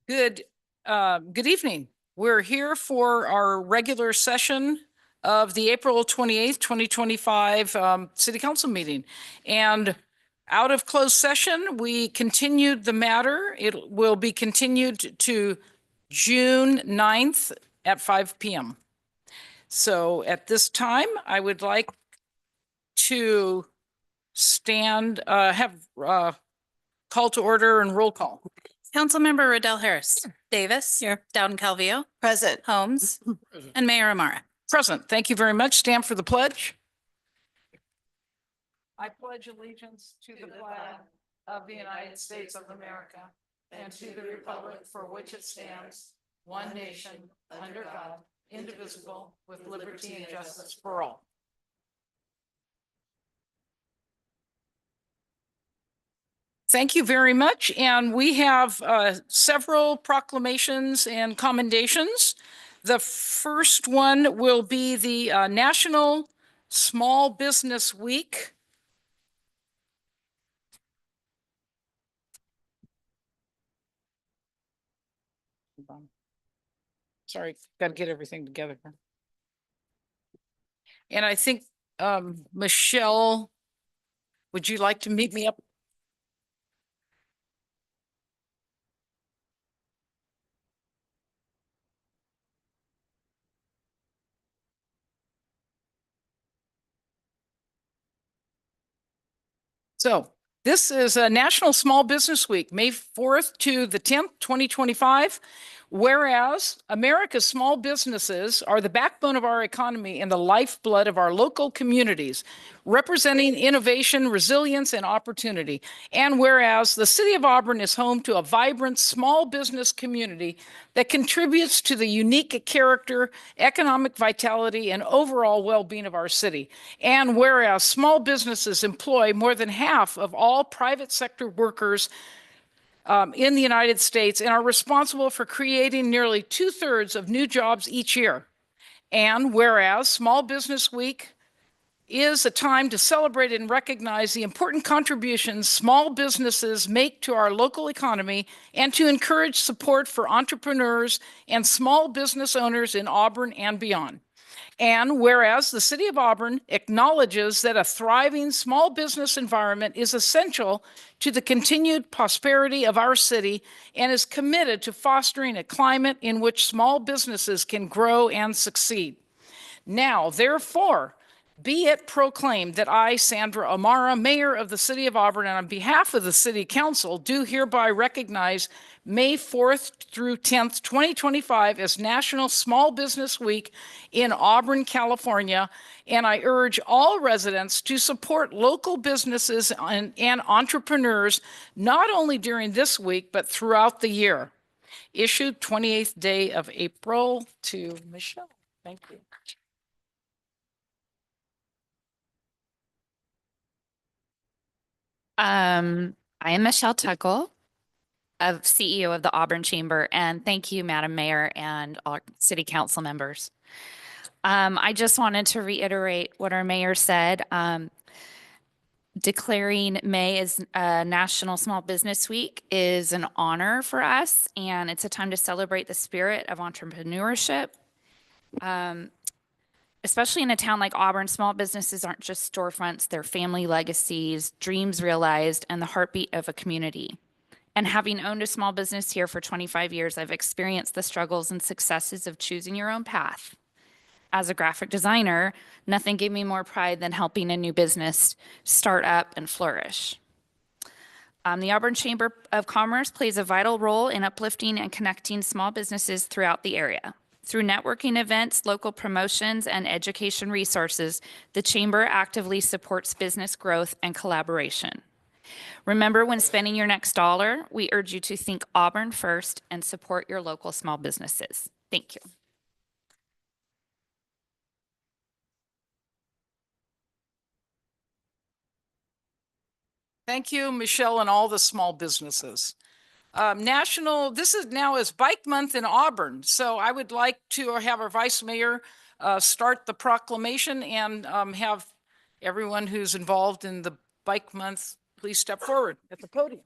Good, good evening. We're here for our regular session of the April 28th, 2025 City Council meeting. And out of closed session, we continued the matter. It will be continued to June 9th at 5 p.m. So at this time, I would like to have call to order and roll call. Councilmember Riddell Harris. Davis. Here. Dowden Calvillo. Present. Holmes. And Mayor Amara. Present. Thank you very much. Stand for the pledge. I pledge allegiance to the flag of the United States of America and to the republic for which it stands, one nation, under God, indivisible, with liberty and justice for all. Thank you very much. And we have several proclamations and commendations. The first one will be the National Small Business Week. Sorry, got to get everything together. And I think, Michelle, would you like to meet me up? So this is a National Small Business Week, May 4th to the 10th, 2025. Whereas America's small businesses are the backbone of our economy and the lifeblood of our local communities, representing innovation, resilience, and opportunity. And whereas the city of Auburn is home to a vibrant small business community that contributes to the unique character, economic vitality, and overall well-being of our city. And whereas small businesses employ more than half of all private sector workers in the United States and are responsible for creating nearly 2/3 of new jobs each year. And whereas Small Business Week is a time to celebrate and recognize the important contributions small businesses make to our local economy and to encourage support for entrepreneurs and small business owners in Auburn and beyond. And whereas the city of Auburn acknowledges that a thriving small business environment is essential to the continued prosperity of our city and is committed to fostering a climate in which small businesses can grow and succeed. Now, therefore, be it proclaimed that I, Sandra Amara, Mayor of the City of Auburn, and on behalf of the City Council, do hereby recognize May 4th through 10th, 2025 as National Small Business Week in Auburn, California. And I urge all residents to support local businesses and entrepreneurs, not only during this week, but throughout the year. Issued 28th day of April to Michelle. Thank you. I am Michelle Tuckle, CEO of the Auburn Chamber, and thank you, Madam Mayor and all City Council members. I just wanted to reiterate what our mayor said. Declaring May as National Small Business Week is an honor for us, and it's a time to celebrate the spirit of entrepreneurship. Especially in a town like Auburn, small businesses aren't just storefronts, they're family legacies, dreams realized, and the heartbeat of a community. And having owned a small business here for 25 years, I've experienced the struggles and successes of choosing your own path. As a graphic designer, nothing gave me more pride than helping a new business start up and flourish. The Auburn Chamber of Commerce plays a vital role in uplifting and connecting small businesses throughout the area. Through networking events, local promotions, and education resources, the Chamber actively supports business growth and collaboration. Remember, when spending your next dollar, we urge you to think Auburn first and support your local small businesses. Thank you. Thank you, Michelle, and all the small businesses. This is now Bike Month in Auburn. So I would like to have our Vice Mayor start the proclamation and have everyone who's involved in the Bike Month, please step forward at the podium.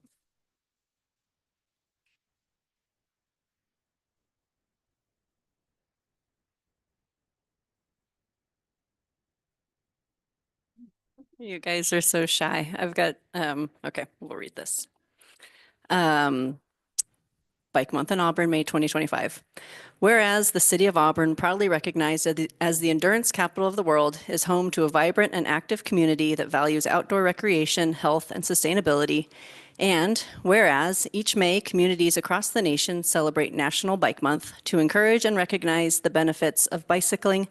You guys are so shy. I've got, okay, we'll read this. Bike Month in Auburn, May 2025. Whereas the city of Auburn, proudly recognized as the endurance capital of the world, is home to a vibrant and active community that values outdoor recreation, health, and sustainability. And whereas each May, communities across the nation celebrate National Bike Month to encourage and recognize the benefits of bicycling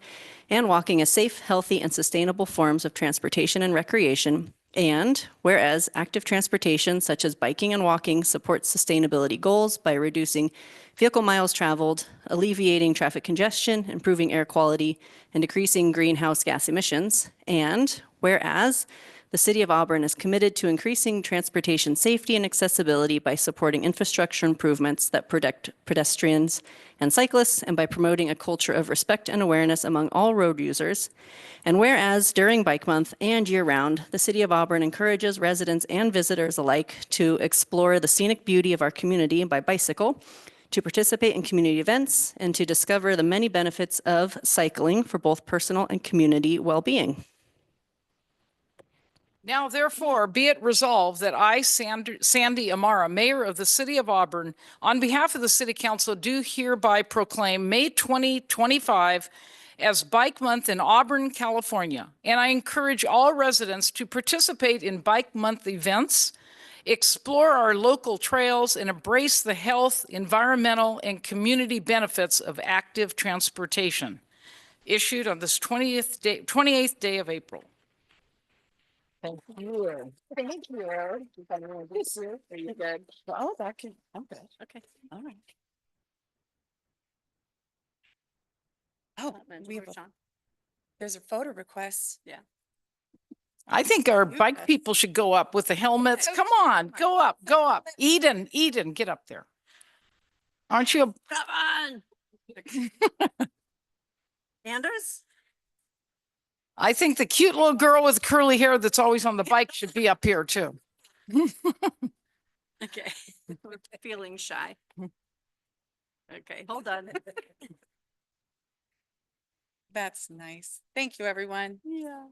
and walking as safe, healthy, and sustainable forms of transportation and recreation. And whereas active transportation, such as biking and walking, supports sustainability goals by reducing vehicle miles traveled, alleviating traffic congestion, improving air quality, and decreasing greenhouse gas emissions. And whereas the City of Auburn is committed to increasing transportation safety and accessibility by supporting infrastructure improvements that protect pedestrians and cyclists, and by promoting a culture of respect and awareness among all road users. And whereas during Bike Month and year-round, the City of Auburn encourages residents and visitors alike to explore the scenic beauty of our community by bicycle, to participate in community events, and to discover the many benefits of cycling for both personal and community well-being. Now, therefore, be it resolved that I, Sandy Amara, Mayor of the City of Auburn, on behalf of the City Council, do hereby proclaim May 2025 as Bike Month in Auburn, California. And I encourage all residents to participate in Bike Month events, explore our local trails, and embrace the health, environmental, and community benefits of active transportation. Issued on this 28th day of April. Thank you. Thank you. Are you good? Oh, that can, I'm good. Okay. All right. Oh, there's a photo request. Yeah. I think our bike people should go up with the helmets. Come on, go up, go up. Eden, get up there. Aren't you? Come on. Anders? I think the cute little girl with curly hair that's always on the bike should be up here too. Okay. Feeling shy. Okay, hold on. That's nice. Thank you, everyone. Yeah.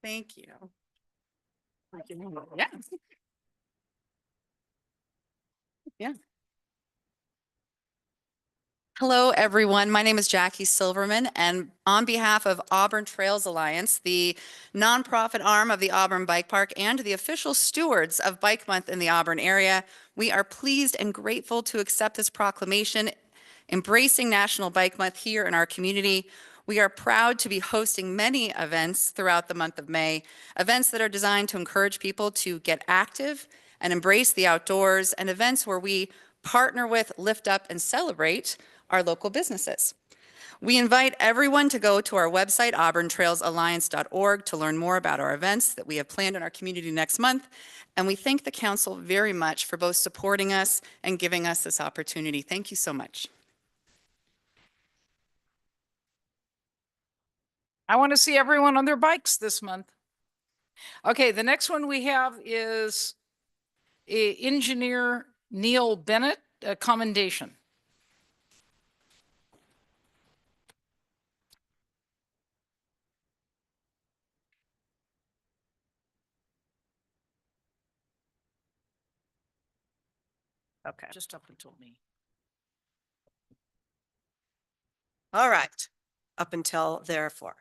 Thank you. Yeah. Yeah. Hello, everyone. My name is Jackie Silverman, and on behalf of Auburn Trails Alliance, the nonprofit arm of the Auburn Bike Park and the official stewards of Bike Month in the Auburn area, we are pleased and grateful to accept this proclamation embracing National Bike Month here in our community. We are proud to be hosting many events throughout the month of May, events that are designed to encourage people to get active and embrace the outdoors, and events where we partner with, lift up, and celebrate our local businesses. We invite everyone to go to our website, auburntrailsalliance.org, to learn more about our events that we have planned in our community next month. And we thank the council very much for both supporting us and giving us this opportunity. Thank you so much. I want to see everyone on their bikes this month. Okay, the next one we have is Engineer Neil Bennett, a commendation. Okay. Just up until me. All right, up until therefore.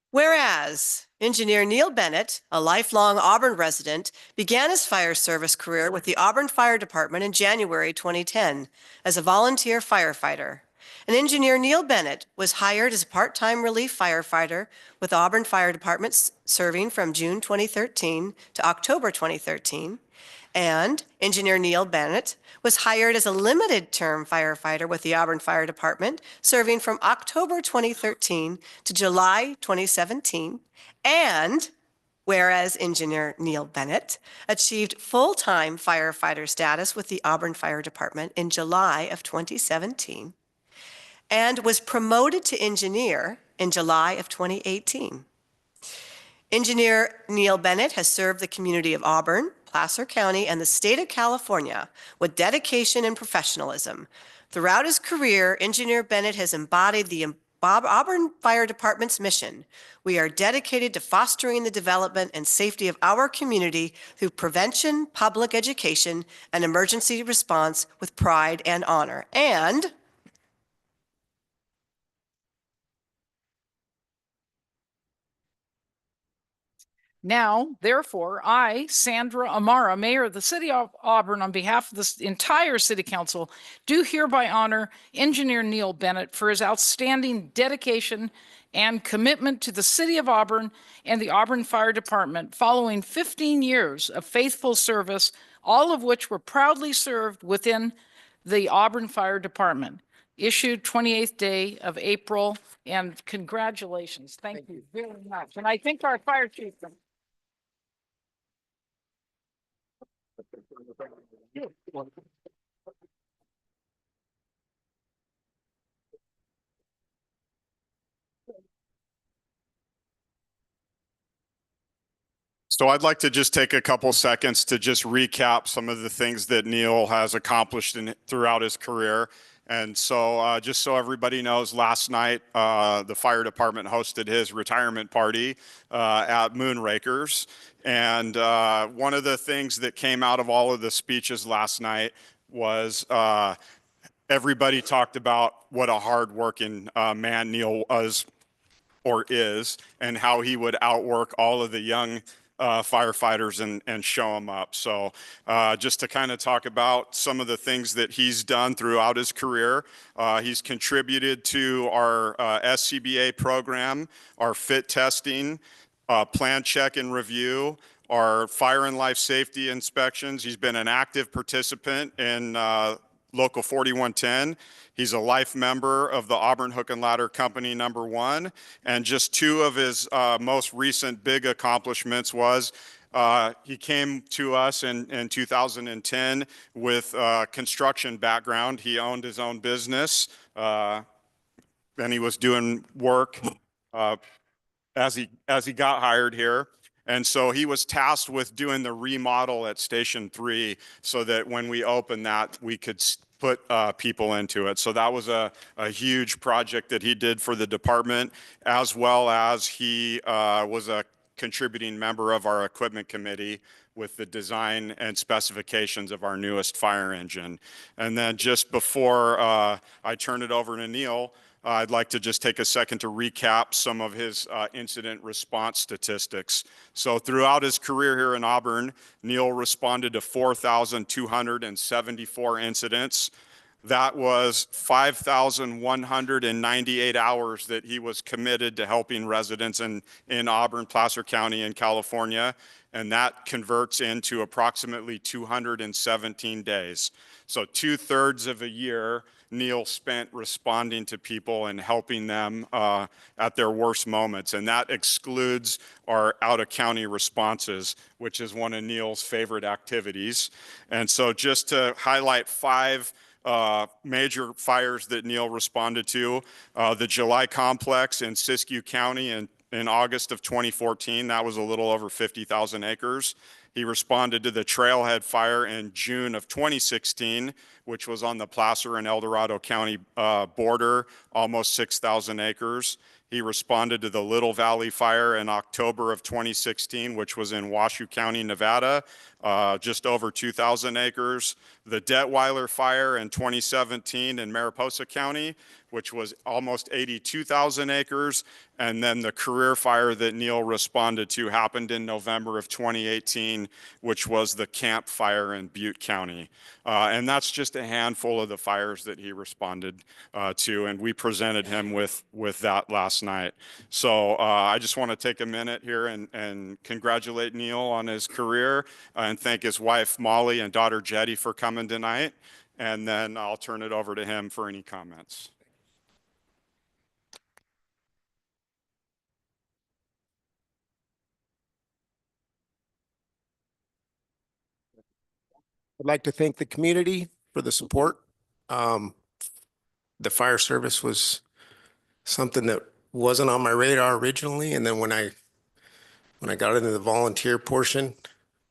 Whereas Engineer Neil Bennett, a lifelong Auburn resident, began his fire service career with the Auburn Fire Department in January 2010 as a volunteer firefighter. And Engineer Neil Bennett was hired as a part-time relief firefighter with Auburn Fire Department, serving from June 2013 to October 2013. And Engineer Neil Bennett was hired as a limited-term firefighter with the Auburn Fire Department, serving from October 2013 to July 2017. And whereas Engineer Neil Bennett achieved full-time firefighter status with the Auburn Fire Department in July of 2017, and was promoted to engineer in July of 2018. Engineer Neil Bennett has served the community of Auburn, Placer County, and the state of California with dedication and professionalism. Throughout his career, Engineer Bennett has embodied the Auburn Fire Department's mission. We are dedicated to fostering the development and safety of our community through prevention, public education, and emergency response with pride and honor. And now, therefore, I, Sandra Amara, Mayor of the City of Auburn, on behalf of the entire City Council, do hereby honor Engineer Neil Bennett for his outstanding dedication and commitment to the City of Auburn and the Auburn Fire Department following 15 years of faithful service, all of which were proudly served within the Auburn Fire Department. Issued 28th day of April, and congratulations. Thank you very much. And I think our fire chief. So I'd like to just take a couple seconds to just recap some of the things that Neil has accomplished throughout his career. And so just so everybody knows, last night, the fire department hosted his retirement party at Moonrakers. And one of the things that came out of all of the speeches last night was everybody talked about what a hardworking man Neil was or is, and how he would outwork all of the young firefighters and show them up. So just to kind of talk about some of the things that he's done throughout his career, he's contributed to our SCBA program, our fit testing, plan check and review, our fire and life safety inspections. He's been an active participant in Local 4110. He's a life member of the Auburn Hook and Ladder Company #1. And just two of his most recent big accomplishments was he came to us in 2010 with a construction background. He owned his own business and he was doing work as he got hired here. And so he was tasked with doing the remodel at Station 3 so that when we opened that, we could put people into it. So that was a huge project that he did for the department, as well as he was a contributing member of our equipment committee with the design and specifications of our newest fire engine. And then just before I turn it over to Neil, I'd like to just take a second to recap some of his incident response statistics. So throughout his career here in Auburn, Neil responded to 4,274 incidents. That was 5,198 hours that he was committed to helping residents in Auburn, Placer County in California. And that converts into approximately 217 days. So 2/3 of a year Neil spent responding to people and helping them at their worst moments. And that excludes our out-of-county responses, which is one of Neil's favorite activities. And so just to highlight 5 major fires that Neil responded to, the July complex in Siskiyou County in August of 2014, that was a little over 50,000 acres. He responded to the Trailhead fire in June of 2016, which was on the Placer and El Dorado County border, almost 6,000 acres. He responded to the Little Valley fire in October of 2016, which was in Washoe County, Nevada, just over 2,000 acres. The Detweiler fire in 2017 in Mariposa County, which was almost 82,000 acres. And then the Career fire that Neil responded to happened in November of 2018, which was the Camp fire in Butte County. And that's just a handful of the fires that he responded to, and we presented him with that last night. So I just want to take a minute here and congratulate Neil on his career and thank his wife Molly and daughter Jetty for coming tonight. And then I'll turn it over to him for any comments. I'd like to thank the community for the support. The fire service was something that wasn't on my radar originally, and then when I got into the volunteer portion,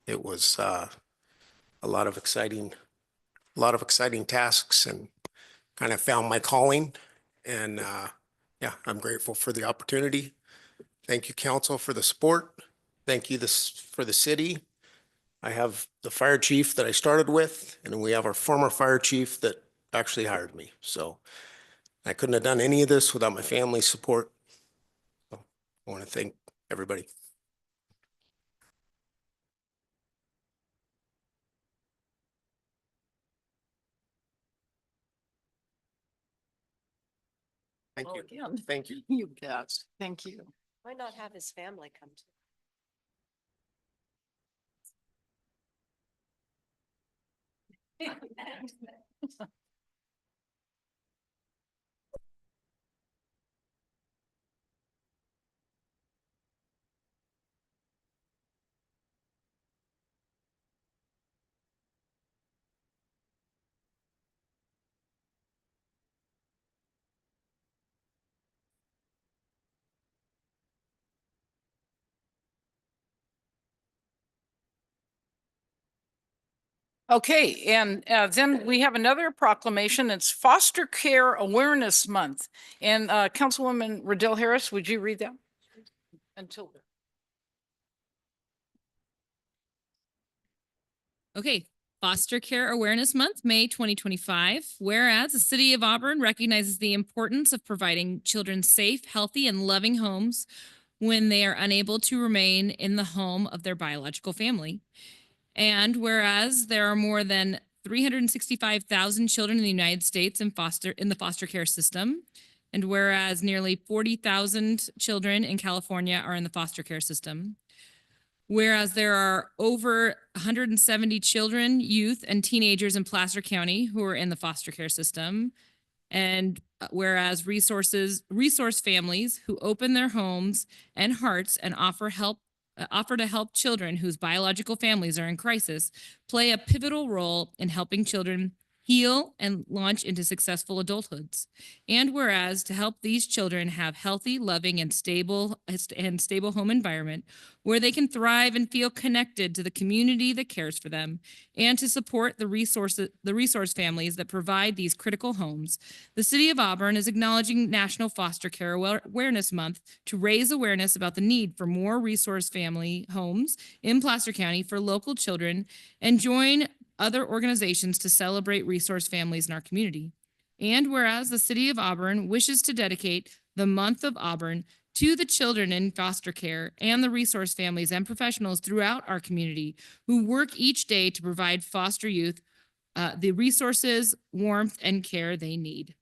It was a lot of exciting tasks, and kind of found my calling. And yeah, I'm grateful for the opportunity. Thank you, council, for the support. Thank you for the city. I have the fire chief that I started with, and we have our former fire chief that actually hired me. So I couldn't have done any of this without my family's support. So I want to thank everybody. Thank Well, you. again, Thank you. you bet. Thank you. Why not have his family come to? Okay, and then we have another proclamation. It's Foster Care Awareness Month. And Councilwoman Riddell Harris, would you read that? Until. Okay, Foster Care Awareness Month, May 2025. Whereas the City of Auburn recognizes the importance of providing children safe, healthy, and loving homes when they are unable to remain in the home of their biological family. And whereas there are more than 365,000 children in the United States in the foster care system, and whereas nearly 40,000 children in California are in the foster care system. Whereas there are over 170 children, youth, and teenagers in Placer County who are in the foster care system. And whereas resource families who open their homes and hearts and offer to help children whose biological families are in crisis play a pivotal role in helping children heal and launch into successful adulthoods. And whereas to help these children have healthy, loving, and stable home environment where they can thrive and feel connected to the community that cares for them, and to support the resource families that provide these critical homes, the City of Auburn is acknowledging National Foster Care Awareness Month to raise awareness about the need for more resource family homes in Placer County for local children, and join other organizations to celebrate resource families in our community. And whereas the City of Auburn wishes to dedicate the month of Auburn to the children in foster care and the resource families and professionals throughout our community who work each day to provide foster youth the resources, warmth, and care they need.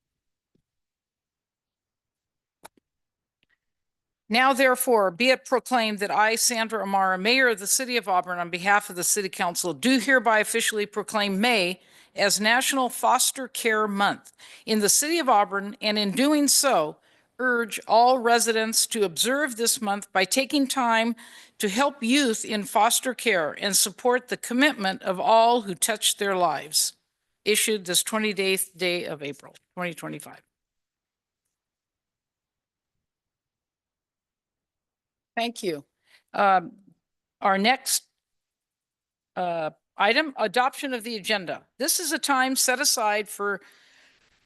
Now therefore, be it proclaimed that I, Sandra Amara, Mayor of the City of Auburn, on behalf of the City Council, do hereby officially proclaim May as National Foster Care Month in the City of Auburn, and in doing so, urge all residents to observe this month by taking time to help youth in foster care and support the commitment of all who touch their lives. Issued this 28th day of April, 2025. Thank you. Our next item, adoption of the agenda. This is a time set aside for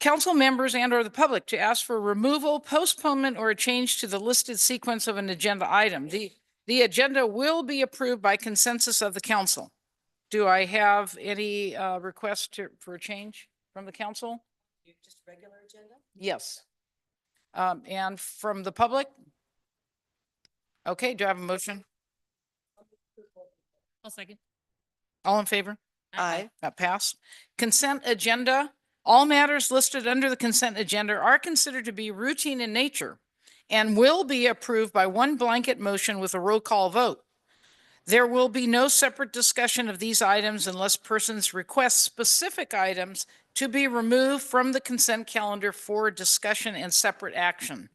council members and or the public to ask for removal, postponement, or a change to the listed sequence of an agenda item. The agenda will be approved by consensus of the council. Do I have any requests for a change from the council? Just regular agenda? Yes. And from the public? Okay, do I have a motion? I'll second. All in favor? Aye. That passed. Consent agenda. All matters listed under the consent agenda are considered to be routine in nature and will be approved by one blanket motion with a roll call vote. There will be no separate discussion of these items unless persons request specific items to be removed from the consent calendar for discussion and separate action.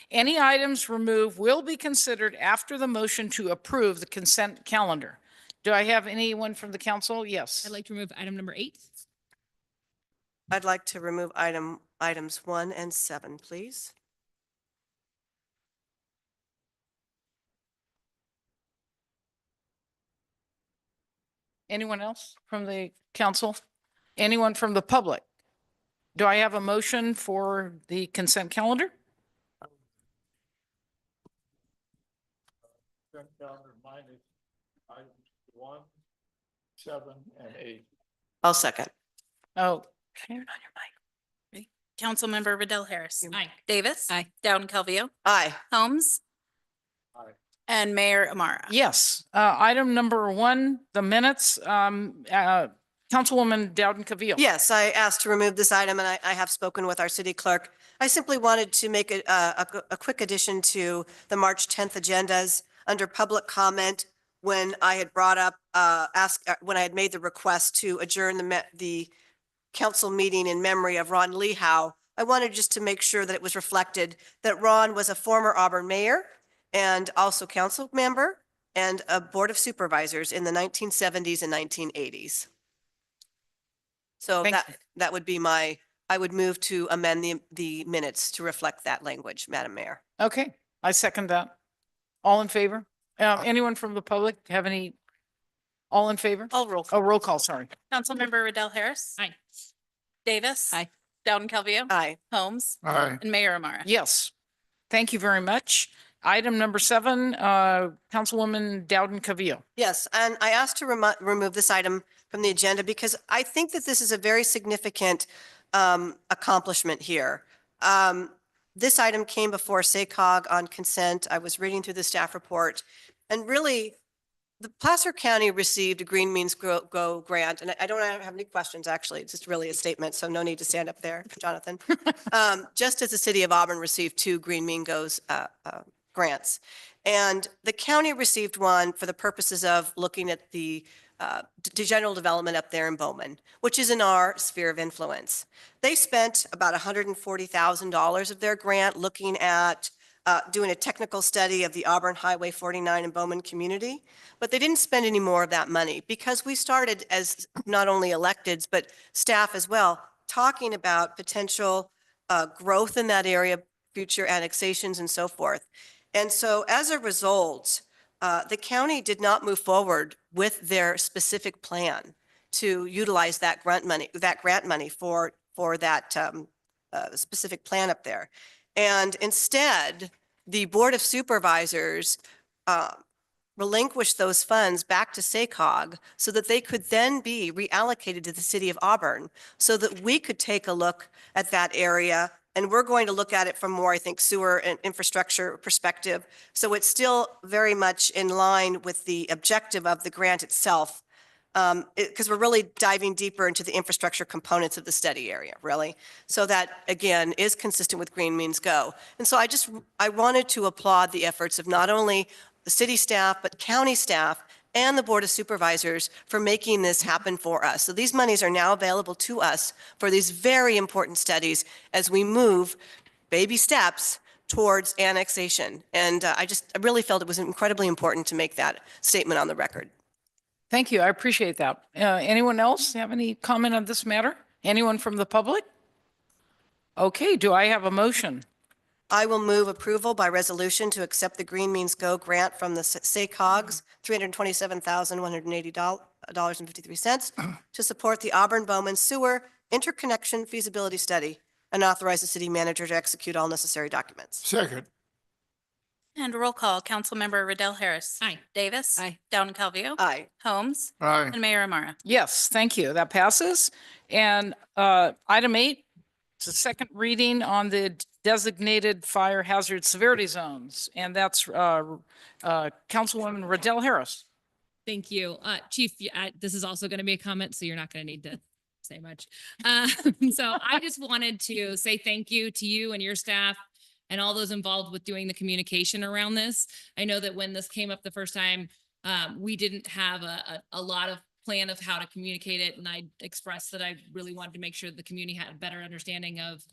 Any items removed will be considered after the motion to approve the consent calendar. Do I have anyone from the council? Yes. I'd like to remove item number 8. I'd like to remove items 1 and 7, please. Anyone else from the council? Anyone from the public? Do I have a motion for the consent calendar? One, 7, and 8. I'll second. Oh, Councilmember Riddell Harris. Aye. Davis. Aye. Dowden Calvillo. Aye. Holmes. Aye. And Mayor Amara. yes. Item number 1, the minutes. Councilwoman Dowden Cavill. Yes, I asked to remove this item, and I have spoken with our city clerk. I simply wanted to make a quick addition to the March 10th agendas under public comment when I had brought up, when I had made the request to adjourn the council meeting in memory of Ron Lehow. I wanted just to make sure that it was reflected that Ron was a former Auburn mayor and also council member and a board of supervisors in the 1970s and 1980s. So Thank that would be I would move to amend the minutes to reflect that language, Madam Mayor. Okay, I second that. All in favor? Anyone from the public have any? All in favor? All roll. Oh, roll call, sorry. Councilmember Riddell Harris. Aye. Davis. Aye. Dowden Calvillo. Aye. Holmes. Aye. And Mayor Amara. Yes. Thank you very much. Item number 7, Councilwoman Dowden Cavill. Yes, and I asked to remove this item from the agenda because I think that this is a very significant accomplishment here. This item came before SACOG on consent. I was reading through the staff report, and really, the Placer County received a Green Means Go grant, and I don't have any questions, actually. It's just really a statement, so no need to stand up there, Jonathan. Just as the city of Auburn received 2 Green Mean Goes grants. And the county received one for the purposes of looking at the general development up there in Bowman, which is in our sphere of influence. They spent about $140,000 of their grant looking at doing a technical study of the Auburn Highway 49 and Bowman community, but they didn't spend any more of that money because we started as not only electeds, but staff as well, talking about potential growth in that area, future annexations and so forth. And so as a result, the county did not move forward with their specific plan to utilize that grant money for that specific plan up there. And instead, the Board of Supervisors relinquished those funds back to SACOG so that they could then be reallocated to the city of Auburn so that we could take a look at that area. And we're going to look at it from more, I think, sewer and infrastructure perspective. So it's still very much in line with the objective of the grant itself, because we're really diving deeper into the infrastructure components of the study area, really. So that, again, is consistent with Green Means Go. And so I wanted to applaud the efforts of not only the city staff, but county staff and the Board of Supervisors for making this happen for us. So these monies are now available to us for these very important studies as we move baby steps towards annexation. And I really felt it was incredibly important to make that statement on the record. Thank you. I appreciate that. Anyone else have any comment on this matter? Anyone from the public? Okay, do I have a motion? I will move approval by resolution to accept the Green Means Go grant from the SACOG's $327,180.53 to support the Auburn Bowman Sewer Interconnection Feasibility Study and authorize the city manager to execute all necessary documents. Second. And roll call, Councilmember Riddell Harris. Aye. Davis. Aye. Dowden Calvillo. Aye. Holmes. Aye. And Mayor Amara. Yes, thank you. That passes. And item 8, it's a second reading on the designated fire hazard severity zones. And that's Councilwoman Riddell Harris. Thank you. Chief, this is also going to be a comment, so you're not going to need to say much. So I just wanted to say thank you to you and your staff and all those involved with doing the communication around this. I know that when this came up the first time, we didn't have a lot of plan of how to communicate it. And I expressed that I really wanted to make sure the community had a better understanding of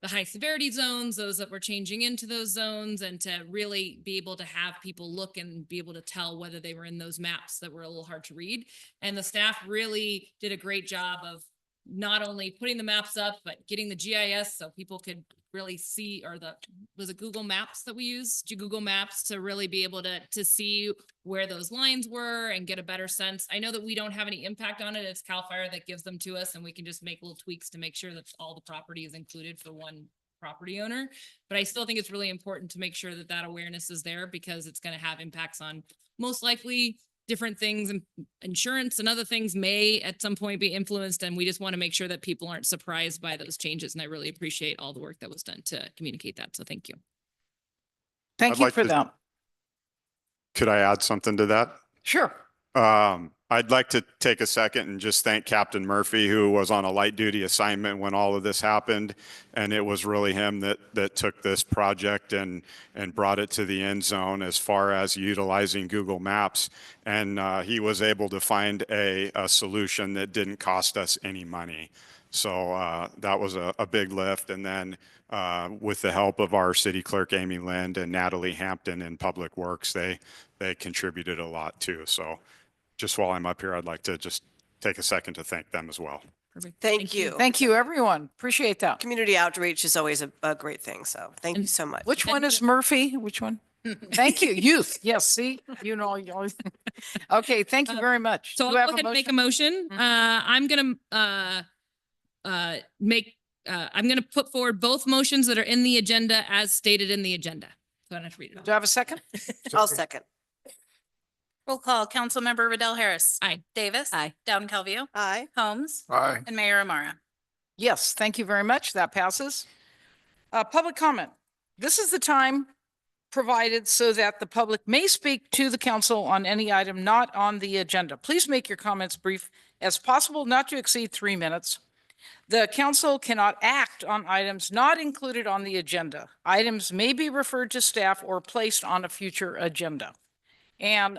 the high severity zones, those that were changing into those zones, and to really be able to have people look and be able to tell whether they were in those maps that were a little hard to read. And the staff really did a great job of not only putting the maps up, but getting the GIS so people could really see, or was it Google Maps that we used? Google Maps to really be able to see where those lines were and get a better sense. I know that we don't have any impact on it. It's CAL FIRE that gives them to us, and we can just make little tweaks to make sure that all the property is included for one property owner. But I still think it's really important to make sure that that awareness is there, because it's going to have impacts on most likely different things, and insurance and other things may at some point be influenced. And we just want to make sure that people aren't surprised by those changes. And I really appreciate all the work that was done to communicate that. So thank you. Thank I'd you like for to- that. Could I add something to that? Sure. I'd like to take a second and just thank Captain Murphy, who was on a light duty assignment when all of this happened. And it was really him that took this project and brought it to the end zone as far as utilizing Google Maps. And he was able to find a solution that didn't cost us any money. So that was a big lift. And then with the help of our city clerk, Amy Lind, and Natalie Hampton in Public Works, they contributed a lot too. So just while I'm up here, I'd like to just take a second to thank them as well. Perfect. Thank you. Thank you, everyone. Appreciate that. Community outreach is always a great thing. So thank you so much. Which one is Murphy? Which one? Thank you. Youth. Yes. See, you know, you always. Okay. Thank you very much. So Do I'll I go have ahead and make a motion? motion. I'm gonna put forward both motions that are in the agenda as stated in the agenda. So I don't have to read it. Do I have a second? I'll second. Roll call, Councilmember Riddell Harris. Aye. Davis. Aye. Dowden Calvillo. Aye. Holmes. Aye. And Mayor Amara. Yes. Thank you very much. That passes. Public comment. This is the time provided so that the public may speak to the council on any item not on the agenda. Please make your comments brief as possible, not to exceed 3 minutes. The council cannot act on items not included on the agenda. Items may be referred to staff or placed on a future agenda. And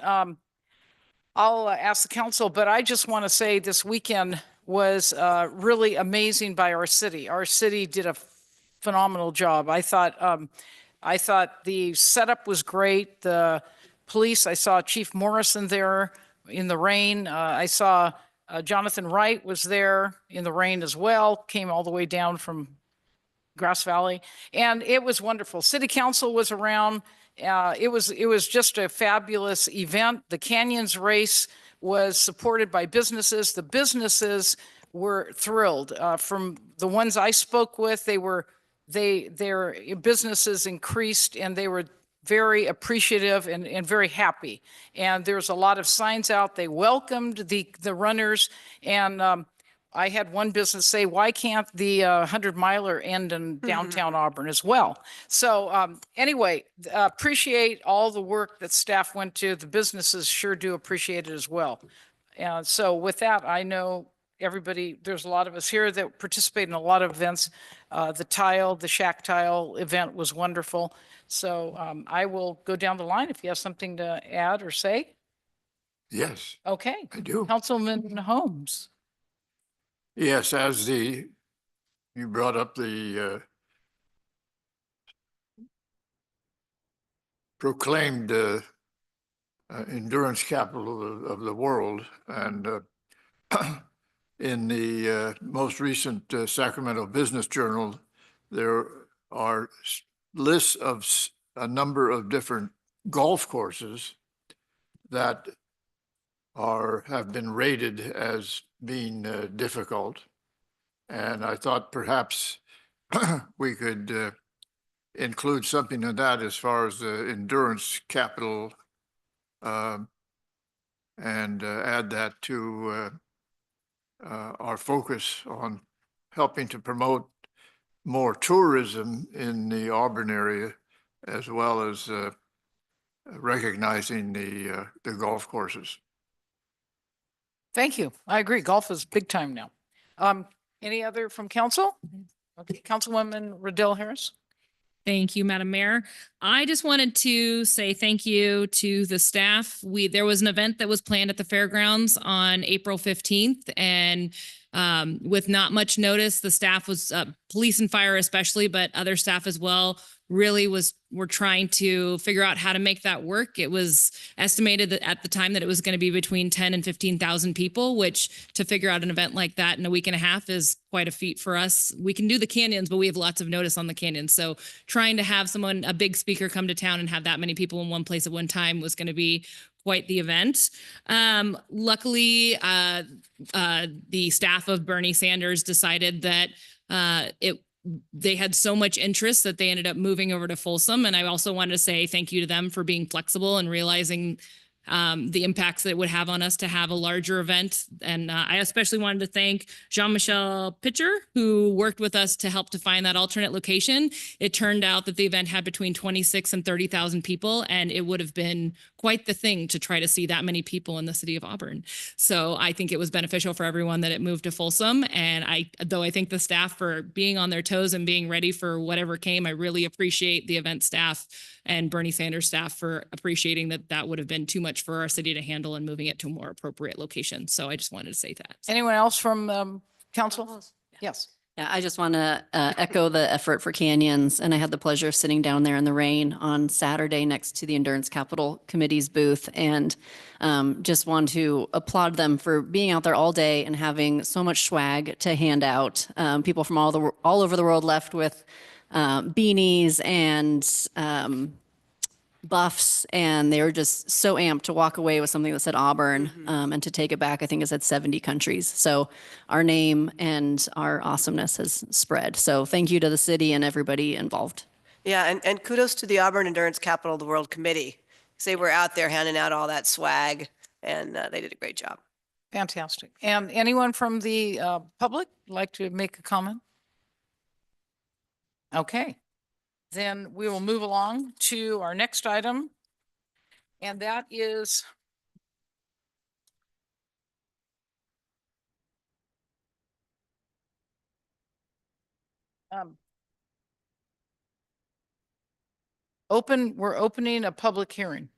I'll ask the council, but I just want to say this weekend was really amazing by our city. Our city did a phenomenal job. I thought the setup was great. The police, I saw Chief Morrison there in the rain. I saw Jonathan Wright was there in the rain as well, came all the way down from Grass Valley. And it was wonderful. City Council was around. It was just a fabulous event. The Canyons race was supported by businesses. The businesses were thrilled. From the ones I spoke with, their businesses increased, and they were very appreciative and very happy. And there's a lot of signs out. They welcomed the runners. And I had one business say, why can't the 100-miler end in downtown Auburn as well? So anyway, appreciate all the work that staff went to. The businesses sure do appreciate it as well. And so with that, I know everybody, there's a lot of us here that participate in a lot of events. The Shack Tile event was wonderful. So I will go down the line if you have something to add or say. Yes, Okay. I do. Councilman Holmes. Yes, you brought up the proclaimed endurance capital of the world. And in the most recent Sacramento Business Journal, there are lists of a number of different golf courses that have been rated as being difficult. And I thought perhaps we could include something in that as far as the endurance capital and add that to our focus on helping to promote more tourism in the Auburn area, as well as recognizing the golf courses. Thank you. I agree. Golf is big time now. Any other from council? Okay, Councilwoman Riddell Harris. Thank you, Madam Mayor. I just wanted to say thank you to the staff. There was an event that was planned at the fairgrounds on April 15th, and with not much notice, the staff was, police and fire especially, but other staff as well, really we're trying to figure out how to make that work. It was estimated that at the time that it was going to be between 10 and 15,000 people, which to figure out an event like that in a week and a half is quite a feat for us. We can do the canyons, but we have lots of notice on the canyons. So trying to have a big speaker come to town and have that many people in one place at one time was going to be quite the event. Luckily, the staff of Bernie Sanders decided that they had so much interest that they ended up moving over to Folsom. And I also wanted to say thank you to them for being flexible and realizing the impacts that it would have on us to have a larger event. And I especially wanted to thank Jean-Michel Pitcher, who worked with us to help to find that alternate location. It turned out that the event had between 26 and 30,000 people, and it would have been quite the thing to try to see that many people in the city of Auburn. So I think it was beneficial for everyone that it moved to Folsom. And though I thank the staff for being on their toes and being ready for whatever came, I really appreciate the event staff and Bernie Sanders staff for appreciating that would have been too much for our city to handle and moving it to a more appropriate location. So I just wanted to say that. Anyone else from council? Yes. Yeah, I just want to echo the effort for Canyons. And I had the pleasure of sitting down there in the rain on Saturday next to the Endurance Capital Committee's booth. And just want to applaud them for being out there all day and having so much swag to hand out. People from all over the world left with beanies and buffs, and they were just so amped to walk away with something that said Auburn and to take it back. I think it said 70 countries. So our name and our awesomeness has spread. So thank you to the city and everybody involved. Yeah, and kudos to the Auburn Endurance Capital of the World Committee. They were out there handing out all that swag, and they did a great job. Fantastic. And anyone from the public like to make a comment? Okay. Then we will move along to our next item. And that is we're opening a public hearing.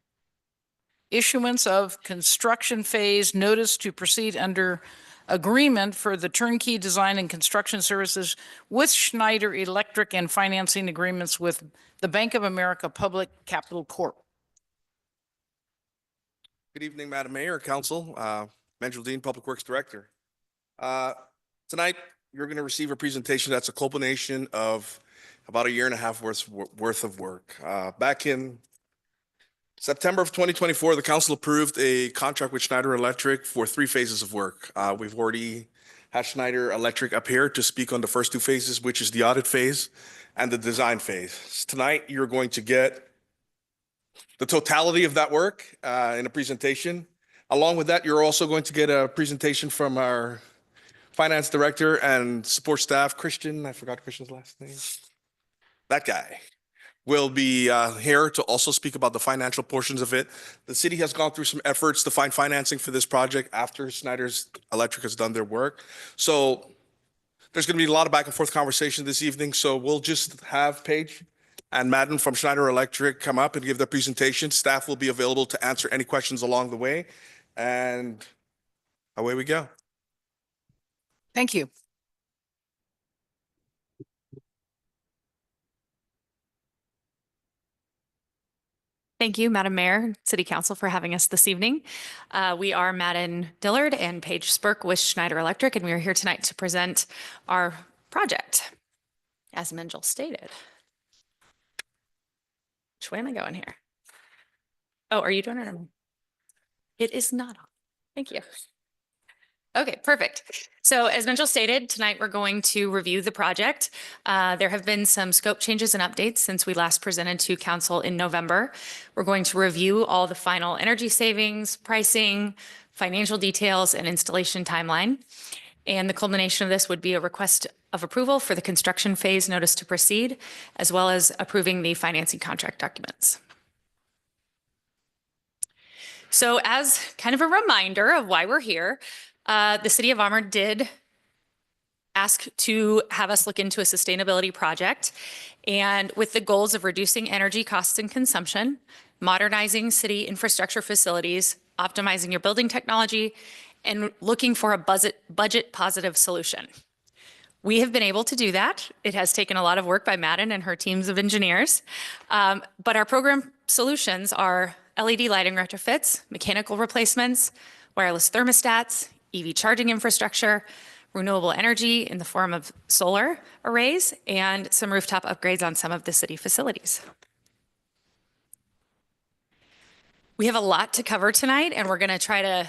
Issuance of construction phase notice to proceed under agreement for the turnkey design and construction services with Schneider Electric and financing agreements with the Bank of America Public Capital Corp. Good evening, Madam Mayor, Council, Mandrell Dean, Public Works Director. Tonight, you're going to receive a presentation that's a culmination of about 1.5 years worth of work. Back in September of 2024, the council approved a contract with Schneider Electric for 3 phases of work. We've already had Schneider Electric up here to speak on the first 2 phases, which is the audit phase and the design phase. Tonight, you're going to get the totality of that work in a presentation. Along with that, you're also going to get a presentation from our finance director and support staff, Christian. I forgot Christian's last name. That guy will be here to also speak about the financial portions of it. The city has gone through some efforts to find financing for this project after Schneider Electric has done their work. So there's going to be a lot of back and forth conversation this evening. So we'll just have Paige and Madden from Schneider Electric come up and give their presentation. Staff will be available to answer any questions along the way. And away we go. Thank you. Thank you, Madam Mayor, City Council, for having us this evening. We are Madden Dillard and Paige Spurk with Schneider Electric, and we are here tonight to present our project, as Minjel stated. Which way am I going here? Oh, are you doing it? It is not on. Thank you. Okay, perfect. So as Minjel stated, tonight we're going to review the project. There have been some scope changes and updates since we last presented to council in November. We're going to review all the final energy savings, pricing, financial details, and installation timeline. And the culmination of this would be a request of approval for the construction phase notice to proceed, as well as approving the financing contract documents. So as kind of a reminder of why we're here, the City of Auburn did ask to have us look into a sustainability project, and with the goals of reducing energy costs and consumption, modernizing city infrastructure facilities, optimizing your building technology, and looking for a budget positive solution. We have been able to do that. It has taken a lot of work by Madden and her teams of engineers. But our program solutions are LED lighting retrofits, mechanical replacements, wireless thermostats, EV charging infrastructure, renewable energy in the form of solar arrays, and some rooftop upgrades on some of the city facilities. We have a lot to cover tonight, and we're going to try to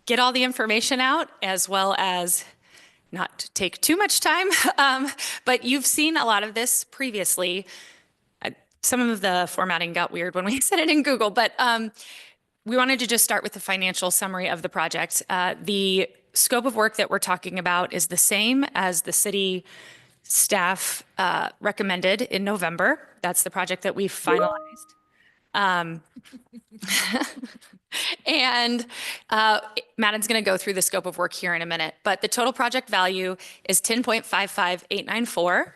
get all the information out as well as not to take too much time. But you've seen a lot of this previously. Some of the formatting got weird when we said it in Google, but we wanted to just start with the financial summary of the project. The scope of work that we're talking about is the same as the city staff recommended in November. That's the project that we've finalized. And Madden's going to go through the scope of work here in a minute, but the total project value is $10.55894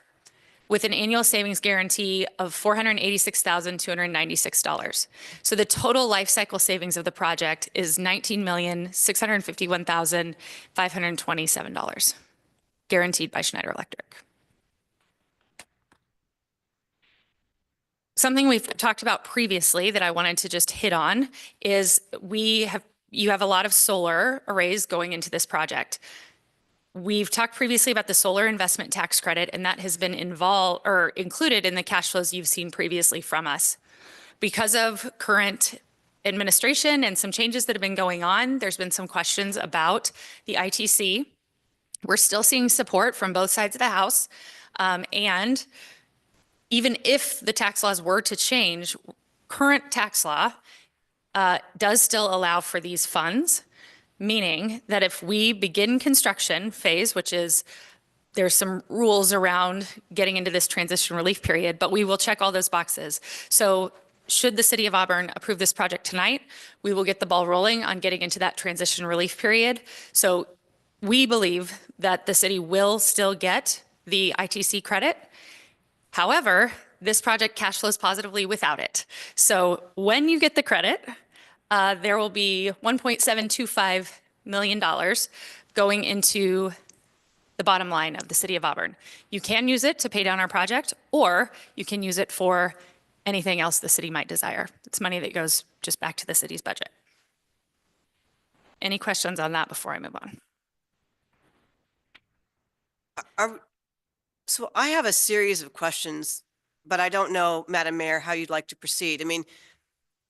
with an annual savings guarantee of $486,296. So the total life cycle savings of the project is $19,651,527, guaranteed by Schneider Electric. Something we've talked about previously that I wanted to just hit on is you have a lot of solar arrays going into this project. We've talked previously about the solar investment tax credit, and that has been included in the cash flows you've seen previously from us. Because of current administration and some changes that have been going on, there's been some questions about the ITC. We're still seeing support from both sides of the House, and even if the tax laws were to change, current tax law does still allow for these funds, meaning that if we begin construction phase, which is there's some rules around getting into this transition relief period, but we will check all those boxes. So should the city of Auburn approve this project tonight, we will get the ball rolling on getting into that transition relief period. So we believe that the city will still get the ITC credit. However, this project cash flows positively without it. So when you get the credit, there will be $1.725 million going into the bottom line of the city of Auburn. You can use it to pay down our project, or you can use it for anything else the city might desire. It's money that goes just back to the city's budget. Any questions on that before I move on? So I have a series of questions, but I don't know, Madam Mayor, how you'd like to proceed. I mean,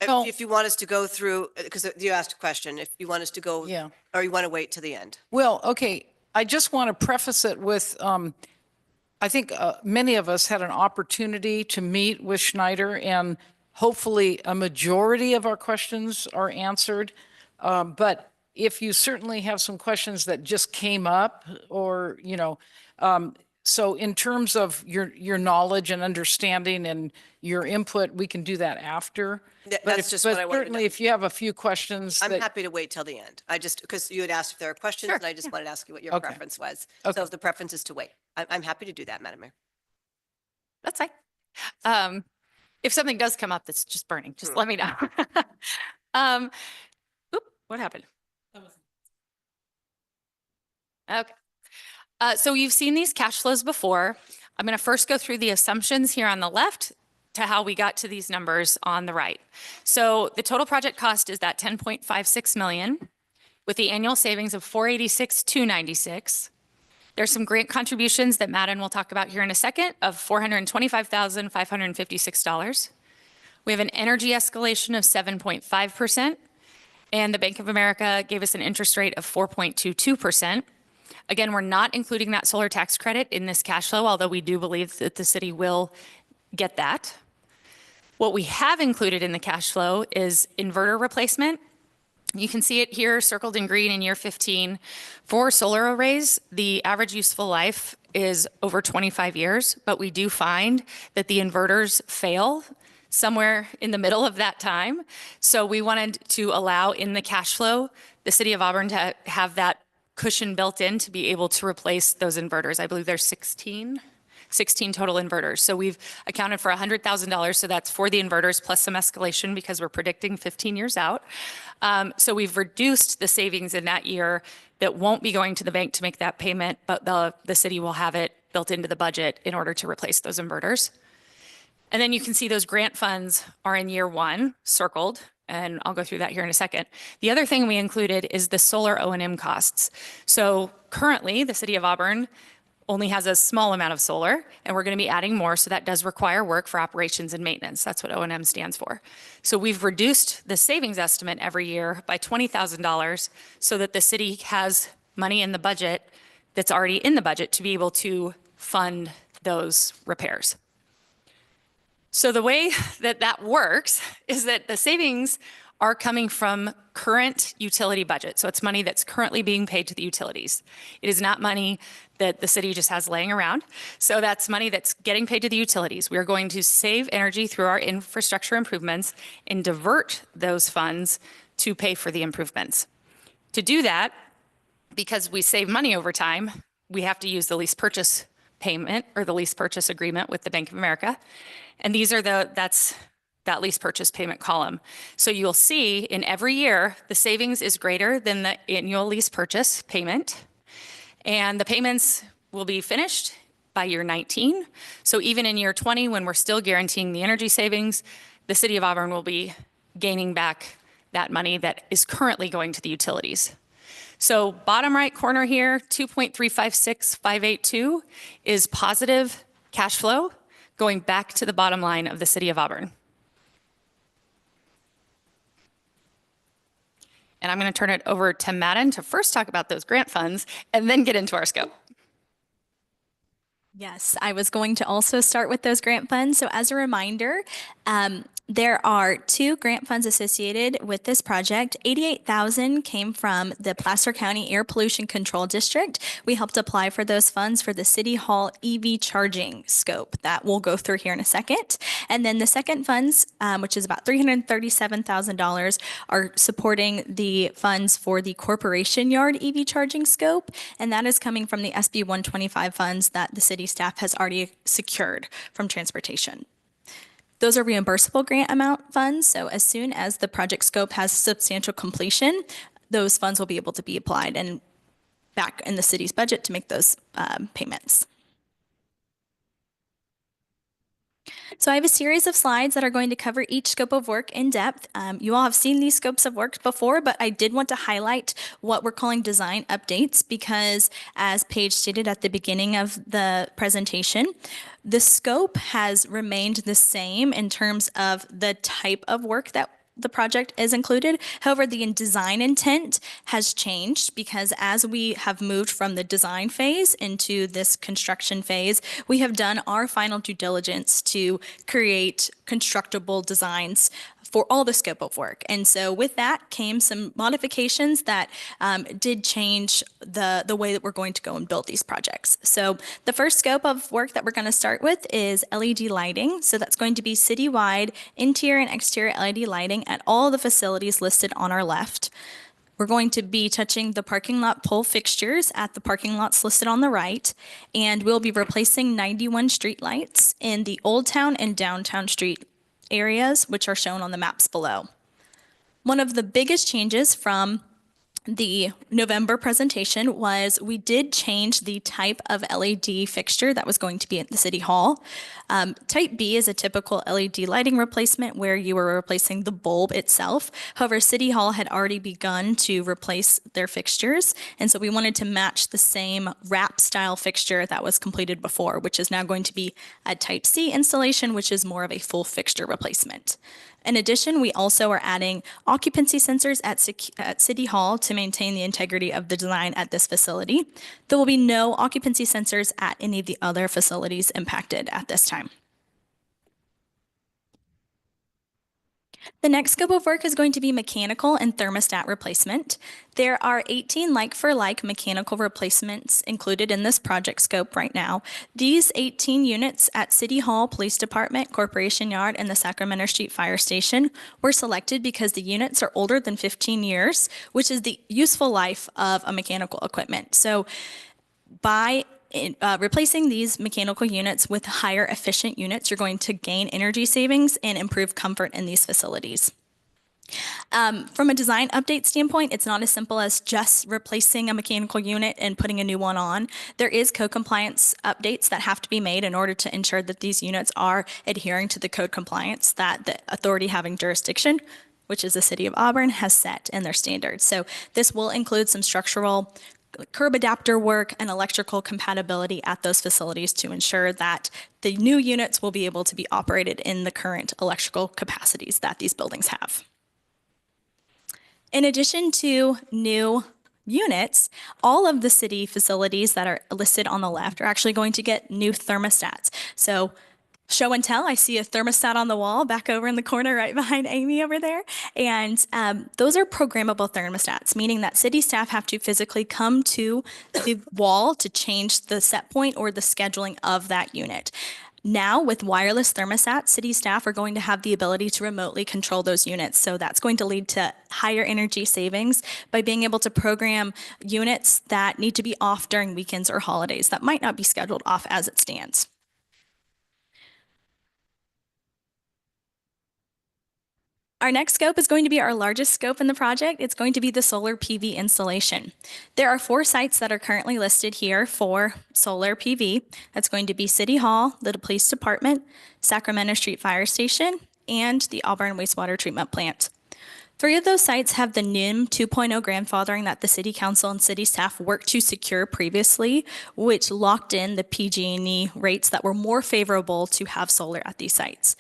Well- if you want us to go through, because you asked a question, if you want us to go, Yeah. or you want to wait to the end? Well, okay, I just want to preface it with, I think many of us had an opportunity to meet with Schneider, and hopefully a majority of our questions are answered. But if you certainly have some questions that just came up, or, so in terms of your knowledge and understanding and your input, we can do that after. But That's if- just but what I wanted to certainly know. if you have a few questions I'm that, happy to wait till the end. Because you had asked if there are questions, Sure, and I just wanted to ask you what your Okay. preference was. Okay. So if the preference is to wait, I'm happy to do that, Madam Mayor. That's fine. If something does come up that's just burning, just let me know. What happened? Okay. So you've seen these cash flows before. I'm going to first go through the assumptions here on the left to how we got to these numbers on the right. So the total project cost is that 10.56 million with the annual savings of 486,296. There's some grant contributions that Madden will talk about here in a second of $425,556. We have an energy escalation of 7.5%, and the Bank of America gave us an interest rate of 4.22%. Again, we're not including that solar tax credit in this cash flow, although we do believe that the city will get that. What we have included in the cash flow is inverter replacement. You can see it here circled in green in year 15. For solar arrays, the average useful life is over 25 years, but we do find that the inverters fail somewhere in the middle of that time. So we wanted to allow in the cash flow, the city of Auburn to have that cushion built in to be able to replace those inverters. I believe there's 16 16 total inverters. So we've accounted for $100,000. So that's for the inverters plus some escalation because we're predicting 15 years out. So we've reduced the savings in that year that won't be going to the bank to make that payment, but the city will have it built into the budget in order to replace those inverters. And then you can see those grant funds are in year one, circled, and I'll go through that here in a second. The other thing we included is the solar O&M costs. So currently, the city of Auburn only has a small amount of solar, and we're going to be adding more, so that does require work for operations and maintenance. That's what O&M stands for. So we've reduced the savings estimate every year by $20,000 so that the city has money in the budget that's already in the budget to be able to fund those repairs. So the way that that works is that the savings are coming from current utility budget. So it's money that's currently being paid to the utilities. It is not money that the city just has laying around. So that's money that's getting paid to the utilities. We are going to save energy through our infrastructure improvements and divert those funds to pay for the improvements. To do that, because we save money over time, we have to use the lease purchase payment or the lease purchase agreement with the Bank of America. And these are that's that lease purchase payment column. So you'll see in every year, the savings is greater than the annual lease purchase payment. And the payments will be finished by year 19. So even in year 20, when we're still guaranteeing the energy savings, the city of Auburn will be gaining back that money that is currently going to the utilities. So bottom right corner here, 2.356582 is positive cash flow going back to the bottom line of the city of Auburn. And I'm going to turn it over to Madden to first talk about those grant funds and then get into our scope. Yes, I was going to also start with those grant funds. So as a reminder, there are 2 grant funds associated with this project. $88,000 came from the Placer County Air Pollution Control District. We helped apply for those funds for the City Hall EV charging scope that we'll go through here in a second. And then the second funds, which is about $337,000, are supporting the funds for the Corporation Yard EV charging scope. And that is coming from the SB 125 funds that the city staff has already secured from transportation. Those are reimbursable grant amount funds. So as soon as the project scope has substantial completion, those funds will be able to be applied and back in the city's budget to make those payments. So I have a series of slides that are going to cover each scope of work in depth. You all have seen these scopes of work before, but I did want to highlight what we're calling design updates because, as Paige stated at the beginning of the presentation, the scope has remained the same in terms of the type of work that the project is included. However, the design intent has changed because as we have moved from the design phase into this construction phase, we have done our final due diligence to create constructible designs for all the scope of work. And so with that came some modifications that did change the way that we're going to go and build these projects. So the first scope of work that we're going to start with is LED lighting. So that's going to be citywide interior and exterior LED lighting at all the facilities listed on our left. We're going to be touching the parking lot pole fixtures at the parking lots listed on the right, and we'll be replacing 91 street lights in the Old Town and Downtown Street areas, which are shown on the maps below. One of the biggest changes from the November presentation was we did change the type of LED fixture that was going to be at the City Hall. Type B is a typical LED lighting replacement where you were replacing the bulb itself. However, City Hall had already begun to replace their fixtures, and so we wanted to match the same wrap style fixture that was completed before, which is now going to be a Type C installation, which is more of a full fixture replacement. In addition, we also are adding occupancy sensors at City Hall to maintain the integrity of the design at this facility. There will be no occupancy sensors at any of the other facilities impacted at this time. The next scope of work is going to be mechanical and thermostat replacement. There are 18 like-for-like mechanical replacements included in this project scope right now. These 18 units at City Hall, Police Department, Corporation Yard, and the Sacramento Street Fire Station were selected because the units are older than 15 years, which is the useful life of a mechanical equipment. So by replacing these mechanical units with higher efficient units, you're going to gain energy savings and improve comfort in these facilities. From a design update standpoint, it's not as simple as just replacing a mechanical unit and putting a new one on. There is code compliance updates that have to be made in order to ensure that these units are adhering to the code compliance that the authority having jurisdiction, which is the City of Auburn, has set in their standards. So this will include some structural curb adapter work and electrical compatibility at those facilities to ensure that the new units will be able to be operated in the current electrical capacities that these buildings have. In addition to new units, all of the city facilities that are listed on the left are actually going to get new thermostats. So show and tell, I see a thermostat on the wall back over in the corner right behind Amy over there. And those are programmable thermostats, meaning that city staff have to physically come to the wall to change the set point or the scheduling of that unit. Now, with wireless thermostats, city staff are going to have the ability to remotely control those units. So that's going to lead to higher energy savings by being able to program units that need to be off during weekends or holidays that might not be scheduled off as it stands. Our next scope is going to be our largest scope in the project. It's going to be the solar PV installation. There are 4 sites that are currently listed here for solar PV. That's going to be City Hall, the Police Department, Sacramento Street Fire Station, and the Auburn Wastewater Treatment Plant. 3 of those sites have the NIM 2.0 grandfathering that the City Council and City staff worked to secure previously, which locked in the PG&E rates that were more favorable to have solar at these sites.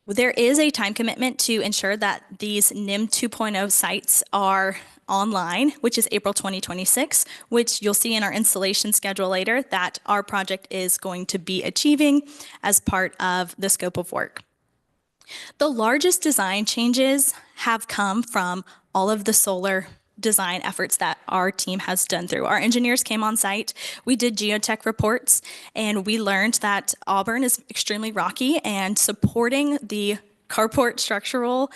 There is a time commitment to ensure that these NIM 2.0 sites are online, which is April 2026, which you'll see in our installation schedule later that our project is going to be achieving as part of the scope of work. The largest design changes have come from all of the solar design efforts that our team has done through. Our engineers came on site, we did geotech reports, and we learned that Auburn is extremely rocky, and supporting the carport structural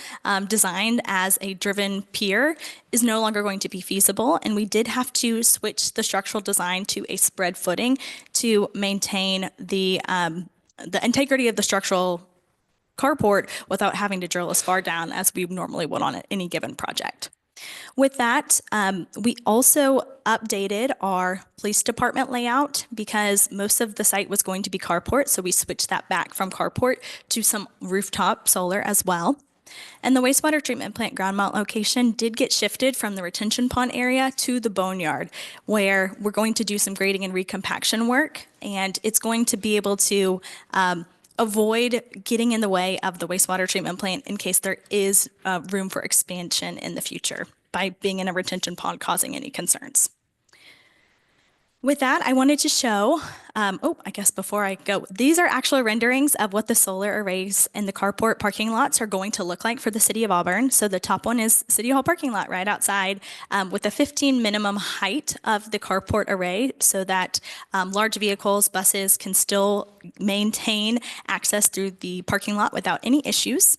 design as a driven pier is no longer going to be feasible, and we did have to switch the structural design to a spread footing to maintain the integrity of the structural carport without having to drill as far down as we normally would on any given project. With that, we also updated our police department layout because most of the site was going to be carport, so we switched that back from carport to some rooftop solar as well. And the wastewater treatment plant ground mount location did get shifted from the retention pond area to the boneyard, where we're going to do some grading and recompaction work, and it's going to be able to avoid getting in the way of the wastewater treatment plant in case there is room for expansion in the future by being in a retention pond causing any concerns. With that, I wanted to show, I guess before I go, these are actual renderings of what the solar arrays in the carport parking lots are going to look like for the City of Auburn. So the top one is City Hall parking lot right outside with a 15 minimum height of the carport array so that large vehicles, buses can still maintain access through the parking lot without any issues.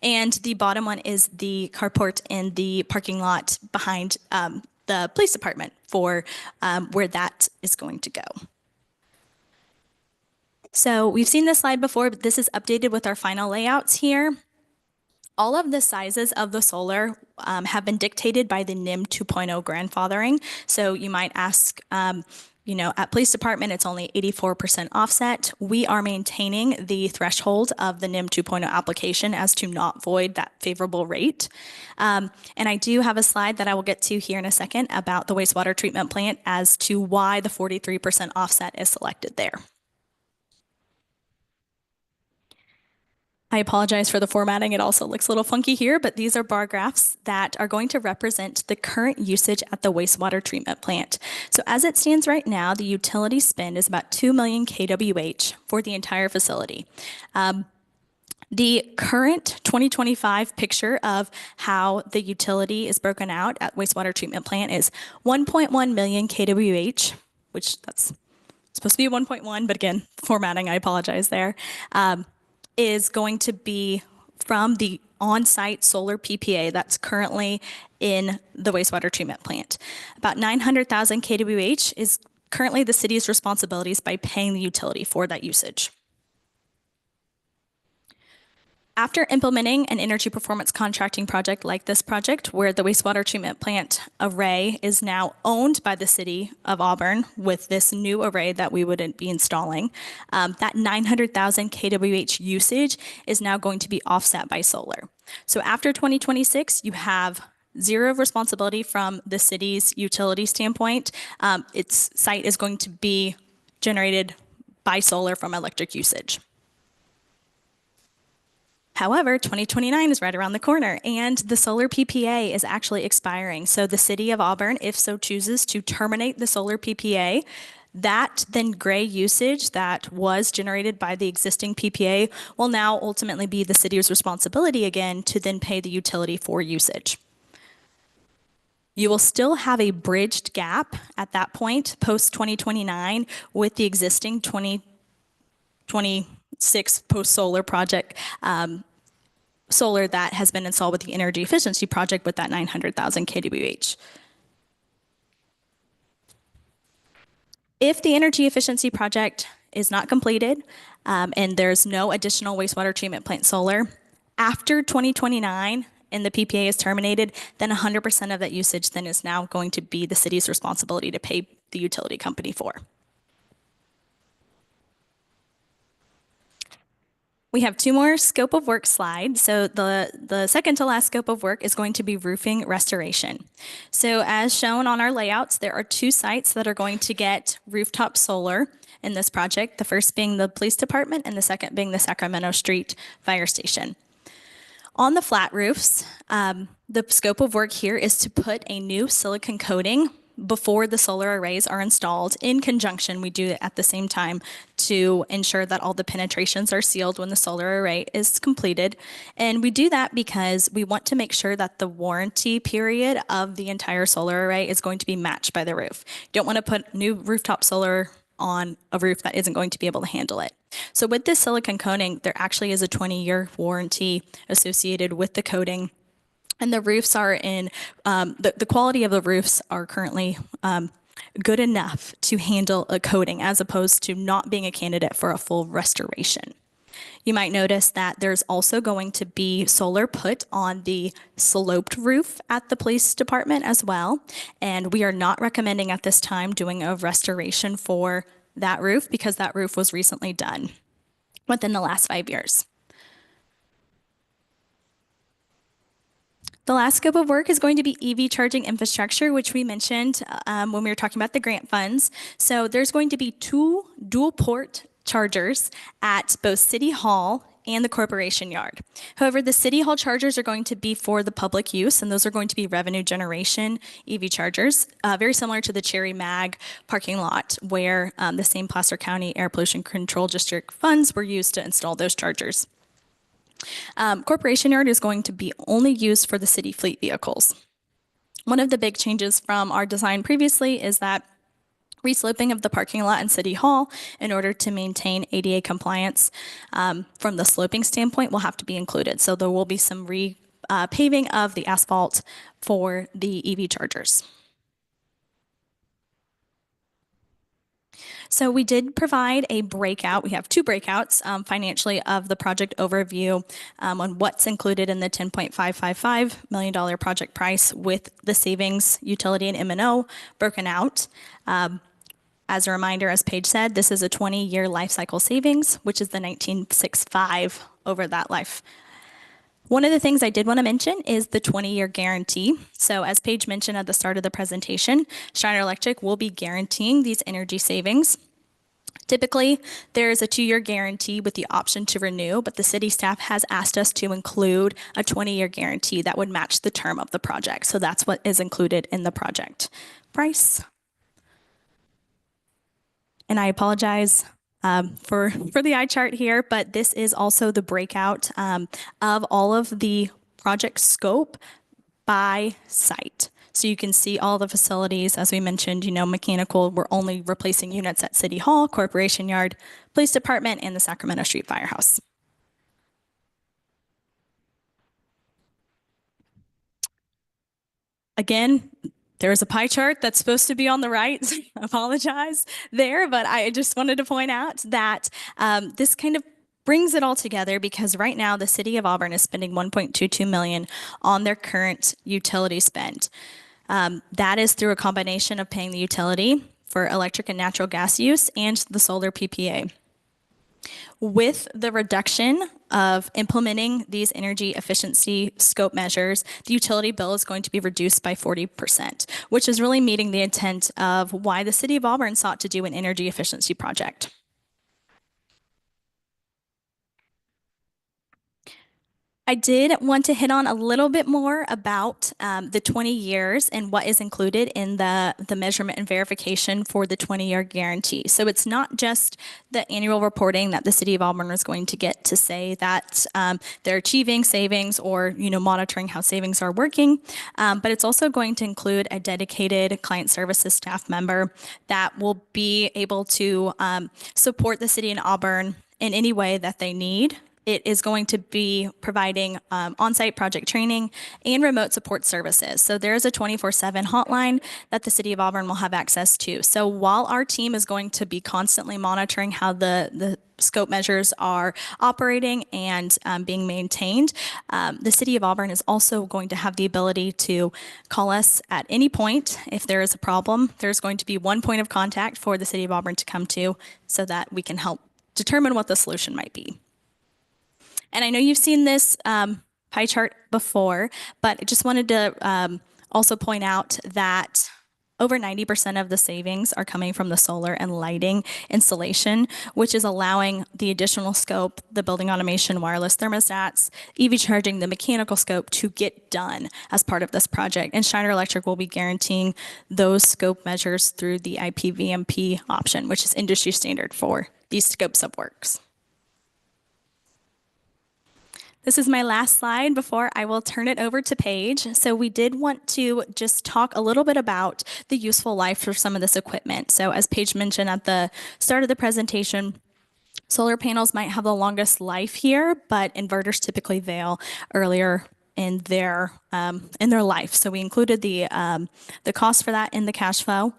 And the bottom one is the carport in the parking lot behind the police department for where that is going to go. So we've seen this slide before, but this is updated with our final layouts here. All of the sizes of the solar have been dictated by the NIM 2.0 grandfathering. So you might ask, at police department, it's only 84% offset. We are maintaining the threshold of the NIM 2.0 application as to not void that favorable rate. And I do have a slide that I will get to here in a second about the wastewater treatment plant as to why the 43% offset is selected there. I apologize for the formatting. It also looks a little funky here, but these are bar graphs that are going to represent the current usage at the wastewater treatment plant. So as it stands right now, the utility spend is about 2 million kWh for the entire facility. The current 2025 picture of how the utility is broken out at wastewater treatment plant is 1.1 million kWh, which that's supposed to be 1.1, but again, formatting, I apologize there. Is going to be from the on-site solar PPA that's currently in the wastewater treatment plant. About 900,000 kWh is currently the city's responsibility is by paying the utility for that usage. After implementing an energy performance contracting project like this project, where the wastewater treatment plant array is now owned by the city of Auburn with this new array that we would be installing, that 900,000 kWh usage is now going to be offset by solar. So after 2026, you have zero responsibility from the city's utility standpoint. Its site is going to be generated by solar from electric usage. However, 2029 is right around the corner, and the solar PPA is actually expiring. So the city of Auburn, if so chooses to terminate the solar PPA, that then gray usage that was generated by the existing PPA will now ultimately be the city's responsibility again to then pay the utility for usage. You will still have a bridged gap at that point, post 2029, with the existing 2026 post-solar project, solar that has been installed with the energy efficiency project with that 900,000 kWh. If the energy efficiency project is not completed and there's no additional wastewater treatment plant solar, after 2029 and the PPA is terminated, then 100% of that usage then is now going to be the city's responsibility to pay the utility company for. We have two more scope of work slides. So the second to last scope of work is going to be roofing restoration. So as shown on our layouts, there are two sites that are going to get rooftop solar in this project, the first being the police department and the second being the Sacramento Street Fire Station. On the flat roofs, the scope of work here is to put a new silicone coating before the solar arrays are installed. In conjunction, we do it at the same time to ensure that all the penetrations are sealed when the solar array is completed. And we do that because we want to make sure that the warranty period of the entire solar array is going to be matched by the roof. You don't want to put new rooftop solar on a roof that isn't going to be able to handle it. So with this silicone coating, there actually is a 20-year warranty associated with the coating. And the roofs are in, the quality of the roofs are currently good enough to handle a coating as opposed to not being a candidate for a full restoration. You might notice that there's also going to be solar put on the sloped roof at the police department as well. And we are not recommending at this time doing a restoration for that roof because that roof was recently done within the last 5 years. The last scope of work is going to be EV charging infrastructure, which we mentioned when we were talking about the grant funds. So there's going to be 2 dual port chargers at both City Hall and the Corporation Yard. However, the City Hall chargers are going to be for the public use, and those are going to be revenue generation EV chargers, very similar to the Cherry Mag parking lot where the same Placer County Air Pollution Control District funds were used to install those chargers. Corporation Yard is going to be only used for the city fleet vehicles. One of the big changes from our design previously is that resloping of the parking lot in City Hall in order to maintain ADA compliance from the sloping standpoint will have to be included. So there will be some paving of the asphalt for the EV chargers. So we did provide a breakout. We have 2 breakouts financially of the project overview on what's included in the $10.555 million project price with the savings, utility, and M&O broken out. As a reminder, as Paige said, this is a 20-year life cycle savings, which is the 1965 over that life. One of the things I did want to mention is the 20-year guarantee. So as Paige mentioned at the start of the presentation, Schneider Electric will be guaranteeing these energy savings. Typically, there is a 2-year guarantee with the option to renew, but the city staff has asked us to include a 20-year guarantee that would match the term of the project. So that's what is included in the project price. And I apologize for the eye chart here, but this is also the breakout of all of the project scope by site. So you can see all the facilities, as we mentioned, mechanical, we're only replacing units at City Hall, Corporation Yard, Police Department, and the Sacramento Street Firehouse. Again, There's a pie chart that's supposed to be on the right. Apologize there, but I just wanted to point out that this kind of brings it all together because right now the city of Auburn is spending $1.22 million on their current utility spend. That is through a combination of paying the utility for electric and natural gas use and the solar PPA. With the reduction of implementing these energy efficiency scope measures, the utility bill is going to be reduced by 40%, which is really meeting the intent of why the city of Auburn sought to do an energy efficiency project. I did want to hit on a little bit more about the 20 years and what is included in the measurement and verification for the 20-year guarantee. So it's not just the annual reporting that the city of Auburn is going to get to say that they're achieving savings or monitoring how savings are working, but it's also going to include a dedicated client services staff member that will be able to support the city of Auburn in any way that they need. It is going to be providing on-site project training and remote support services. So there is a 24/7 hotline that the city of Auburn will have access to. So while our team is going to be constantly monitoring how the scope measures are operating and being maintained, the city of Auburn is also going to have the ability to call us at any point if there is a problem. There's going to be one point of contact for the city of Auburn to come to so that we can help determine what the solution might be. And I know you've seen this pie chart before, but I just wanted to also point out that over 90% of the savings are coming from the solar and lighting installation, which is allowing the additional scope, the building automation, wireless thermostats, EV charging, the mechanical scope to get done as part of this project. And Schneider Electric will be guaranteeing those scope measures through the IPVMP option, which is industry standard for these scopes of works. This is my last slide before I will turn it over to Paige. So we did want to just talk a little bit about the useful life for some of this equipment. So as Paige mentioned at the start of the presentation, solar panels might have the longest life here, but inverters typically fail earlier in their life. So we included the cost for that in the cash flow.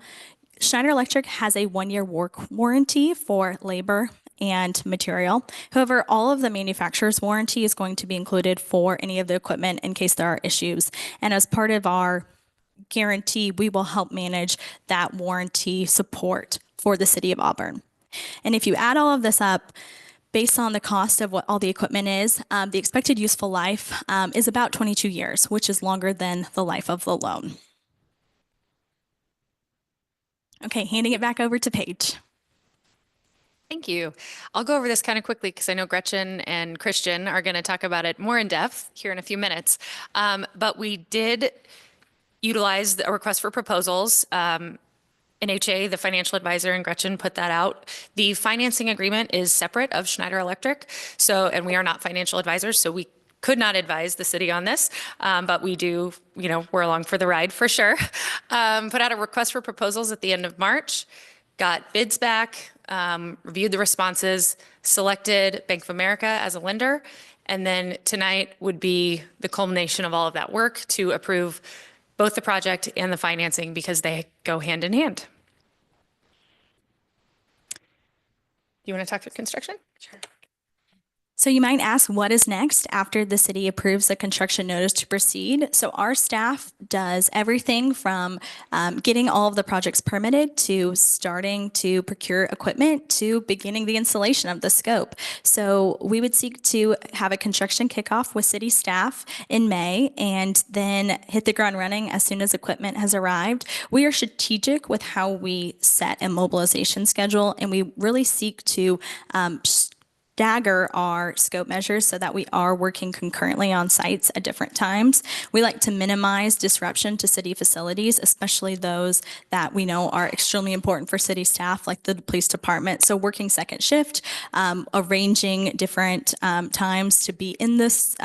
Schneider Electric has a 1-year work warranty for labor and material. However, all of the manufacturer's warranty is going to be included for any of the equipment in case there are issues. And as part of our guarantee, we will help manage that warranty support for the city of Auburn. And if you add all of this up, based on the cost of what all the equipment is, the expected useful life is about 22 years, which is longer than the life of the loan. Okay, handing it back over to Paige. Thank you. I'll go over this kind of quickly because I know Gretchen and Christian are going to talk about it more in depth here in a few minutes. But we did utilize a request for proposals. NHA, the financial advisor, and Gretchen put that out. The financing agreement is separate of Schneider Electric. And we are not financial advisors, so we could not advise the city on this, but we do, we're along for the ride for sure. Put out a request for proposals at the end of March, got bids back, reviewed the responses, selected Bank of America as a lender, and then tonight would be the culmination of all of that work to approve both the project and the financing because they go hand in hand. Do you want to talk through construction? Sure. So you might ask, what is next after the city approves the construction notice to proceed? So our staff does everything from getting all of the projects permitted to starting to procure equipment to beginning the installation of the scope. So we would seek to have a construction kickoff with city staff in May and then hit the ground running as soon as equipment has arrived. We are strategic with how we set a mobilization schedule, and we really seek to stagger our scope measures so that we are working concurrently on sites at different times. We like to minimize disruption to city facilities, especially those that we know are extremely important for city staff, like the police department. So working second shift, arranging different times to be in this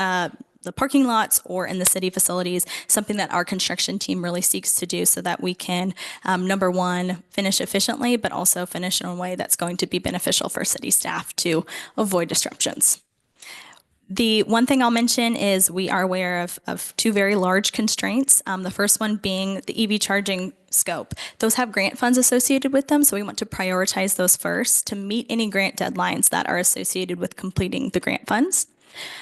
the parking lots or in the city facilities, something that our construction team really seeks to do so that we can, number one, finish efficiently, but also finish in a way that's going to be beneficial for city staff to avoid disruptions. The one thing I'll mention is we are aware of two very large constraints. The first one being the EV charging scope. Those have grant funds associated with them, so we want to prioritize those first to meet any grant deadlines that are associated with completing the grant funds.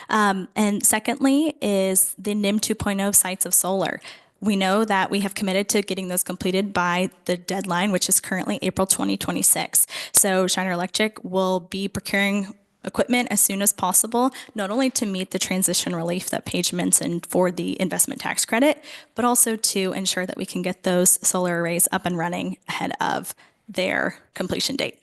And secondly is the NIM 2.0 sites of solar. We know that we have committed to getting those completed by the deadline, which is currently April 2026. So Schneider Electric will be procuring equipment as soon as possible, not only to meet the transition relief that Paige mentioned for the investment tax credit, but also to ensure that we can get those solar arrays up and running ahead of their completion date.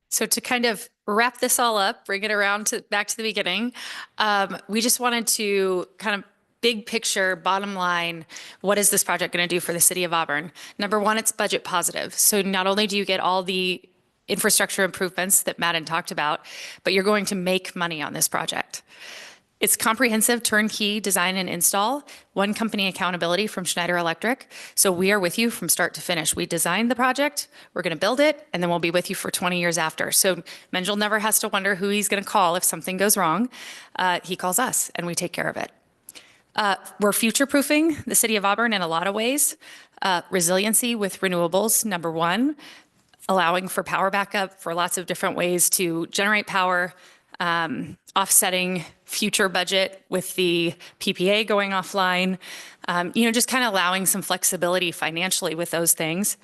So to kind of wrap this all up, bring it around to back to the beginning, we just wanted to kind of big picture, bottom line, what is this project going to do for the city of Auburn? Number one, it's budget positive. So not only do you get all the infrastructure improvements that Madden talked about, but you're going to make money on this project. It's comprehensive turnkey design and install, one company accountability from Schneider Electric. So we are with you from start to finish. We designed the project, we're going to build it, and then we'll be with you for 20 years after. So Menjel never has to wonder who he's going to call if something goes wrong. He calls us and we take care of it. We're future-proofing the city of Auburn in a lot of ways. Resiliency with renewables, number one, allowing for power backup for lots of different ways to generate power, offsetting future budget with the PPA going offline, just kind of allowing some flexibility financially with those things.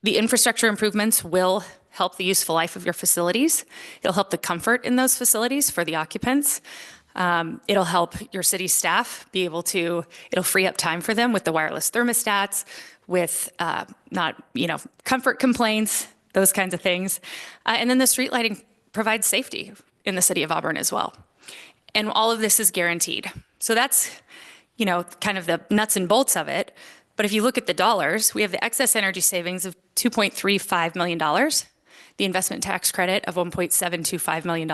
The infrastructure improvements will help the useful life of your facilities. It'll help the comfort in those facilities for the occupants. It'll help your city staff be able to, it'll free up time for them with the wireless thermostats, with comfort complaints, those kinds of things. And then the street lighting provides safety in the city of Auburn as well. And all of this is guaranteed. So that's, kind of the nuts and bolts of it. But if you look at the dollars, we have the excess energy savings of $2.35 million, the investment tax credit of $1.725 million,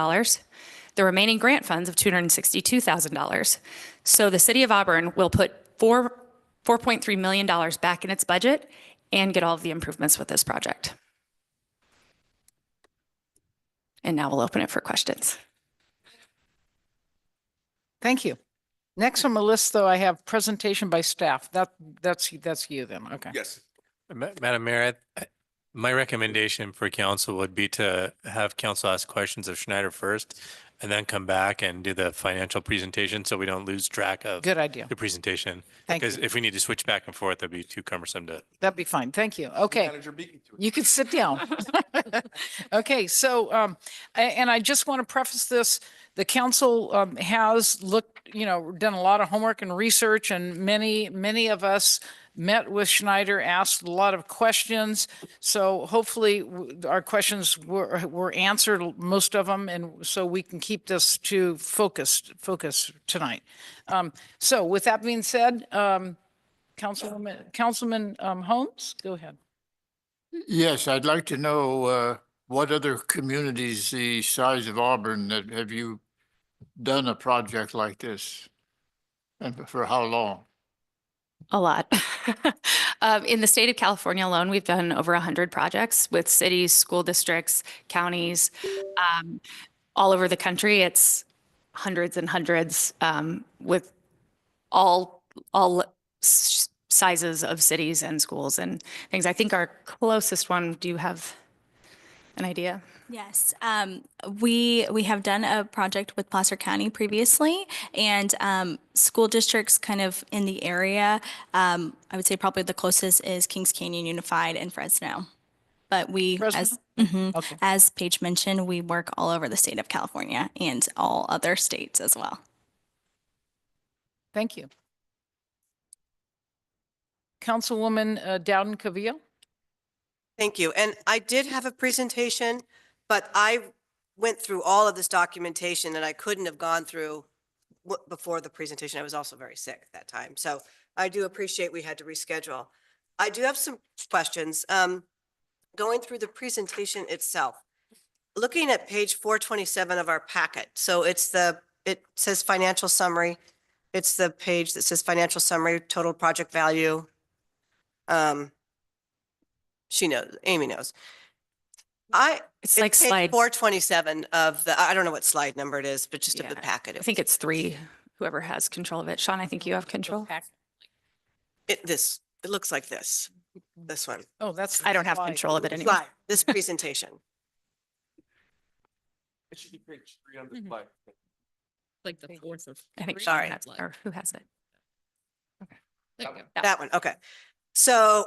the remaining grant funds of $262,000. So the city of Auburn will put $4.3 million back in its budget and get all of the improvements with this project. And now we'll open it for questions. Thank you. Next on my list, though, I have presentation by staff. That's you then. Okay. Yes. Madam Mayor, my recommendation for council would be to have council ask questions of Schneider first and then come back and do the financial presentation so we don't lose track of Good idea. the presentation. Thank Because you. if we need to switch back and forth, that'd be too cumbersome to. That'd be fine. Thank you. Okay. Manager Beacon to it. You can sit down. Okay, so, and I just want to preface this, the council has looked, done a lot of homework and research, and many of us met with Schneider, asked a lot of questions. So hopefully our questions were answered, most of them, and so we can keep this to focus tonight. So with that being said, Councilman Holmes, go ahead. Yes, I'd like to know what other communities the size of Auburn that have you done a project like this? And for how long? A lot. In the state of California alone, we've done over 100 projects with cities, school districts, counties. All over the country, it's hundreds and hundreds with all sizes of cities and schools and things. I think our closest one, do you have an idea? Yes, we have done a project with Placer County previously, and school districts kind of in the area. I would say probably the closest is Kings Canyon Unified and Fresno. But as Paige mentioned, we work all over the state of California and all other states as well. Thank you. Councilwoman Dowden Cavillo. Thank you. And I did have a presentation, but I went through all of this documentation and I couldn't have gone through before the presentation. I was also very sick at that time. So I do appreciate we had to reschedule. I do have some questions. Going through the presentation itself, looking at page 427 of our packet. So it says financial summary. It's the page that says financial summary, total project value. She knows, Amy knows. It's like page slide, 427 of the, I don't know what slide number it is, but just of the Yeah, packet. I think it's 3, whoever has control of it. Sean, I think you have control. It looks like this one. Oh, that's. I don't have slide. control of it anymore. Slide, this presentation. It should be page 3 on the Mhm. slide. Like the fourth of. I think Sorry. Sean has, or who has it? There you go. That one, okay. So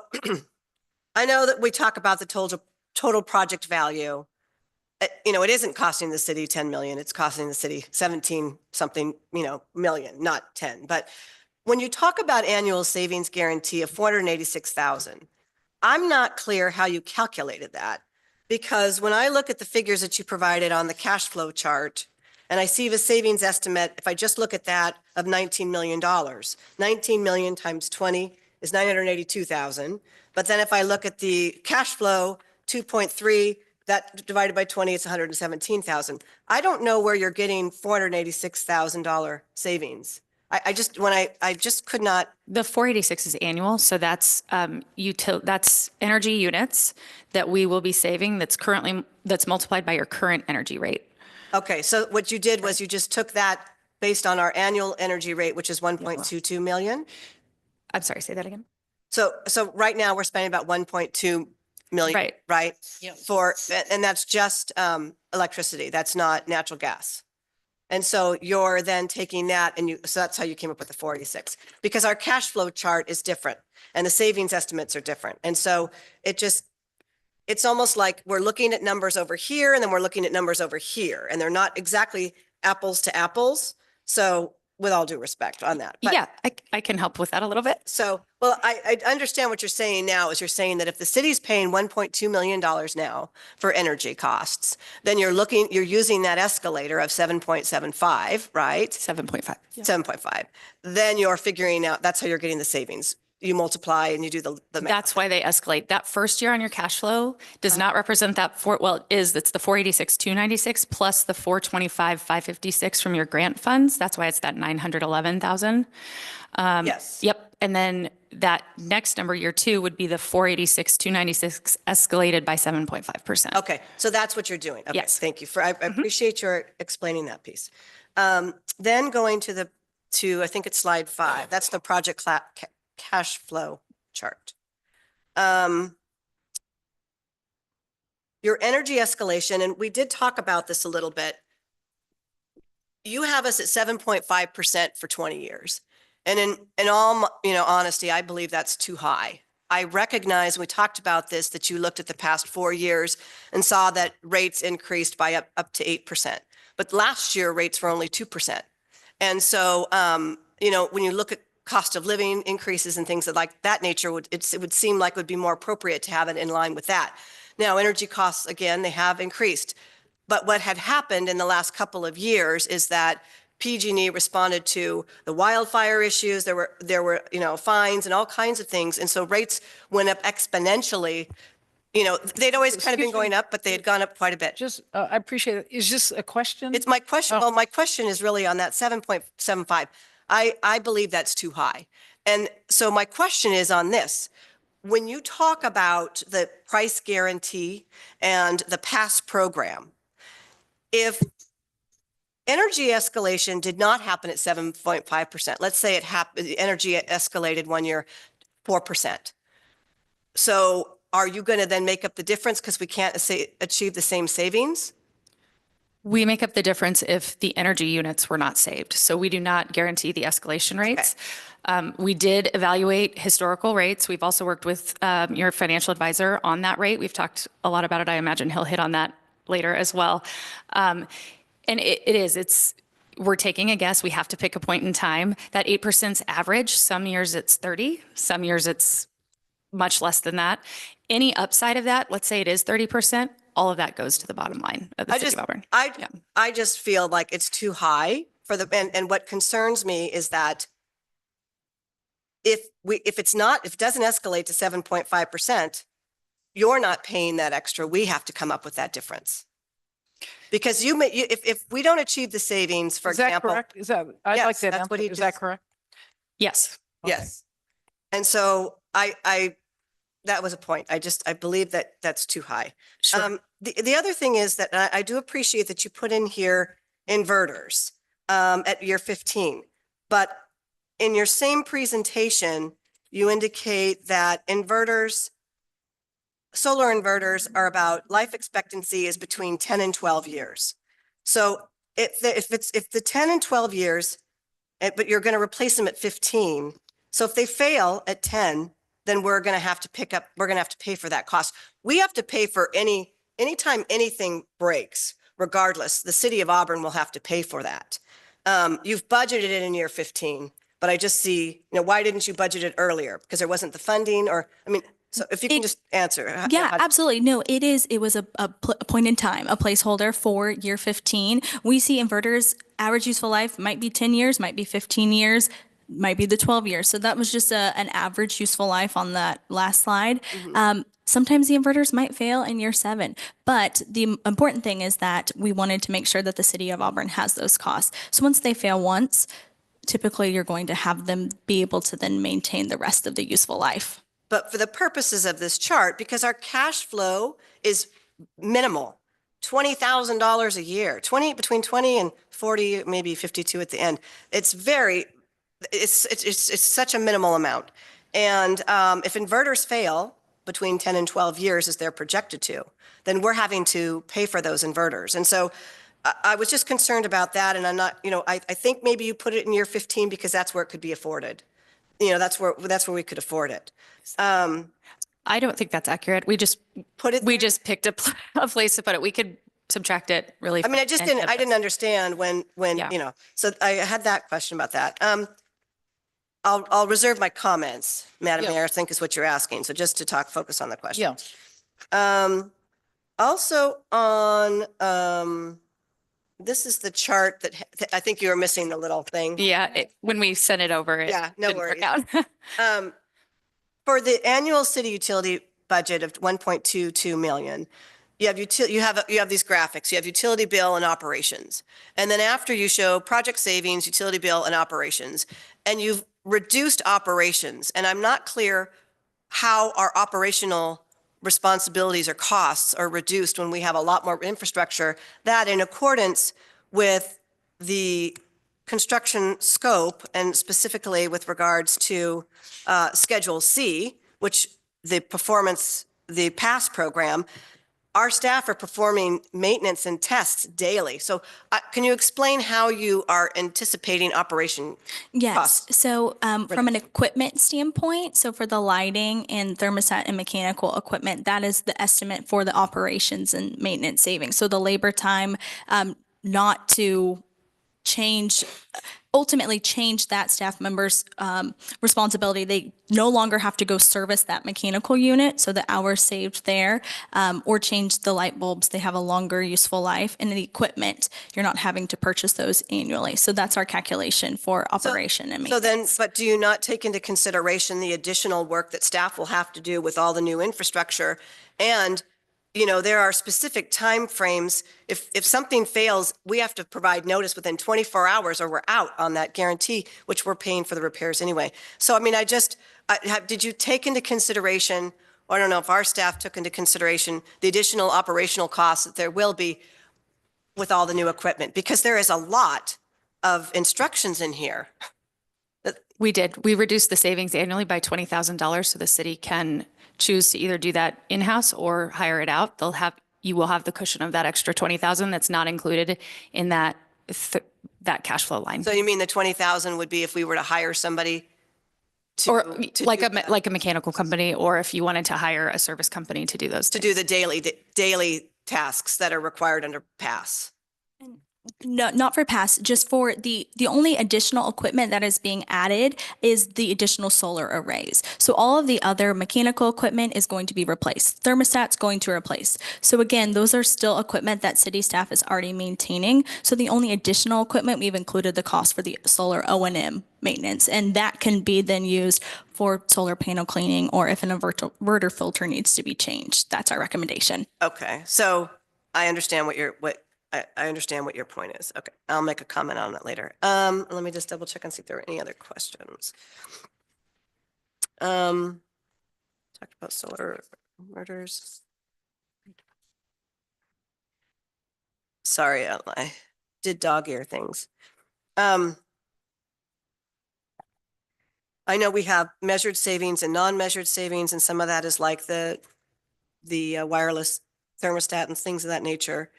I know that we talk about the total project value. You know, it isn't costing the city 10 million, it's costing the city 17 something, million, not 10. But when you talk about annual savings guarantee of 486,000, I'm not clear how you calculated that. Because when I look at the figures that you provided on the cash flow chart, and I see the savings estimate, if I just look at that, of $19 million, 19 million times 20 is 982,000. But then if I look at the cash flow, 2.3, that divided by 20, it's 117,000. I don't know where you're getting $486,000 savings. I just could not. The 486 is annual, so that's that's energy units that we will be saving that's multiplied by your current energy rate. Okay, so what you did was you just took that based on our annual energy rate, which is 1.22 million. I'm sorry, say that again. So right now we're spending about 1.2 million, right? Yep. And that's just electricity. That's not natural gas. And so you're then taking that so that's how you came up with the 486, because our cash flow chart is different and the savings estimates are different. And so it's almost like we're looking at numbers over here and then we're looking at numbers over here, and they're not exactly apples to apples. So with all due respect on that. But Yeah, I can help with that a little bit. so, well, I understand what you're saying now is you're saying that if the city's paying $1.2 million now for energy costs, then you're using that escalator of 7.75, right? 7.5. 7.5. Then you're figuring out, that's how you're getting the savings. You multiply and you do the math. That's why they escalate. That first year on your cash flow does not represent that it's the 486, 296 plus the 425, 556 from your grant funds. That's why it's that 911,000. Yes. Yep. And then that next number, year 2, would be the 486, 296 escalated by 7.5%. Okay, so that's what you're doing. Okay, Yes. thank you I appreciate your explaining that piece. Then going to I think it's slide 5, that's the project cash flow chart. Your energy escalation, and we did talk about this a little bit. You have us at 7.5% for 20 years. And in all, honesty, I believe that's too high. I recognize, we talked about this, that you looked at the past 4 years and saw that rates increased by up to 8%. But last year rates were only 2%. And so, when you look at cost of living increases and things of like that nature, it would seem like it would be more appropriate to have it in line with that. Now, energy costs, again, they have increased. But what had happened in the last couple of years is that PG&E responded to the wildfire issues. There were fines and all kinds of things. And so rates went up exponentially. They'd always kind of been going up, but they had gone up quite a bit. Just, I appreciate it. Is this a question? It's my question. Oh. Well, my question is really on that 7.75. I believe that's too high. And so my question is on this. When you talk about the price guarantee and the past program, if energy escalation did not happen at 7.5%, let's say it happened, energy escalated one year 4%. So are you going to then make up the difference because we can't achieve the same savings? We make up the difference if the energy units were not saved. So we do not guarantee the escalation rates. We did evaluate historical rates. We've also worked with your financial advisor on that rate. We've talked a lot about it. I imagine he'll hit on that later as well. And we're taking a guess. We have to pick a point in time. That 8% average. Some years it's 30, some years it's much less than that. Any upside of that, let's say it is 30%, all of that goes to the bottom line of the city of Auburn. I just feel like it's too high for and what concerns me is that if it doesn't escalate to 7.5%, you're not paying that extra. We have to come up with that difference. Because if we don't achieve the savings, for example. Is that correct? I'd like that. Is that correct? Yes. Yes. And so I that was a point. I believe that that's too high. The other thing is that I do appreciate that you put in here inverters at year 15, but in your same presentation, you indicate that solar inverters are about life expectancy is between 10 and 12 years. So if the 10 and 12 years, but you're going to replace them at 15. So if they fail at 10, then we're going to have to pay for that cost. We have to pay for anytime anything breaks, regardless, the city of Auburn will have to pay for that. You've budgeted it in year 15, but I just see, why didn't you budget it earlier? Because there wasn't the funding so if you can just answer. Yeah, absolutely. No, it was a point in time, a placeholder for year 15. We see inverters, average useful life might be 10 years, might be 15 years, might be the 12 years. So that was just an average useful life on that last slide. Sometimes the inverters might fail in year 7, but the important thing is that we wanted to make sure that the city of Auburn has those costs. So once they fail once, typically you're going to have them be able to then maintain the rest of the useful life. But for the purposes of this chart, because our cash flow is minimal, $20,000 a year, between 20 and 40, maybe 52 at the end. It's such a minimal amount. And if inverters fail between 10 and 12 years as they're projected to, then we're having to pay for those inverters. And so I was just concerned about that. And I'm not, I think maybe you put it in year 15 because that's where it could be afforded. That's where we could afford it. I don't think that's accurate. We just picked a place to put it. We could subtract it really. I mean, I didn't understand when, so I had that question about that. I'll reserve my comments, Madam Mayor, I think is what you're asking. So just to focus on the question. Yeah. Also on, this is the chart that I think you were missing the little thing. Yeah, when we sent it over, it no didn't work worries. out. For the annual city utility budget of 1.22 million, you have these graphics. You have utility bill and operations. And then after you show project savings, utility bill and operations, and you've reduced operations. And I'm not clear how our operational responsibilities or costs are reduced when we have a lot more infrastructure that in accordance with the construction scope and specifically with regards to Schedule C, which the PASS program, our staff are performing maintenance and tests daily. So can you explain how you are anticipating operation costs? Yes. So from an equipment standpoint, so for the lighting and thermostat and mechanical equipment, that is the estimate for the operations and maintenance savings. So the labor time, not to ultimately change that staff member's responsibility. They no longer have to go service that mechanical unit, so the hours saved there, or change the light bulbs. They have a longer useful life. And the equipment, you're not having to purchase those annually. So that's our calculation for operation and maintenance. But do you not take into consideration the additional work that staff will have to do with all the new infrastructure? And there are specific timeframes. If something fails, we have to provide notice within 24 hours or we're out on that guarantee, which we're paying for the repairs anyway. So, I mean, did you take into consideration, or I don't know if our staff took into consideration the additional operational costs that there will be with all the new equipment? Because there is a lot of instructions in here. We did. We reduced the savings annually by $20,000 so the city can choose to either do that in-house or hire it out. You will have the cushion of that extra $20,000 that's not included in that cash flow line. So you mean the 20,000 would be if we were to hire somebody like a mechanical company, or if you wanted to hire a service company to do those do the daily tasks that are required under PASS? No, not for PASS, just for the only additional equipment that is being added is the additional solar arrays. So all of the other mechanical equipment is going to be replaced. Thermostat's going to replace. So again, those are still equipment that city staff is already maintaining. So the only additional equipment, we've included the cost for the solar O&M maintenance, and that can be then used for solar panel cleaning or if an inverter filter needs to be changed. That's our recommendation. Okay, so I understand I understand what your point is. Okay, I'll make a comment on that later. Let me just double check and see if there are any other questions. Talked about solar murders. Sorry, I did dog ear things. I know we have measured savings and non-measured savings, and some of that is like the wireless thermostat and things of that nature.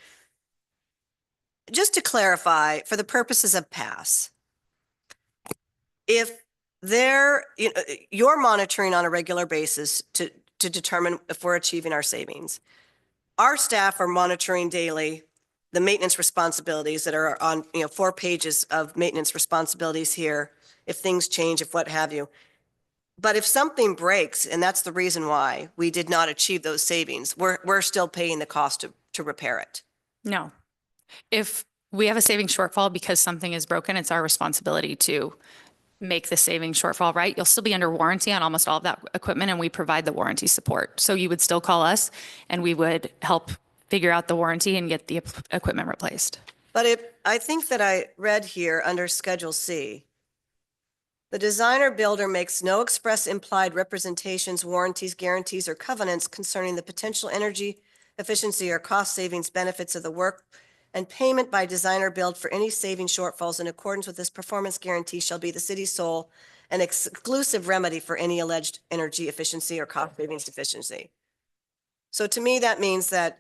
Just to clarify, for the purposes of pass, if you're monitoring on a regular basis to determine if we're achieving our savings. Our staff are monitoring daily the maintenance responsibilities that are on, 4 pages of maintenance responsibilities here, if things change, if what have you. But if something breaks, and that's the reason why we did not achieve those savings, we're still paying the cost to repair it. No. If we have a saving shortfall because something is broken, it's our responsibility to make the saving shortfall right. You'll still be under warranty on almost all of that equipment, and we provide the warranty support. So you would still call us and we would help figure out the warranty and get the equipment replaced. But I think that I read here under Schedule C, the designer builder makes no express implied representations, warranties, guarantees, or covenants concerning the potential energy efficiency or cost savings benefits of the work, and payment by designer build for any saving shortfalls in accordance with this performance guarantee shall be the city's sole and exclusive remedy for any alleged energy efficiency or cost savings deficiency. So to me, that means that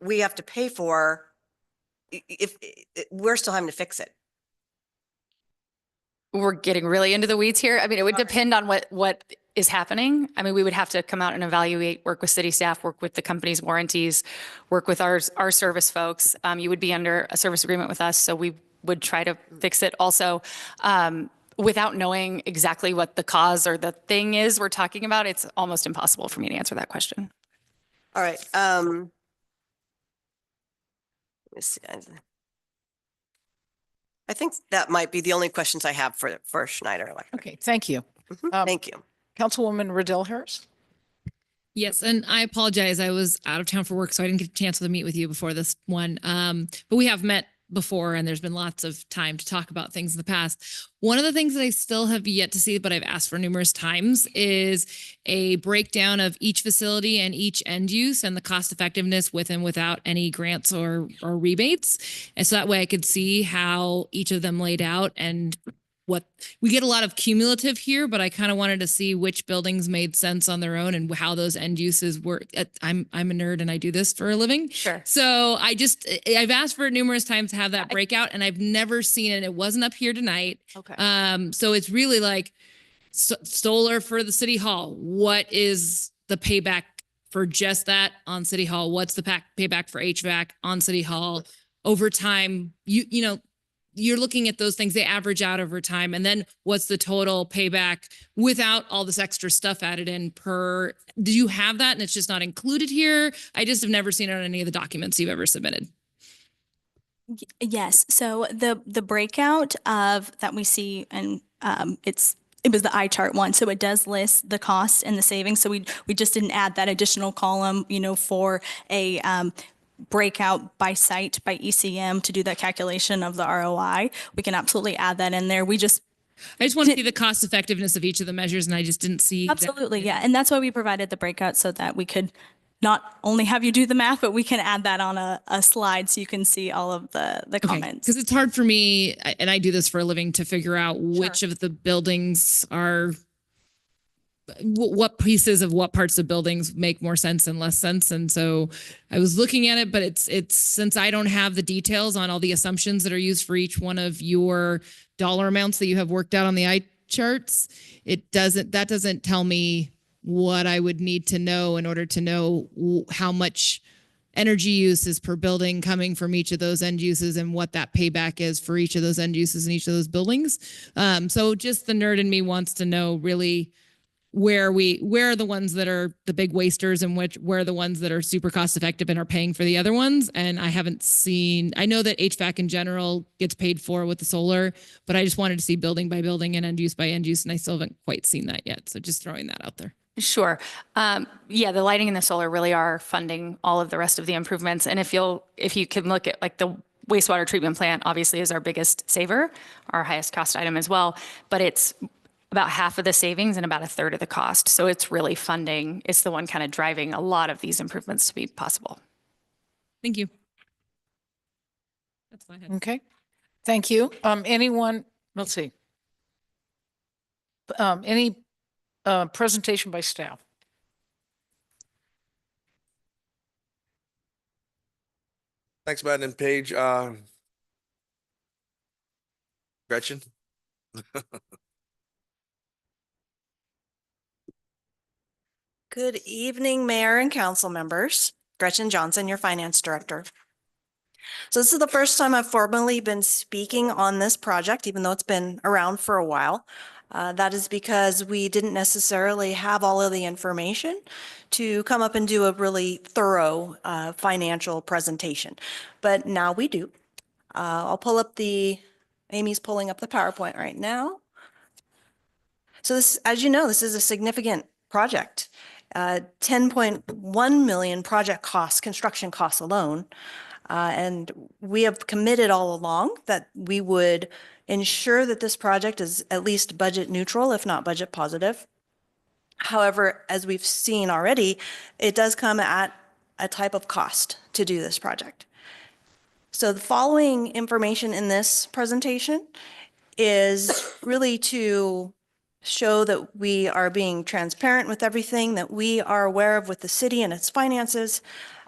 we have to pay for if we're still having to fix it. We're getting really into the weeds here. I mean, it would depend on what is happening. I mean, we would have to come out and evaluate, work with city staff, work with the company's warranties, work with our service folks. You would be under a service agreement with us, so we would try to fix it also. Without knowing exactly what the cause or the thing is we're talking about, it's almost impossible for me to answer that question. All right. Let me see. I think that might be the only questions I have for Schneider Electric. Okay, thank you. Thank you. Councilwoman Riddell Harris. Yes, and I apologize. I was out of town for work, so I didn't get a chance to meet with you before this one. But we have met before, and there's been lots of time to talk about things in the past. One of the things that I still have yet to see, but I've asked for numerous times, is a breakdown of each facility and each end use and the cost effectiveness with and without any grants or rebates. And so that way I could see how each of them laid out, and what we get a lot of cumulative here, but I kind of wanted to see which buildings made sense on their own and how those end uses were. I'm a nerd and I do this for a living. Sure. So I've asked for it numerous times to have that breakout, and I've never seen it. It wasn't up here tonight. Okay. So it's really like solar for the city hall. What is the payback for just that on city hall? What's the payback for HVAC on city hall over time? You're looking at those things, they average out over time. And then what's the total payback without all this extra stuff added in per, do you have that and it's just not included here? I just have never seen it on any of the documents you've ever submitted. Yes. So the breakout of that we see, and it was the eye chart one. So it does list the cost and the savings. So we just didn't add that additional column, for a breakout by site, by ECM, to do that calculation of the ROI. We can absolutely add that in there. I just want to see the cost effectiveness of each of the measures, and I just didn't see. Absolutely, yeah. And that's why we provided the breakout, so that we could not only have you do the math, but we can add that on a slide so you can see all of the comments. Because it's hard for me, and I do this for a living, to figure out which of the buildings are, what pieces of what parts of buildings make more sense and less sense. And so I was looking at it, but it's since I don't have the details on all the assumptions that are used for each one of your dollar amounts that you have worked out on the eye charts, that doesn't tell me what I would need to know in order to know how much energy use is per building coming from each of those end uses and what that payback is for each of those end uses in each of those buildings. So just the nerd in me wants to know really where are the ones that are the big wasters and where are the ones that are super cost effective and are paying for the other ones. And I know that HVAC in general gets paid for with the solar, but I just wanted to see building by building and end use by end use. And I still haven't quite seen that yet. So just throwing that out there. Sure. Yeah, the lighting and the solar really are funding all of the rest of the improvements. And if you can look at like the wastewater treatment plant, obviously is our biggest saver, our highest cost item as well, but it's about half of the savings and about a third of the cost. So it's really funding. It's the one kind of driving a lot of these improvements to be possible. Thank you. That's all I had. Okay, thank you. Anyone, let's see. Any presentation by staff? Thanks, Madam Page. Gretchen? Good evening, Mayor and council members. Gretchen Johnson, your Finance Director. So this is the first time I've formally been speaking on this project, even though it's been around for a while. That is because we didn't necessarily have all of the information to come up and do a really thorough financial presentation. But now we do. I'll pull up Amy's pulling up the PowerPoint right now. So this, as you know, this is a significant project. 10.1 million project costs, construction costs alone. And we have committed all along that we would ensure that this project is at least budget neutral, if not budget positive. However, as we've seen already, it does come at a type of cost to do this project. So the following information in this presentation is really to show that we are being transparent with everything that we are aware of with the city and its finances,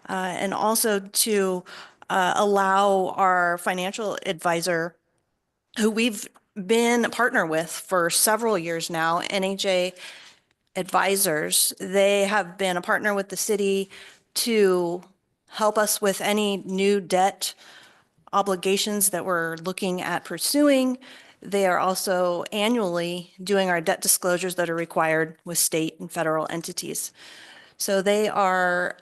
and also to allow our financial advisor, who we've been a partner with for several years now, NHA Advisors, they have been a partner with the city to help us with any new debt obligations that we're looking at pursuing. They are also annually doing our debt disclosures that are required with state and federal entities. So they are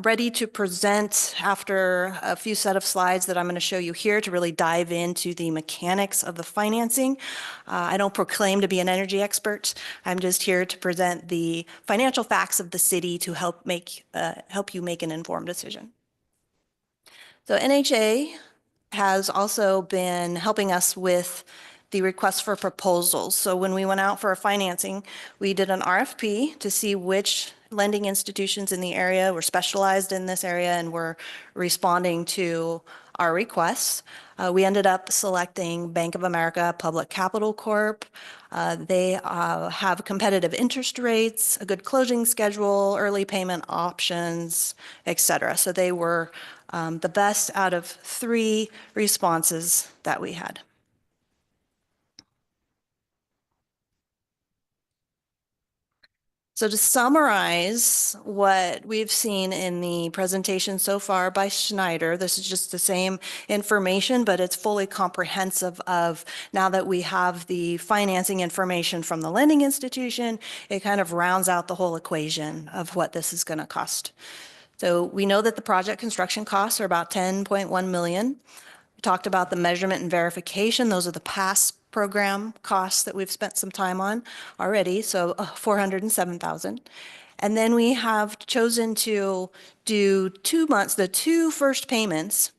ready to present after a few set of slides that I'm going to show you here to really dive into the mechanics of the financing. I don't proclaim to be an energy expert. I'm just here to present the financial facts of the city to help you make an informed decision. So NHA has also been helping us with the request for proposals. So when we went out for financing, we did an RFP to see which lending institutions in the area were specialized in this area and were responding to our requests. We ended up selecting Bank of America Public Capital Corp. They have competitive interest rates, a good closing schedule, early payment options, et cetera. So they were the best out of 3 responses that we had. So to summarize what we've seen in the presentation so far by Schneider, this is just the same information, but it's fully comprehensive of now that we have the financing information from the lending institution, it kind of rounds out the whole equation of what this is going to cost. So we know that the project construction costs are about 10.1 million. We talked about the measurement and verification. Those are the past program costs that we've spent some time on already, so 407,000. And then we have chosen to do 2 months, the 2 first payments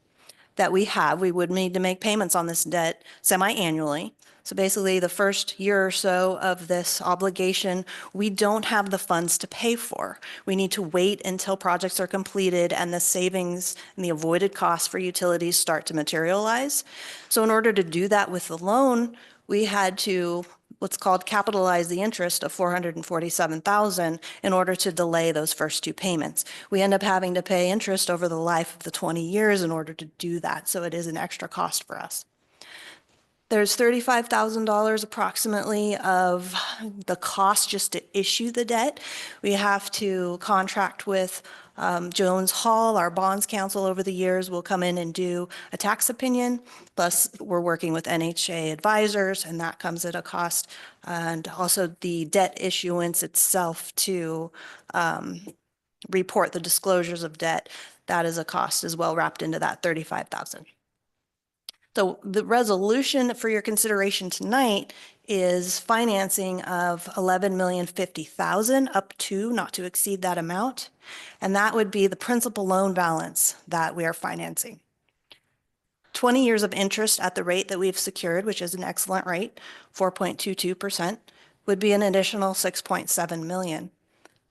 that we have. We would need to make payments on this debt semi-annually. So basically the first year or so of this obligation, we don't have the funds to pay for. We need to wait until projects are completed and the savings and the avoided costs for utilities start to materialize. So in order to do that with the loan, we had to what's called capitalize the interest of 447,000 in order to delay those first 2 payments. We end up having to pay interest over the life of the 20 years in order to do that. So it is an extra cost for us. There's $35,000 approximately of the cost just to issue the debt. We have to contract with Jones Hall, our bonds counsel over the years will come in and do a tax opinion. Plus we're working with NHA advisors and that comes at a cost. And also the debt issuance itself to report the disclosures of debt, that is a cost as well wrapped into that 35,000. So the resolution for your consideration tonight is financing of 11,050,000 up to, not to exceed that amount. And that would be the principal loan balance that we are financing. 20 years of interest at the rate that we've secured, which is an excellent rate, 4.22%. would be an additional 6.7 million.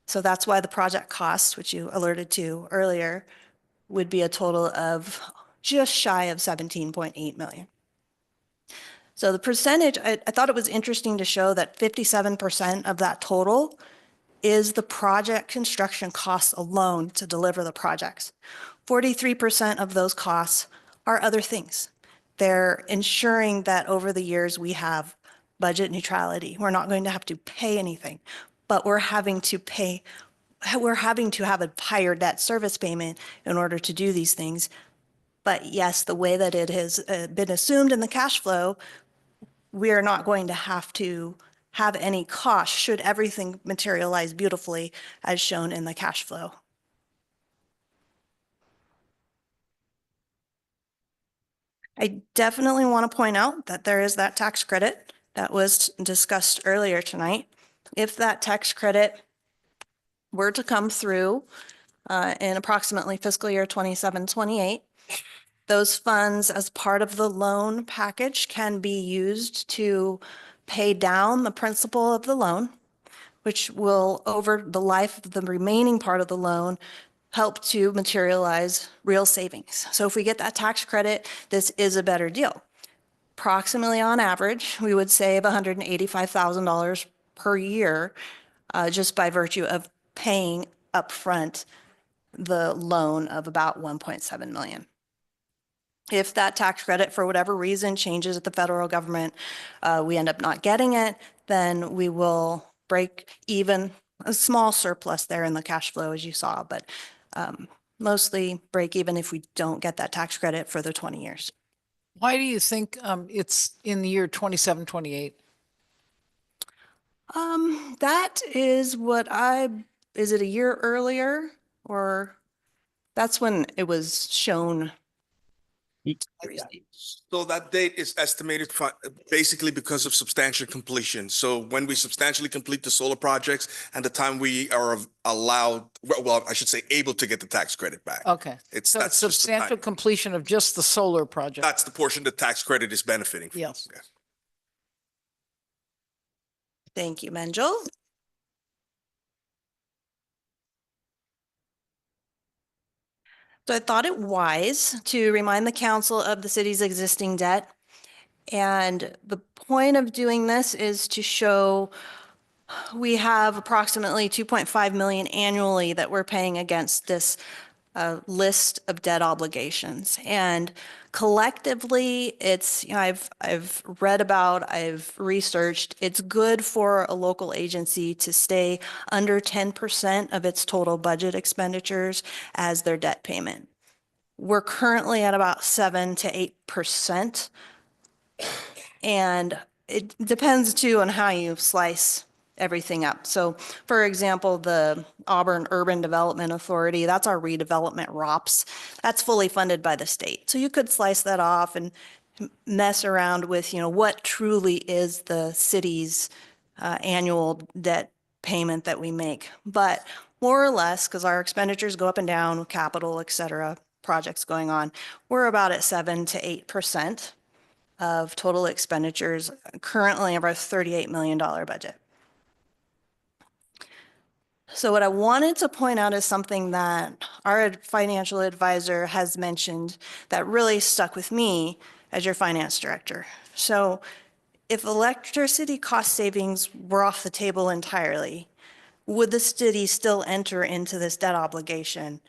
So that's why the project cost, which you alerted to earlier, would be a total of just shy of 17.8 million. So the percentage, I thought it was interesting to show that 57% of that total is the project construction costs alone to deliver the projects. 43% of those costs are other things. They're ensuring that over the years we have budget neutrality. We're not going to have to pay anything, but we're having to have a higher debt service payment in order to do these things. But yes, the way that it has been assumed in the cash flow, we are not going to have any cost should everything materialize beautifully as shown in the cash flow. I definitely want to point out that there is that tax credit that was discussed earlier tonight. If that tax credit were to come through in approximately fiscal year 27-28, those funds as part of the loan package can be used to pay down the principal of the loan, which will, over the life of the remaining part of the loan, help to materialize real savings. So if we get that tax credit, this is a better deal. Approximately on average, we would save $185,000 per year just by virtue of paying upfront the loan of about 1.7 million. If that tax credit, for whatever reason, changes at the federal government, we end up not getting it, then we will break even, a small surplus there in the cash flow, as you saw, but mostly break even if we don't get that tax credit for the 20 years. Why do you think it's in the year 27, 28? That is is it a year earlier, or that's when it was shown? So that date is estimated basically because of substantial completion. So when we substantially complete the solar projects and the time we are allowed, well, I should say able to get the tax credit back. Okay. It's So that's just the substantial time. completion of just the solar project. That's the portion the tax credit is benefiting from. Yes. Yes. Thank you, Menjul. So I thought it wise to remind the council of the city's existing debt. And the point of doing this is to show we have approximately 2.5 million annually that we're paying against this list of debt obligations. And collectively, it's, I've read about, I've researched, it's good for a local agency to stay under 10% of its total budget expenditures as their debt payment. We're currently at about 7 to 8%. And it depends too on how you slice everything up. So for example, the Auburn Urban Development Authority, that's our redevelopment ROPS. That's fully funded by the state. So you could slice that off and mess around with, what truly is the city's annual debt payment that we make. But more or less, because our expenditures go up and down with capital, et cetera, projects going on, we're about at 7 to 8% of total expenditures currently of our $38 million budget. So what I wanted to point out is something that our financial advisor has mentioned that really stuck with me as your finance director. So if electricity cost savings were off the table entirely, would the city still enter into this debt obligation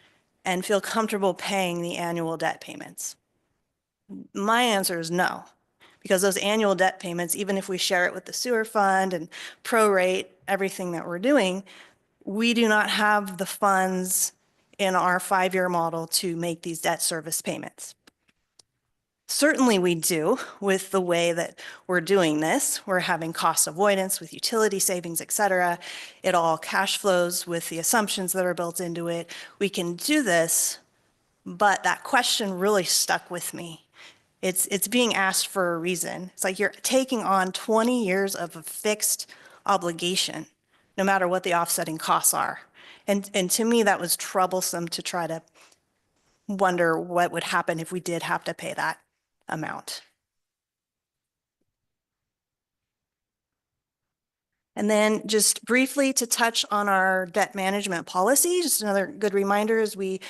and feel comfortable paying the annual debt payments? My answer is no, because those annual debt payments, even if we share it with the sewer fund and prorate everything that we're doing, we do not have the funds in our 5-year model to make these debt service payments. Certainly we do with the way that we're doing this. We're having cost avoidance with utility savings, et cetera. It all cash flows with the assumptions that are built into it. We can do this, but that question really stuck with me. It's being asked for a reason. It's like you're taking on 20 years of a fixed obligation, no matter what the offsetting costs are. And to me, that was troublesome to try to wonder what would happen if we did have to pay that amount. And then just briefly to touch on our debt management policy, just another good reminder as we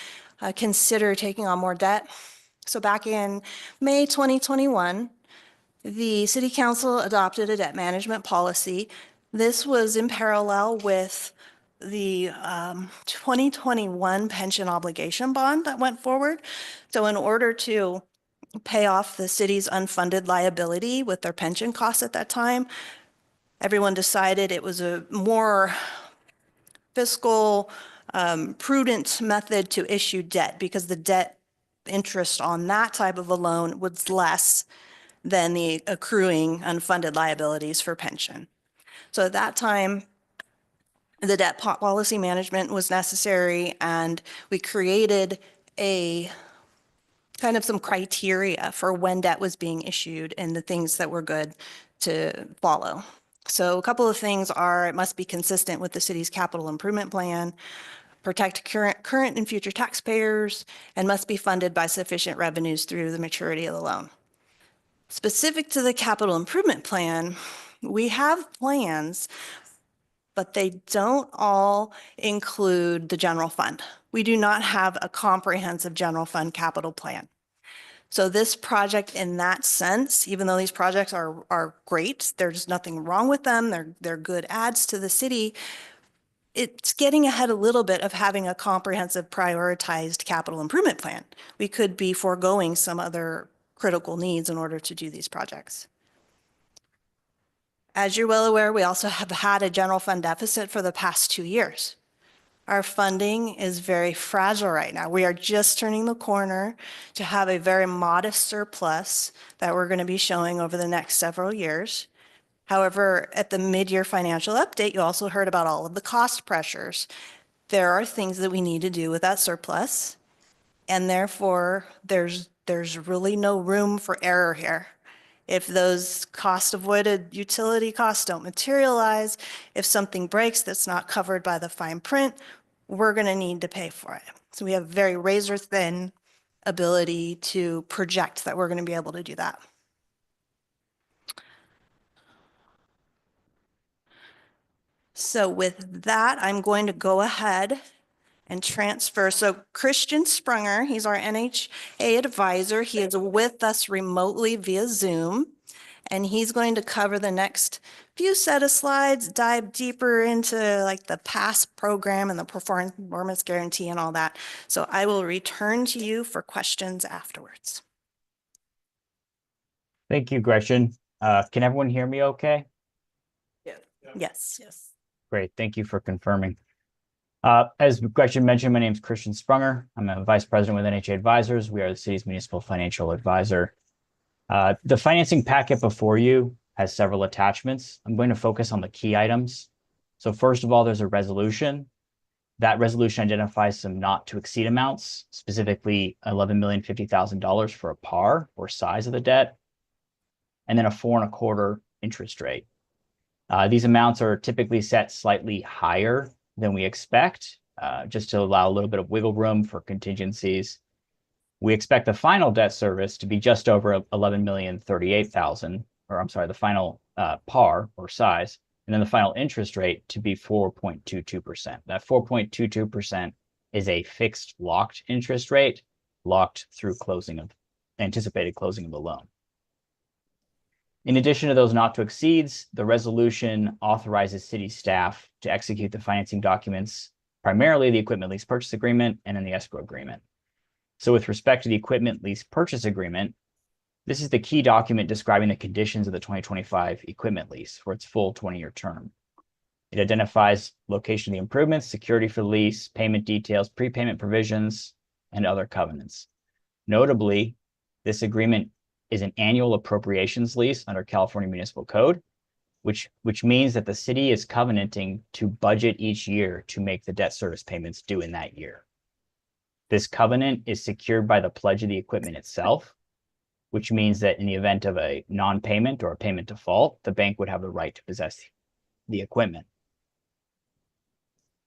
consider taking on more debt. So back in May 2021, the City Council adopted a debt management policy. This was in parallel with the 2021 pension obligation bond that went forward. So in order to pay off the city's unfunded liability with their pension costs at that time, everyone decided it was a more fiscal, prudent method to issue debt because the debt interest on that type of a loan was less than the accruing unfunded liabilities for pension. So at that time, the debt policy management was necessary, and we created a kind of some criteria for when debt was being issued and the things that were good to follow. So a couple of things are, it must be consistent with the city's capital improvement plan, protect current and future taxpayers, and must be funded by sufficient revenues through the maturity of the loan. Specific to the capital improvement plan, we have plans, but they don't all include the general fund. We do not have a comprehensive general fund capital plan. So this project in that sense, even though these projects are great, there's nothing wrong with them, they're good adds to the city, it's getting ahead a little bit of having a comprehensive prioritized capital improvement plan. We could be foregoing some other critical needs in order to do these projects. As you're well aware, we also have had a general fund deficit for the past 2 years. Our funding is very fragile right now. We are just turning the corner to have a very modest surplus that we're going to be showing over the next several years. However, at the mid-year financial update, you also heard about all of the cost pressures. There are things that we need to do with that surplus, and therefore there's really no room for error here. If those cost avoided utility costs don't materialize, if something breaks that's not covered by the fine print, we're going to need to pay for it. So we have very razor thin ability to project that we're going to be able to do that. So with that, I'm going to go ahead and transfer. So Christian Sprunger, he's our NHA advisor. He is with us remotely via Zoom, and he's going to cover the next few set of slides, dive deeper into like the past program and the performance guarantee and all that. So I will return to you for questions afterwards. Thank you, Gretchen. Can everyone hear me okay? Yes. Yes. Great. Thank you for confirming. As Gretchen mentioned, my name is Christian Sprunger. I'm a vice president with NHA Advisors. We are the city's municipal financial advisor. The financing packet before you has several attachments. I'm going to focus on the key items. So first of all, there's a resolution. That resolution identifies some not to exceed amounts, specifically $11,050,000 for a par or size of the debt, and then a 4.25% interest rate. These amounts are typically set slightly higher than we expect, just to allow a little bit of wiggle room for contingencies. We expect the final debt service to be just over $11,038,000, or I'm sorry, the final par or size, and then the final interest rate to be 4.22%. That 4.22% is a fixed locked interest rate, locked through anticipated closing of the loan. In addition to those not to exceeds, the resolution authorizes city staff to execute the financing documents, primarily the equipment lease purchase agreement and then the escrow agreement. So with respect to the equipment lease purchase agreement, this is the key document describing the conditions of the 2025 equipment lease for its full 20-year term. It identifies location of the improvements, security for the lease, payment details, prepayment provisions, and other covenants. Notably, this agreement is an annual appropriations lease under California Municipal Code, which means that the city is covenanting to budget each year to make the debt service payments due in that year. This covenant is secured by the pledge of the equipment itself, which means that in the event of a non-payment or a payment default, the bank would have the right to possess the equipment.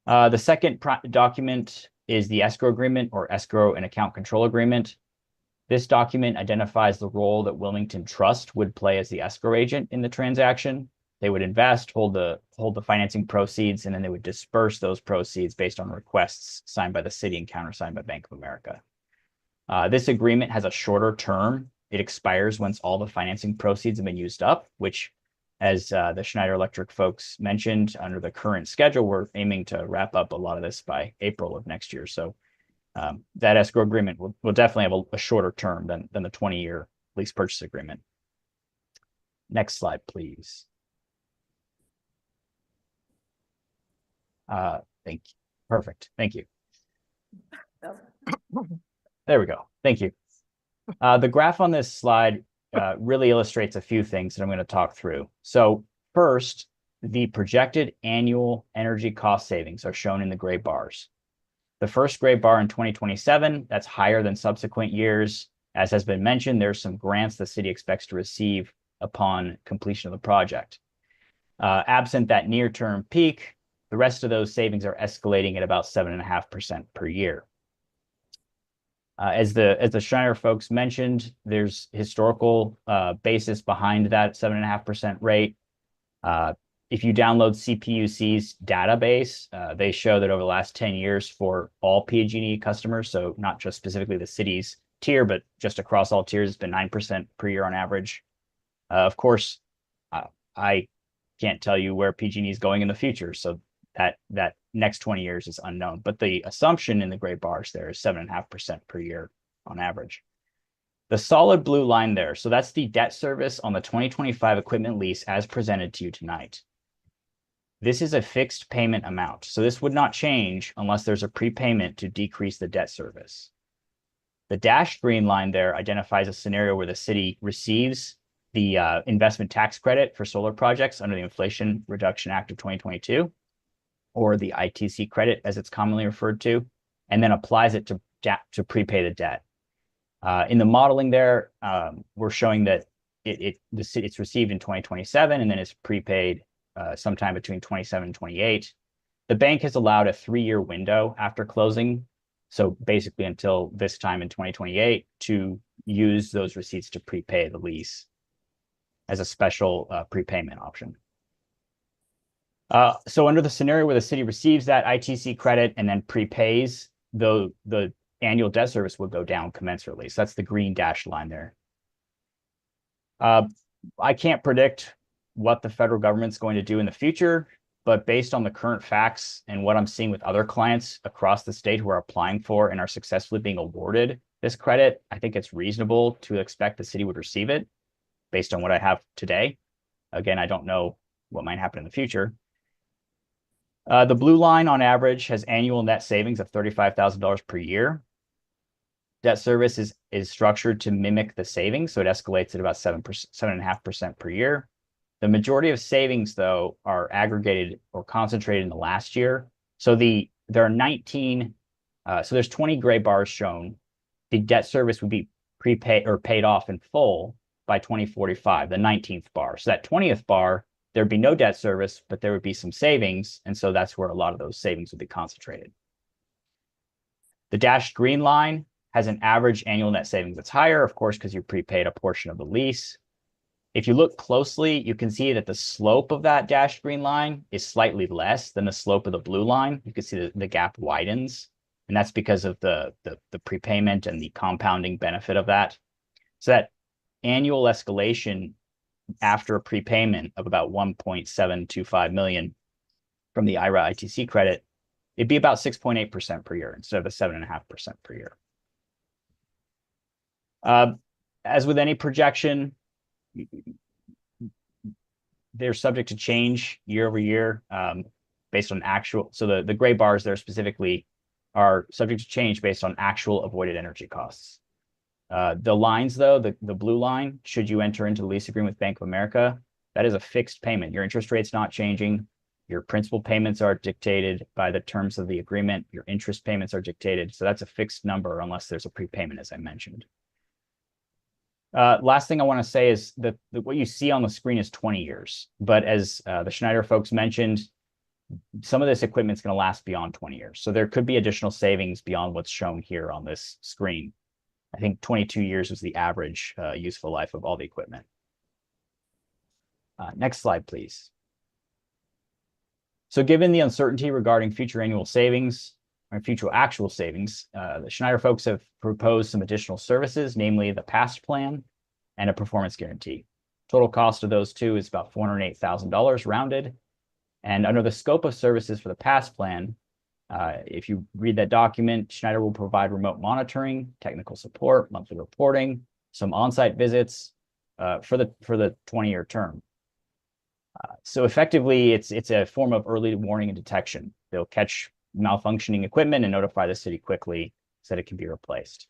The second document is the escrow agreement, or escrow and account control agreement. This document identifies the role that Wilmington Trust would play as the escrow agent in the transaction. They would invest, hold the financing proceeds, and then they would disperse those proceeds based on requests signed by the city and countersigned by Bank of America. This agreement has a shorter term. It expires once all the financing proceeds have been used up, which, as the Schneider Electric folks mentioned, under the current schedule, we're aiming to wrap up a lot of this by April of next year. So that escrow agreement will definitely have a shorter term than the 20-year lease purchase agreement. Next slide, please. Thank you. Perfect. Thank you. There we go. Thank you. The graph on this slide really illustrates a few things that I'm going to talk through. So first, the projected annual energy cost savings are shown in the gray bars. The first gray bar in 2027, that's higher than subsequent years. As has been mentioned, there's some grants the city expects to receive upon completion of the project. Absent that near-term peak, the rest of those savings are escalating at about 7.5% per year. As the Schneider folks mentioned, there's historical basis behind that 7.5% rate. If you download CPUC's database, they show that over the last 10 years for all PG&E customers, so not just specifically the city's tier, but just across all tiers, it's been 9% per year on average. Of course, I can't tell you where PG&E is going in the future, so that next 20 years is unknown. But the assumption in the gray bars there is 7.5% per year on average. The solid blue line there, so that's the debt service on the 2025 equipment lease as presented to you tonight. This is a fixed payment amount, so this would not change unless there's a prepayment to decrease the debt service. The dashed green line there identifies a scenario where the city receives the investment tax credit for solar projects under the Inflation Reduction Act of 2022, or the ITC credit as it's commonly referred to, and then applies it to prepay the debt. In the modeling there, we're showing that it's received in 2027 and then it's prepaid sometime between 27 and 28. The bank has allowed a 3-year window after closing, so basically until this time in 2028, to use those receipts to prepay the lease as a special prepayment option. So under the scenario where the city receives that ITC credit and then prepays, the annual debt service would go down commensurately. So that's the green dashed line there. I can't predict what the federal government's going to do in the future, but based on the current facts and what I'm seeing with other clients across the state who are applying for and are successfully being awarded this credit, I think it's reasonable to expect the city would receive it based on what I have today. Again, I don't know what might happen in the future. The blue line on average has annual net savings of $35,000 per year. Debt service is structured to mimic the savings, so it escalates at about 7.5% per year. The majority of savings, though, are aggregated or concentrated in the last year. So there are 19, so there's 20 gray bars shown. The debt service would be prepaid or paid off in full by 2045, the 19th bar. So that 20th bar, there'd be no debt service, but there would be some savings. And so that's where a lot of those savings would be concentrated. The dashed green line has an average annual net savings that's higher, of course, because you prepaid a portion of the lease. If you look closely, you can see that the slope of that dashed green line is slightly less than the slope of the blue line. You can see the gap widens, and that's because of the prepayment and the compounding benefit of that. So that annual escalation after a prepayment of about $1.725 million from the IRA ITC credit, it'd be about 6.8% per year instead of the 7.5% per year. As with any projection, they're subject to change year over year based on actual. So the gray bars there specifically are subject to change based on actual avoided energy costs. The lines, though, the blue line, should you enter into the lease agreement with Bank of America, that is a fixed payment. Your interest rate's not changing. Your principal payments are dictated by the terms of the agreement. Your interest payments are dictated. So that's a fixed number unless there's a prepayment, as I mentioned. Last thing I want to say is that what you see on the screen is 20 years. But as the Schneider folks mentioned, some of this equipment is going to last beyond 20 years. So there could be additional savings beyond what's shown here on this screen. I think 22 years was the average useful life of all the equipment. Next slide, please. So given the uncertainty regarding future annual savings or future actual savings, the Schneider folks have proposed some additional services, namely the past plan and a performance guarantee. Total cost of those two is about $408,000 rounded. And under the scope of services for the past plan, if you read that document, Schneider will provide remote monitoring, technical support, monthly reporting, some on-site visits for the 20-year term. So effectively, it's a form of early warning and detection. They'll catch malfunctioning equipment and notify the city quickly so that it can be replaced.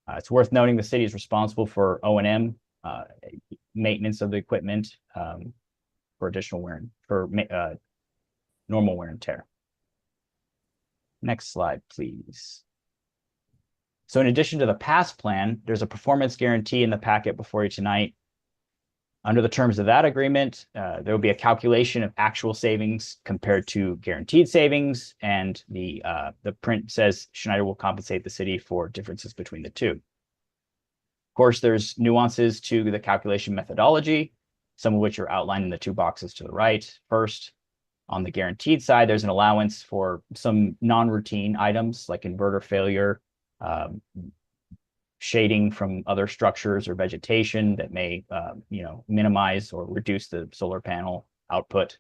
It's worth noting the city is responsible for O&M, maintenance of the equipment for additional wear and normal wear and tear. Next slide, please. So in addition to the past plan, there's a performance guarantee in the packet before you tonight. Under the terms of that agreement, there will be a calculation of actual savings compared to guaranteed savings, and the print says Schneider will compensate the city for differences between the two. Of course, there's nuances to the calculation methodology, some of which are outlined in the two boxes to the right. First, on the guaranteed side, there's an allowance for some non-routine items like inverter failure, shading from other structures or vegetation that may minimize or reduce the solar panel output,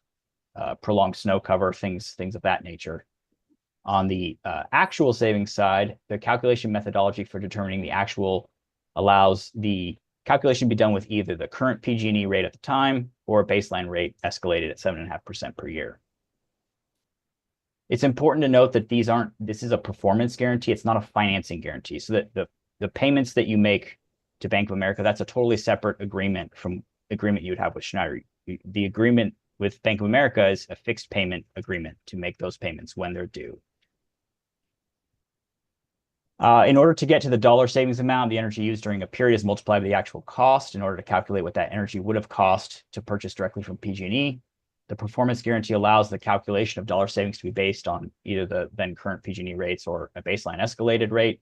prolonged snow cover, things of that nature. On the actual savings side, the calculation methodology for determining the actual allows the calculation to be done with either the current PG&E rate at the time or a baseline rate escalated at 7.5% per year. It's important to note that this is a performance guarantee. It's not a financing guarantee. So that the payments that you make to Bank of America, that's a totally separate agreement from agreement you would have with Schneider. The agreement with Bank of America is a fixed payment agreement to make those payments when they're due. In order to get to the dollar savings amount, the energy used during a period is multiplied by the actual cost in order to calculate what that energy would have cost to purchase directly from PG&E. The performance guarantee allows the calculation of dollar savings to be based on either the then current PG&E rates or a baseline escalated rate.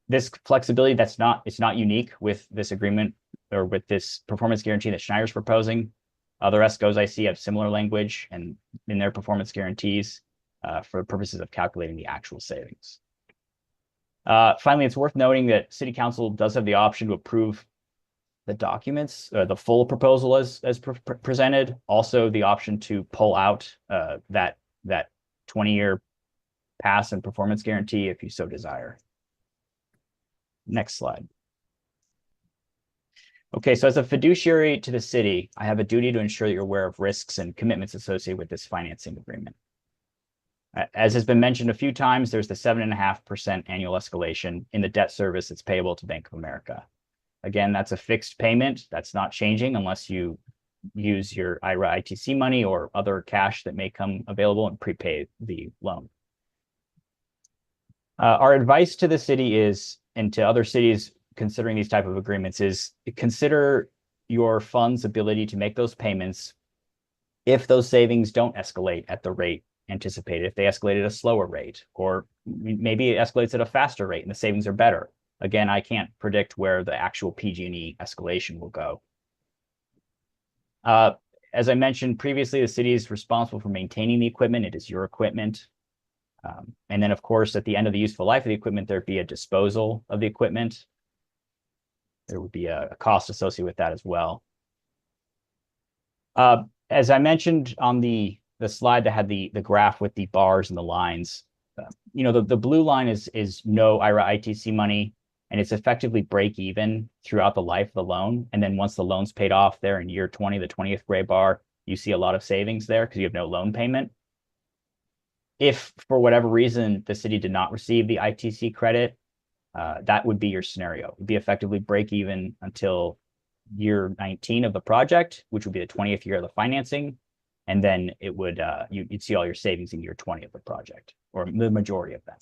This flexibility, it's not unique with this agreement or with this performance guarantee that Schneider's proposing. Other ESCOs I see have similar language and in their performance guarantees for purposes of calculating the actual savings. Finally, it's worth noting that City Council does have the option to approve the documents, the full proposal as presented. Also, the option to pull out that 20-year pass and performance guarantee if you so desire. Next slide. Okay, so as a fiduciary to the city, I have a duty to ensure that you're aware of risks and commitments associated with this financing agreement. As has been mentioned a few times, there's the 7.5% annual escalation in the debt service that's payable to Bank of America. Again, that's a fixed payment. That's not changing unless you use your IRA ITC money or other cash that may come available and prepay the loan. Our advice to the city is, and to other cities considering these type of agreements, is consider your fund's ability to make those payments if those savings don't escalate at the rate anticipated, if they escalate at a slower rate, or maybe it escalates at a faster rate and the savings are better. Again, I can't predict where the actual PG&E escalation will go. As I mentioned previously, the city is responsible for maintaining the equipment. It is your equipment. And then, of course, at the end of the useful life of the equipment, there'd be a disposal of the equipment. There would be a cost associated with that as well. As I mentioned on the slide that had the graph with the bars and the lines, the blue line is no IRA ITC money, and it's effectively break even throughout the life of the loan. And then once the loan's paid off there in year 20, the 20th gray bar, you see a lot of savings there because you have no loan payment. If for whatever reason the city did not receive the ITC credit, that would be your scenario. It would be effectively break even until year 19 of the project, which would be the 20th year of the financing. And then it would you'd see all your savings in year 20 of the project, or the majority of them.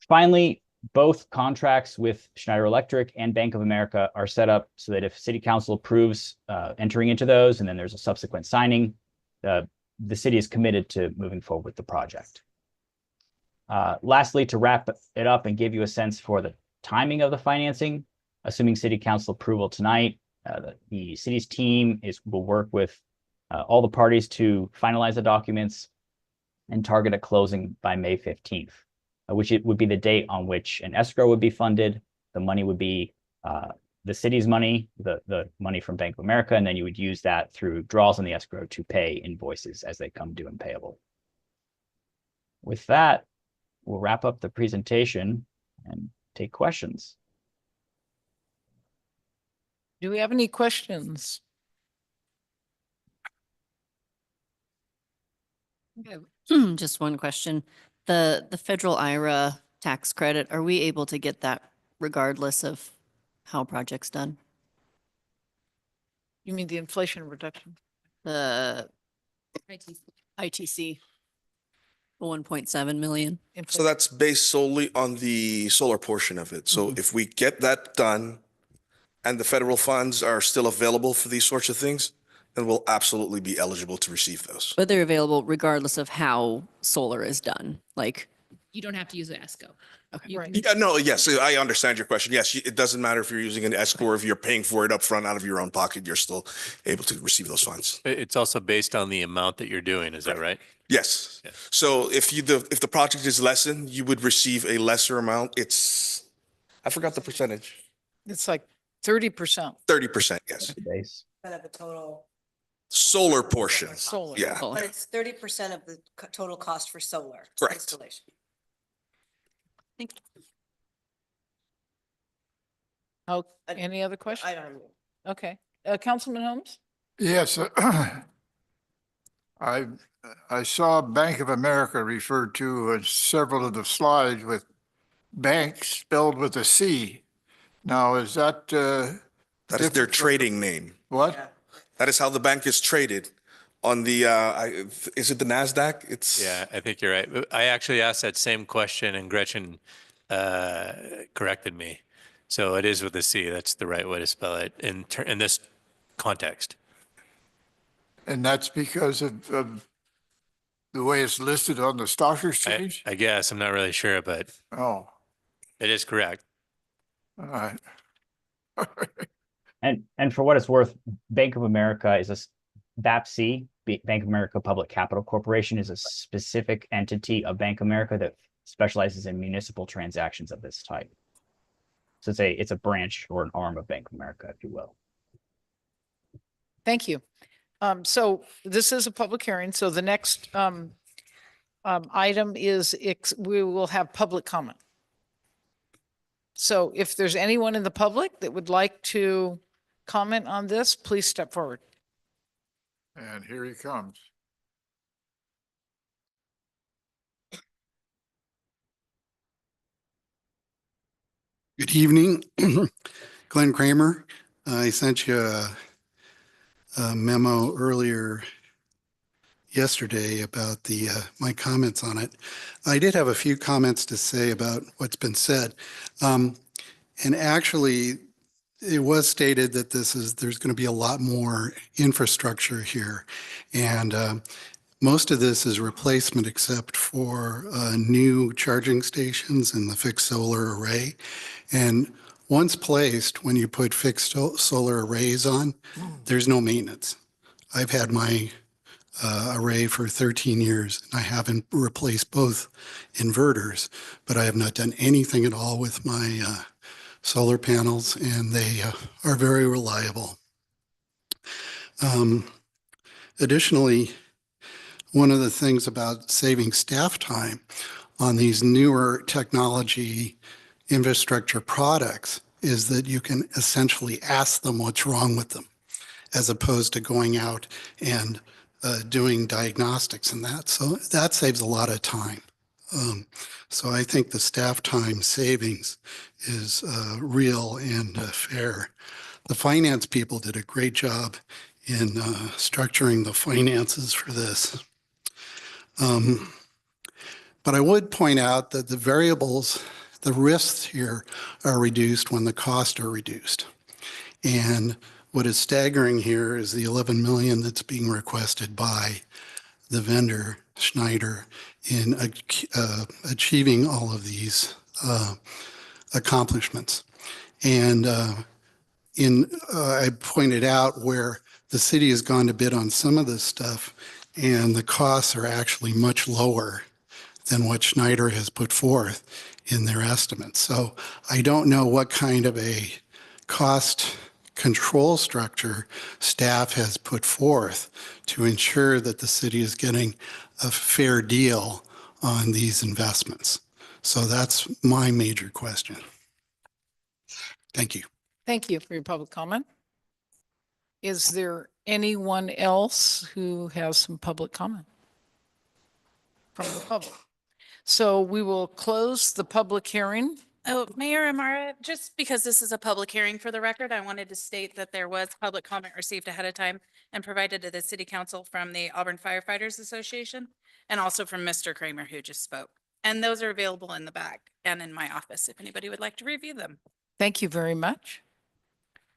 Finally, both contracts with Schneider Electric and Bank of America are set up so that if City Council approves entering into those, and then there's a subsequent signing, the city is committed to moving forward with the project. Lastly, to wrap it up and give you a sense for the timing of the financing, Assuming city council approval tonight, the city's team will work with all the parties to finalize the documents and target a closing by May 15th, which it would be the date on which an escrow would be funded. The money would be the city's money, the money from Bank of America, and then you would use that through draws on the escrow to pay invoices as they come due and payable. With that, we'll wrap up the presentation and take questions. Do we have any questions? Just one question. The federal IRA tax credit, are we able to get that regardless of how a project's done? You mean the Inflation Reduction? The ITC, 1.7 million. So that's based solely on the solar portion of it. So if we get that done and the federal funds are still available for these sorts of things, then we'll absolutely be eligible to receive those. But they're available regardless of how solar is done, like. You don't have to use the ESCO. Okay. You can- Yeah, no, yes, I understand your question. Yes, it doesn't matter if you're using an escrow or if you're paying for it upfront out of your own pocket, you're still able to receive those funds. It's also based on the amount that you're doing, is that right? Yes. Yeah. So if the project is lessened, you would receive a lesser amount. I forgot the percentage. It's like 30%. 30%, yes. Base. Of the total, Solar portion. Solar. Yeah. but it's 30% of the total cost for solar Correct. installation. Oh, any other questions? I don't know. Okay. Councilman Holmes? Yes, I saw Bank of America referred to in several of the slides with bank spelled with a C. Now, is that, That is their trading name. what? That is how the bank is traded on the, is it the NASDAQ? It's. Yeah, I think you're right. I actually asked that same question and Gretchen corrected me. So it is with a C. That's the right way to spell it in this context. And that's because of the way it's listed on the stock I, exchange? I guess, I'm not really sure, but Oh, it is correct. all right. And for what it's worth, Bank of America is BAPC, Bank of America Public Capital Corporation, is a specific entity of Bank of America that specializes in municipal transactions of this type. So it's a branch or an arm of Bank of America, if you will. Thank you. So this is a public hearing. So the next item is we will have public comment. So if there's anyone in the public that would like to comment on this, please step forward. And here he comes. Good evening, Glenn Kramer. I sent you a memo earlier yesterday about my comments on it. I did have a few comments to say about what's been said. And actually, it was stated that there's going to be a lot more infrastructure here. And most of this is replacement except for new charging stations and the fixed solar array. And once placed, when you put fixed solar arrays on, there's no maintenance. I've had my array for 13 years and I haven't replaced both inverters, but I have not done anything at all with my solar panels, and they are very reliable. Additionally, one of the things about saving staff time on these newer technology infrastructure products is that you can essentially ask them what's wrong with them, as opposed to going out and doing diagnostics and that. So that saves a lot of time. So I think the staff time savings is real and fair. The finance people did a great job in structuring the finances for this. But I would point out that the variables, the risks here are reduced when the costs are reduced. And what is staggering here is the 11 million that's being requested by the vendor, Schneider, in achieving all of these accomplishments. And I pointed out where the city has gone to bid on some of this stuff, and the costs are actually much lower than what Schneider has put forth in their estimates. So I don't know what kind of a cost control structure staff has put forth to ensure that the city is getting a fair deal on these investments. So that's my major question. Thank you. Thank you for your public comment. Is there anyone else who has some public comment from the public? So we will close the public hearing. Oh, Mayor Amara, just because this is a public hearing for the record, I wanted to state that there was public comment received ahead of time and provided to the city council from the Auburn Firefighters Association and also from Mr. Kramer, who just spoke. And those are available in the back and in my office if anybody would like to review them. Thank you very much.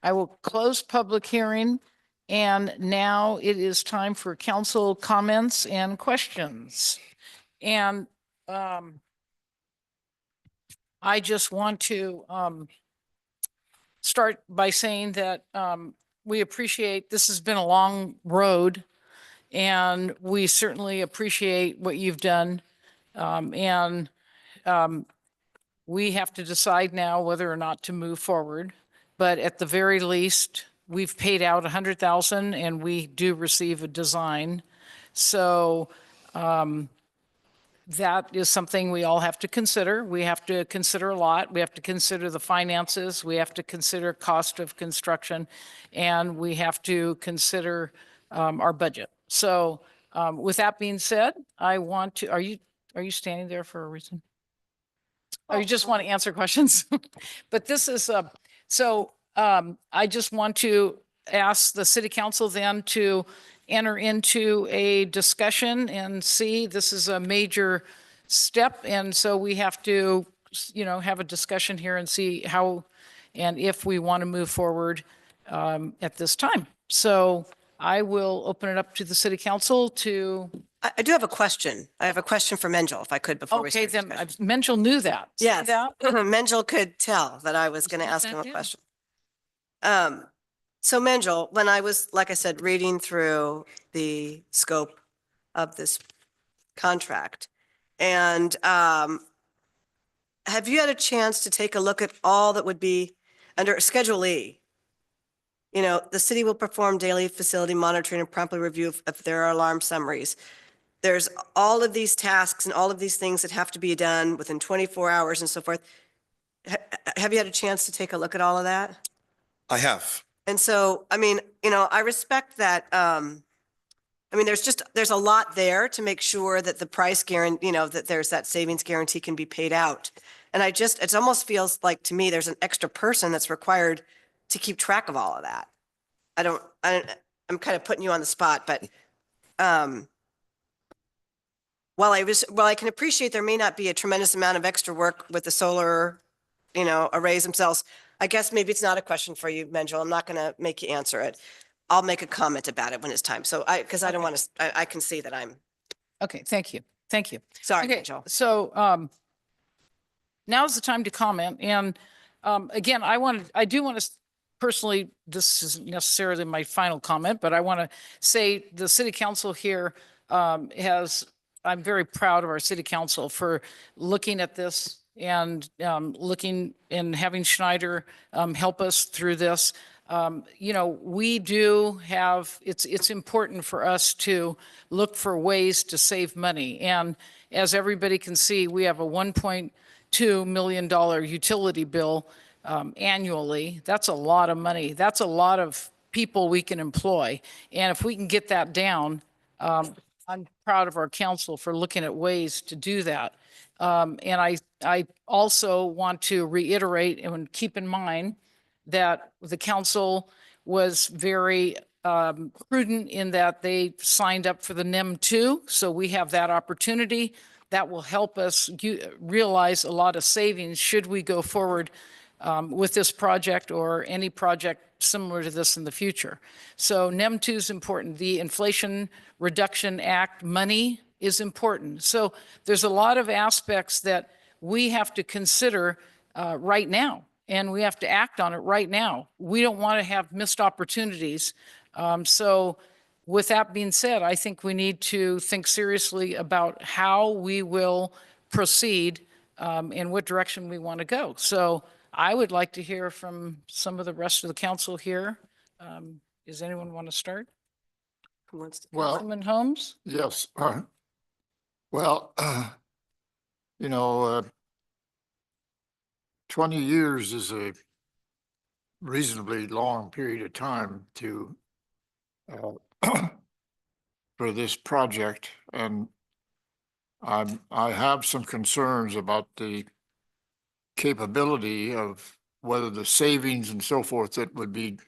I will close public hearing. And now it is time for council comments and questions. And I just want to start by saying that we appreciate, this has been a long road, and we certainly appreciate what you've done. We have to decide now whether or not to move forward. But at the very least, we've paid out $100,000 and we do receive a design. So that is something we all have to consider. We have to consider a lot. We have to consider the finances. We have to consider cost of construction, and we have to consider our budget. So with that being said, I want to, are you standing there for a reason? Or you just want to answer questions? But this is, I just want to ask the city council then to enter into a discussion and see, this is a major step. And so we have to, have a discussion here and see how and if we want to move forward at this time. So I will open it up to the city council to. I do have a question. I have a question for Menjel, if I could, before we Okay, start. then Menjel knew that. Yes, See that? Menjel could tell that I was going to ask him a question. So Menjel, when I was, like I said, reading through the scope of this contract, and have you had a chance to take a look at all that would be under Schedule E? The city will perform daily facility monitoring and promptly review if there are alarm summaries. There's all of these tasks and all of these things that have to be done within 24 hours and so forth. Have you had a chance to take a look at all of that? I have. And so, I respect that. There's a lot there to make sure that the price guarantee, that there's that savings guarantee can be paid out. And it almost feels like to me, there's an extra person that's required to keep track of all of that. I'm kind of putting you on the spot, but while I can appreciate there may not be a tremendous amount of extra work with the solar, arrays themselves, I guess maybe it's not a question for you, Menjel. I'm not going to make you answer it. I'll make a comment about it when it's time. So because I don't want to, I can see that I'm. Okay, thank you. Thank you. Sorry, Okay, Menjel. so now's the time to comment. And again, I do want to personally, this isn't necessarily my final comment, but I want to say the city council here I'm very proud of our city council for looking at this and looking and having Schneider help us through this. We do have, it's important for us to look for ways to save money. And as everybody can see, we have a $1.2 million utility bill annually. That's a lot of money. That's a lot of people we can employ. And if we can get that down, I'm proud of our council for looking at ways to do that. And I also want to reiterate and keep in mind that the council was very prudent in that they signed up for the NEM 2. So we have that opportunity that will help us realize a lot of savings should we go forward with this project or any project similar to this in the future. So NEM 2 is important. The Inflation Reduction Act money is important. So there's a lot of aspects that we have to consider right now. and we have to act on it right now. We don't want to have missed opportunities. So with that being said, I think we need to think seriously about how we will proceed in what direction we want to go. So I would like to hear from some of the rest of the council here. Does anyone want to start? Who wants to? Well, Councilman Holmes? yes. Well, you know, 20 years is a reasonably long period of time to for this project, and I have some concerns about the capability of whether the savings and so forth that would be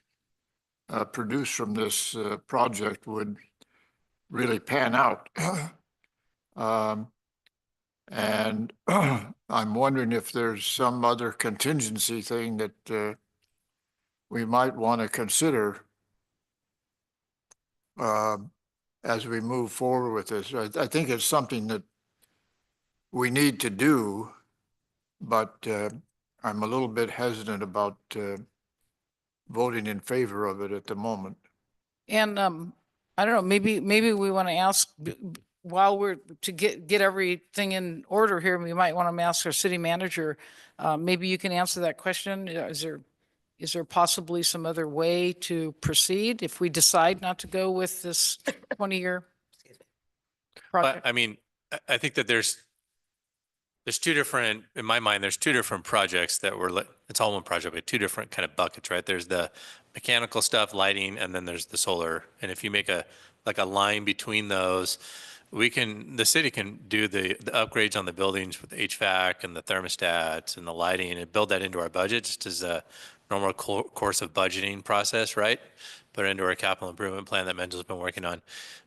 produced from this project would really pan out. And I'm wondering if there's some other contingency thing that we might want to consider as we move forward with this. I think it's something that we need to do, but I'm a little bit hesitant about voting in favor of it at the moment. And I don't know, maybe we want to ask, while we're to get everything in order here, we might want to ask our city manager, maybe you can answer that question. Is there possibly some other way to proceed if we decide not to go with this 20-year project? But I mean, I think that there's two different, in my mind, there's two different projects that were, it's all one project, but two different kind of buckets, right? There's the mechanical stuff, lighting, and then there's the solar. And if you make a line between those, the city can do the upgrades on the buildings with the HVAC and the thermostats and the lighting and build that into our budget just as a normal course of budgeting process, right? Put it into our capital improvement plan that Mendel's been working on.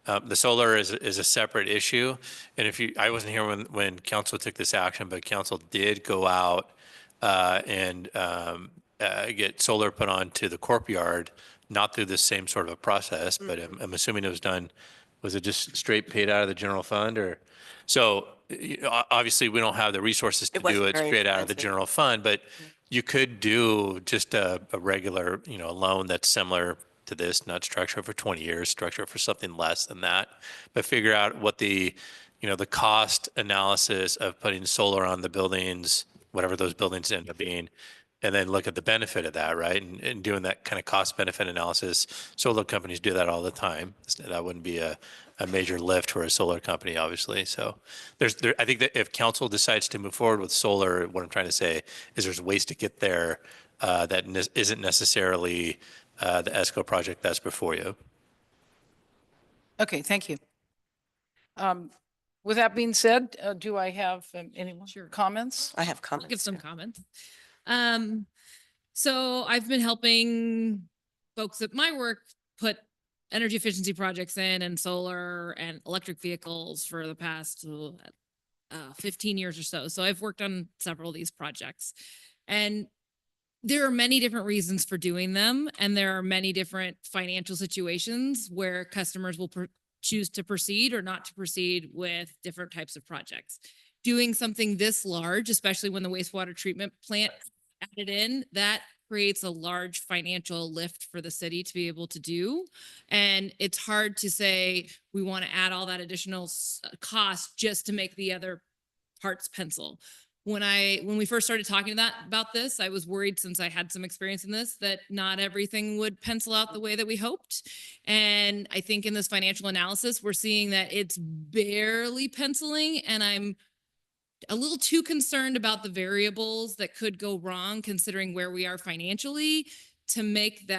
The solar is a separate issue. And I wasn't here when council took this action, but council did go out and get solar put onto the courtyard, not through the same sort of a process, but I'm assuming it was done. Was it just straight paid out of the general fund, or? So obviously we don't have the resources to do it straight out of the general fund, but you could do just a regular, loan that's similar to this, not structure for 20 years, structure for something less than that, but figure out what the cost analysis of putting solar on the buildings, whatever those buildings end up being, and then look at the benefit of that, right? And doing that kind of cost benefit analysis. Solar companies do that all the time. That wouldn't be a major lift for a solar company, obviously. So I think that if council decides to move forward with solar, what I'm trying to say is there's ways to get there that isn't necessarily the ESCO project that's before you. Okay, thank you. With that being said, do I have any comments? I have I'll comments. give some comments. So I've been helping folks at my work put energy efficiency projects in and solar and electric vehicles for the past 15 years or so. So I've worked on several of these projects, and there are many different reasons for doing them. And there are many different financial situations where customers will choose to proceed or not to proceed with different types of projects. Doing something this large, especially when the wastewater treatment plant added in, that creates a large financial lift for the city to be able to do. And it's hard to say we want to add all that additional cost just to make the other parts pencil. When we first started talking about this, I was worried, since I had some experience in this, that not everything would pencil out the way that we hoped. And I think in this financial analysis, we're seeing that it's barely penciling, and I'm a little too concerned about the variables that could go wrong considering where we are financially to make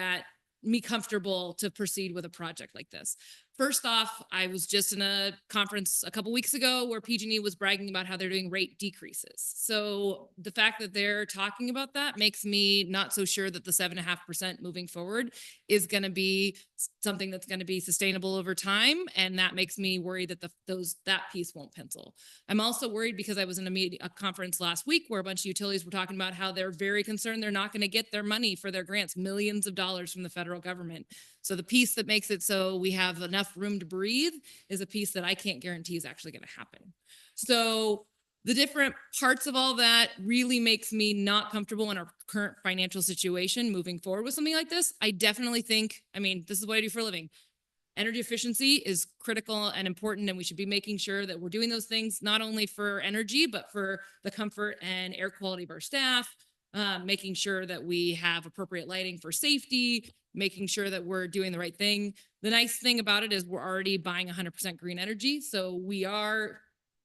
me comfortable to proceed with a project like this. First off, I was just in a conference a couple weeks ago where PG&E was bragging about how they're doing rate decreases. So the fact that they're talking about that makes me not so sure that the 7.5% moving forward is going to be something that's going to be sustainable over time. And that makes me worried that that piece won't pencil. I'm also worried because I was in a conference last week where a bunch of utilities were talking about how they're very concerned they're not going to get their money for their grants, millions of dollars from the federal government. So the piece that makes it so we have enough room to breathe is a piece that I can't guarantee is actually going to happen. So the different parts of all that really makes me not comfortable in our current financial situation moving forward with something like this. I definitely think, I mean, this is what I do for a living. Energy efficiency is critical and important, and we should be making sure that we're doing those things not only for energy, but for the comfort and air quality of our staff, making sure that we have appropriate lighting for safety, making sure that we're doing the right thing. The nice thing about it is we're already buying 100% green energy. So we are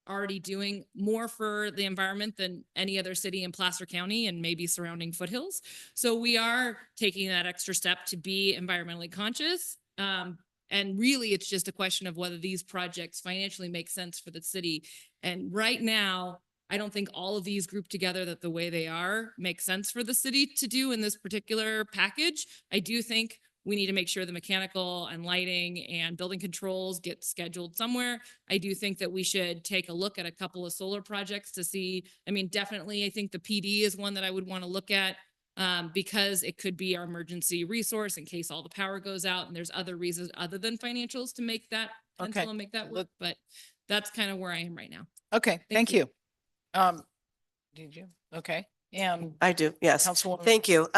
already doing more for the environment than any other city in Placer County and maybe surrounding foothills. So we are taking that extra step to be environmentally conscious. And really, it's just a question of whether these projects financially make sense for the city. And right now, I don't think all of these grouped together that the way they are make sense for the city to do in this particular package. I do think we need to make sure the mechanical and lighting and building controls get scheduled somewhere. I do think that we should take a look at a couple of solar projects to see. I mean, definitely, I think the PD is one that I would want to look at. Because it could be our emergency resource in case all the power goes out, and there's other reasons other than financials to make that pencil and make that work. But that's kind of where I am right now. Okay, thank you. Did you? Okay. And I do, yes. Councilwoman. Thank you.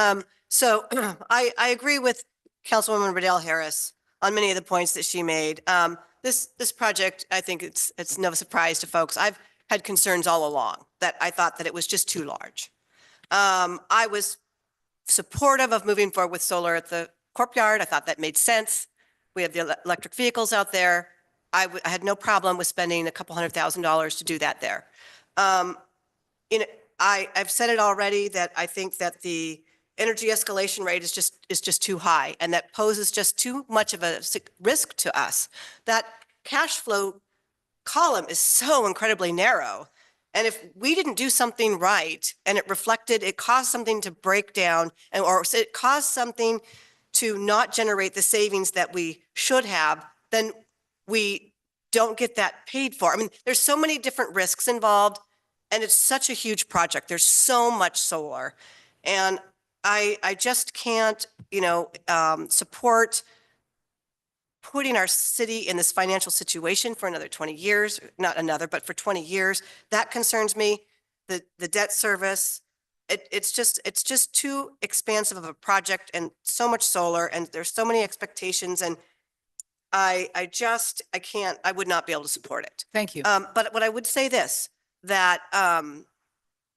So I agree with Councilwoman Riddell Harris on many of the points that she made. This project, I think it's no surprise to folks. I've had concerns all along that I thought that it was just too large. I was supportive of moving forward with solar at the courtyard. I thought that made sense. We have the electric vehicles out there. I had no problem with spending a couple $100,000 to do that there. I've said it already that I think that the energy escalation rate is just too high, and that poses just too much of a risk to us. That cash flow column is so incredibly narrow. And if we didn't do something right and it caused something to break down or it caused something to not generate the savings that we should have, then we don't get that paid for. I mean, there's so many different risks involved, and it's such a huge project. There's so much solar. And I just can't, support putting our city in this financial situation for another 20 years, not another, but for 20 years. That concerns me. The debt service, it's just too expansive of a project and so much solar, and there's so many expectations, and I would not be able to support it. Thank you. But what I would say that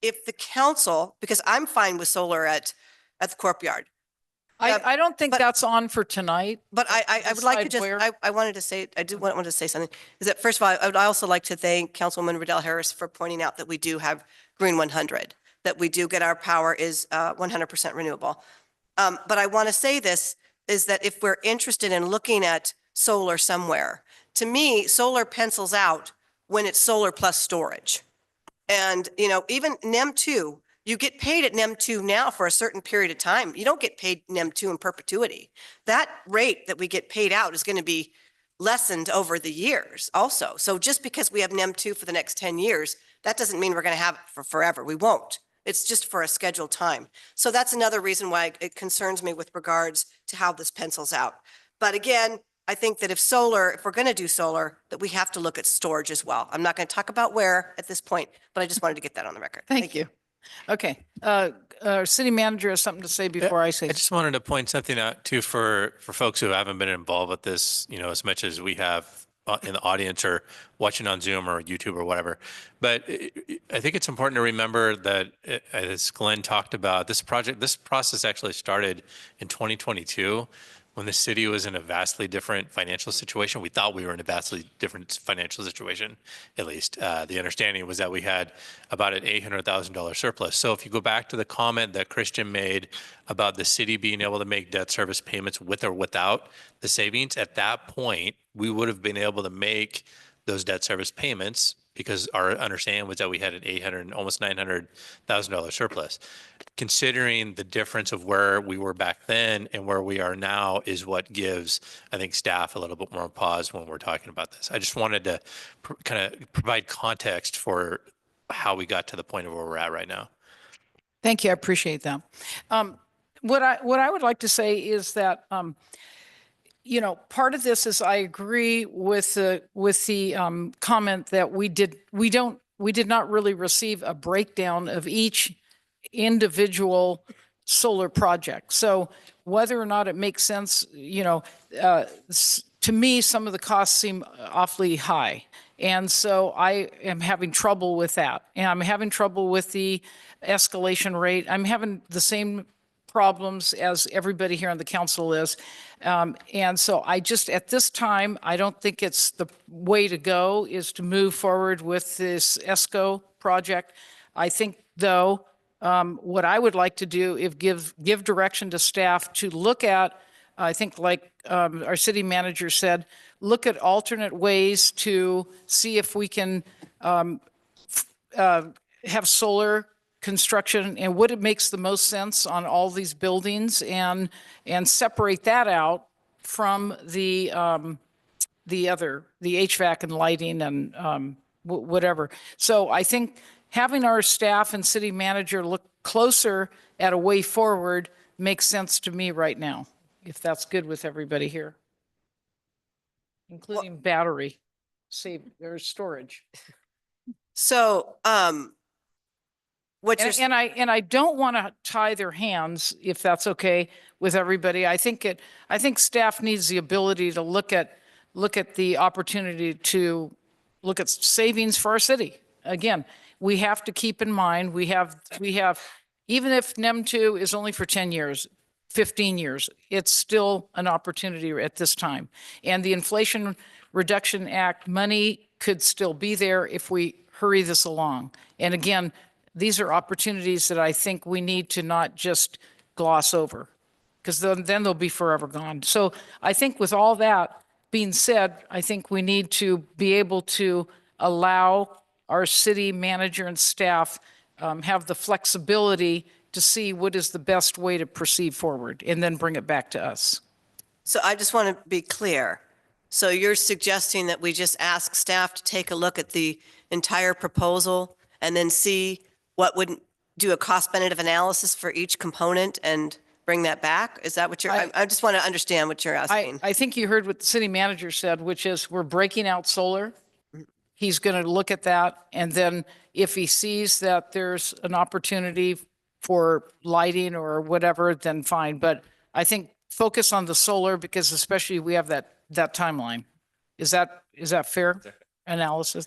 if the council, because I'm fine with solar at the courtyard. I don't think that's on for tonight. But I would like to just, I wanted to say, I wanted to say something, is that first of all, I would also like to thank Councilwoman Riddell Harris for pointing out that we do have Green 100, that we do get our power is 100% renewable. But I want to say this, is that if we're interested in looking at solar somewhere, to me, solar pencils out when it's solar plus storage. And, even NEM 2, you get paid at NEM 2 now for a certain period of time. You don't get paid NEM 2 in perpetuity. That rate that we get paid out is going to be lessened over the years also. So just because we have NEM 2 for the next 10 years, that doesn't mean we're going to have it for forever. We won't. It's just for a scheduled time. So that's another reason why it concerns me with regards to how this pencils out. But again, I think that if we're going to do solar, that we have to look at storage as well. I'm not going to talk about where at this point, but I just wanted to get that on the record. Thank you. Okay. Our city manager has something to say before I say. I just wanted to point something out too for folks who haven't been involved with this, as much as we have in the audience or watching on Zoom or YouTube or whatever. But I think it's important to remember that as Glenn talked about, this process actually started in 2022. When the city was in a vastly different financial situation. We thought we were in a vastly different financial situation, at least. The understanding was that we had about an $800,000 surplus. So if you go back to the comment that Christian made about the city being able to make debt service payments with or without the savings, at that point, we would have been able to make those debt service payments because our understanding was that we had an $800,000, almost $900,000 surplus. Considering the difference of where we were back then and where we are now is what gives, I think, staff a little bit more pause when we're talking about this. I just wanted to kind of provide context for how we got to the point of where we're at right now. Thank you. I appreciate that. What I would like to say is that, part of this is I agree with the comment that we don't we did not really receive a breakdown of each individual solar project. So whether or not it makes sense, to me, some of the costs seem awfully high. And so I am having trouble with that. And I'm having trouble with the escalation rate. I'm having the same problems as everybody here on the council is. And so I just, at this time, I don't think it's the way to go is to move forward with this ESCO project. I think, though, what I would like to do is give direction to staff to look at, I think like our city manager said, look at alternate ways to see if we can have solar construction and what it makes the most sense on all these buildings and separate that out from the HVAC and lighting and whatever. So I think having our staff and city manager look closer at a way forward makes sense to me right now, if that's good with everybody here, including battery save their storage. So, And I don't want to tie their hands, if that's okay with everybody. I think staff needs the ability to look at the opportunity to look at savings for our city. Again, we have to keep in mind, we have, even if NEM 2 is only for 10 years, 15 years, it's still an opportunity at this time. And the Inflation Reduction Act money could still be there if we hurry this along. And again, these are opportunities that I think we need to not just gloss over, because then they'll be forever gone. So I think with all that being said, I think we need to be able to allow our city manager and staff have the flexibility to see what is the best way to proceed forward and then bring it back to us. So I just want to be clear. So you're suggesting that we just ask staff to take a look at the entire proposal and then see what would do a cost benefit analysis for each component and bring that back? Is that what you're, I just want to understand what you're asking. I think you heard what the city manager said, which is we're breaking out solar. He's going to look at that. And then if he sees that there's an opportunity for lighting or whatever, then fine. But I think focus on the solar because especially we have that timeline. Is that fair analysis?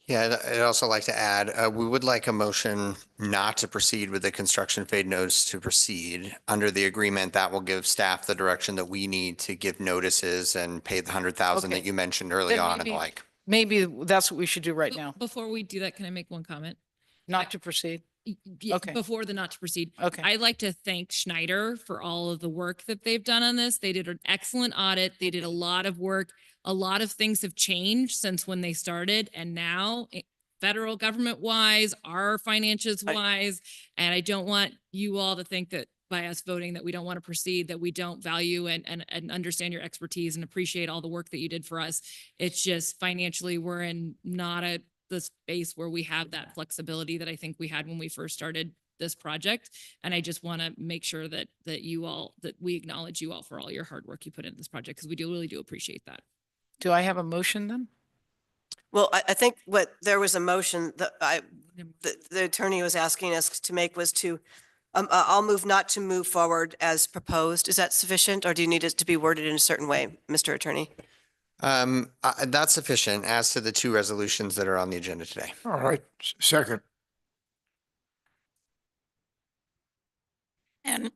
Yeah, I'd also like to add, we would like a motion not to proceed with the construction phase notice to proceed. Under the agreement, that will give staff the direction that we need to give notices and pay the 100,000 Okay. that you mentioned early Then on and the like. Maybe that's what we should do right now, Before we do that, can I make one comment? not to proceed. Yeah, Okay. before the not to proceed. Okay. I'd like to thank Schneider for all of the work that they've done on this. They did an excellent audit. They did a lot of work. A lot of things have changed since when they started and now federal government wise, our finances wise. And I don't want you all to think that by us voting that we don't want to proceed, that we don't value and understand your expertise and appreciate all the work that you did for us. It's just financially, we're in not the space where we have that flexibility that I think we had when we first started this project. And I just want to make sure that we acknowledge you all for all your hard work you put into this project because we really do appreciate that. Do I have a motion then? Well, I think there was a motion that the attorney was asking us to make was to, I'll move not to move forward as proposed. Is that sufficient or do you need it to be worded in a certain way, Mr. Attorney? That's sufficient as to the two resolutions that are on the agenda today. All right, second. And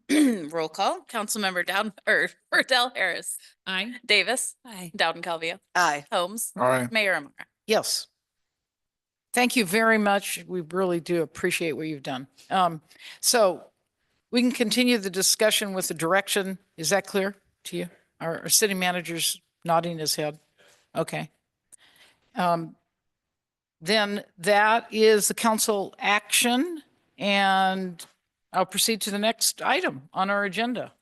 roll call, Councilmember Verdell Harris. Aye. Davis. Aye. Dowden Calvillo. Aye. Holmes. Aye. Mayor Amara. Yes. Thank you very much. We really do appreciate what you've done. So we can continue the discussion with the direction. Is that clear to you? Our city manager's nodding his head. Okay. Then that is the council action and I'll proceed to the next item on our agenda.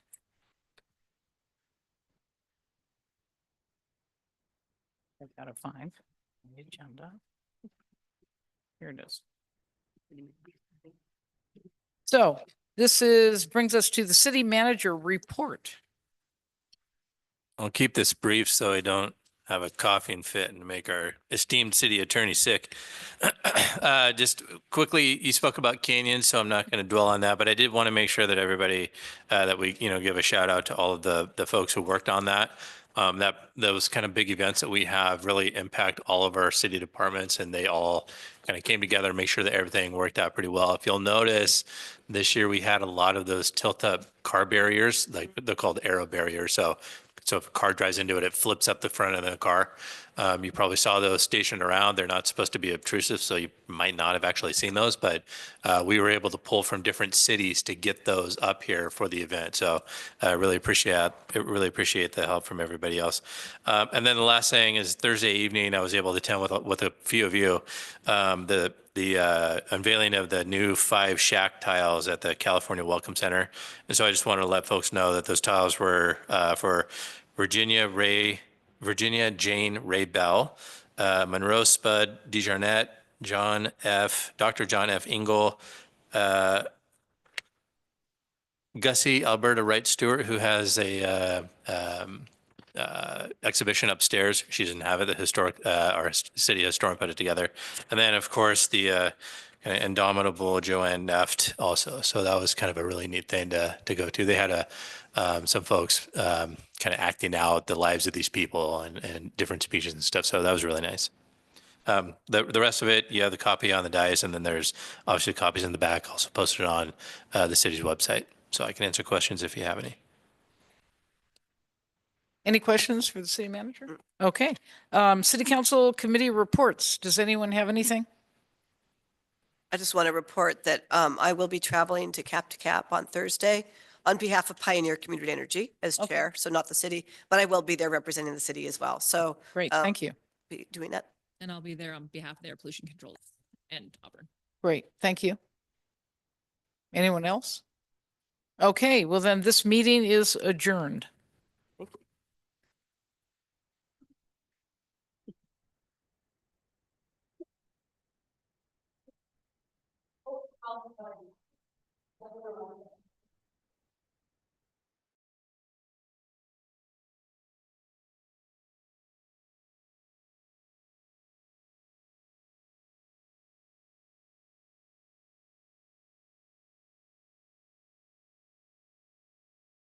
I've got to find the agenda. Here it is. So this brings us to the city manager report. I'll keep this brief so I don't have a coughing fit and make our esteemed city attorney sick. Just quickly, you spoke about canyons, so I'm not going to dwell on that, but I did want to make sure that everybody, that we, give a shout out to all of the folks who worked on that. Those kind of big events that we have really impact all of our city departments, and they all kind of came together to make sure that everything worked out pretty well. If you'll notice, this year we had a lot of those tilt-up car barriers, like they're called aero barriers. So if a car drives into it, it flips up the front of the car. You probably saw those stationed around. They're not supposed to be obtrusive, so you might not have actually seen those, but we were able to pull from different cities to get those up here for the event. So I really appreciate the help from everybody else. And then the last thing is Thursday evening, I was able to attend with a few of you, the unveiling of the new 5 shack tiles at the California Welcome Center. And so I just wanted to let folks know that those tiles were for Virginia Jane Ray Bell, Monroe Spud DeJarnette, Dr. John F. Engel, Gussie Alberta Wright Stewart, who has a exhibition upstairs. She doesn't have it. Our city historian put it together. And then, of course, the kind of indomitable Joanne Neft also. So that was kind of a really neat thing to go to. They had some folks kind of acting out the lives of these people and different speeches and stuff. So that was really nice. The rest of it, you have the copy on the dais, and then there's obviously copies in the back also posted on the city's website. So I can answer questions if you have any. Any questions for the city manager? Okay. City council committee reports. Does anyone have anything? I just want to report that I will be traveling to Cap on Thursday on behalf of Pioneer Community Energy as chair, so not the city, but I will be there representing the city as well. So great, thank you. Be doing that. And I'll be there on behalf of the air pollution control and Auburn. Great, thank you. Anyone else? Okay, well then this meeting is adjourned. Thank you.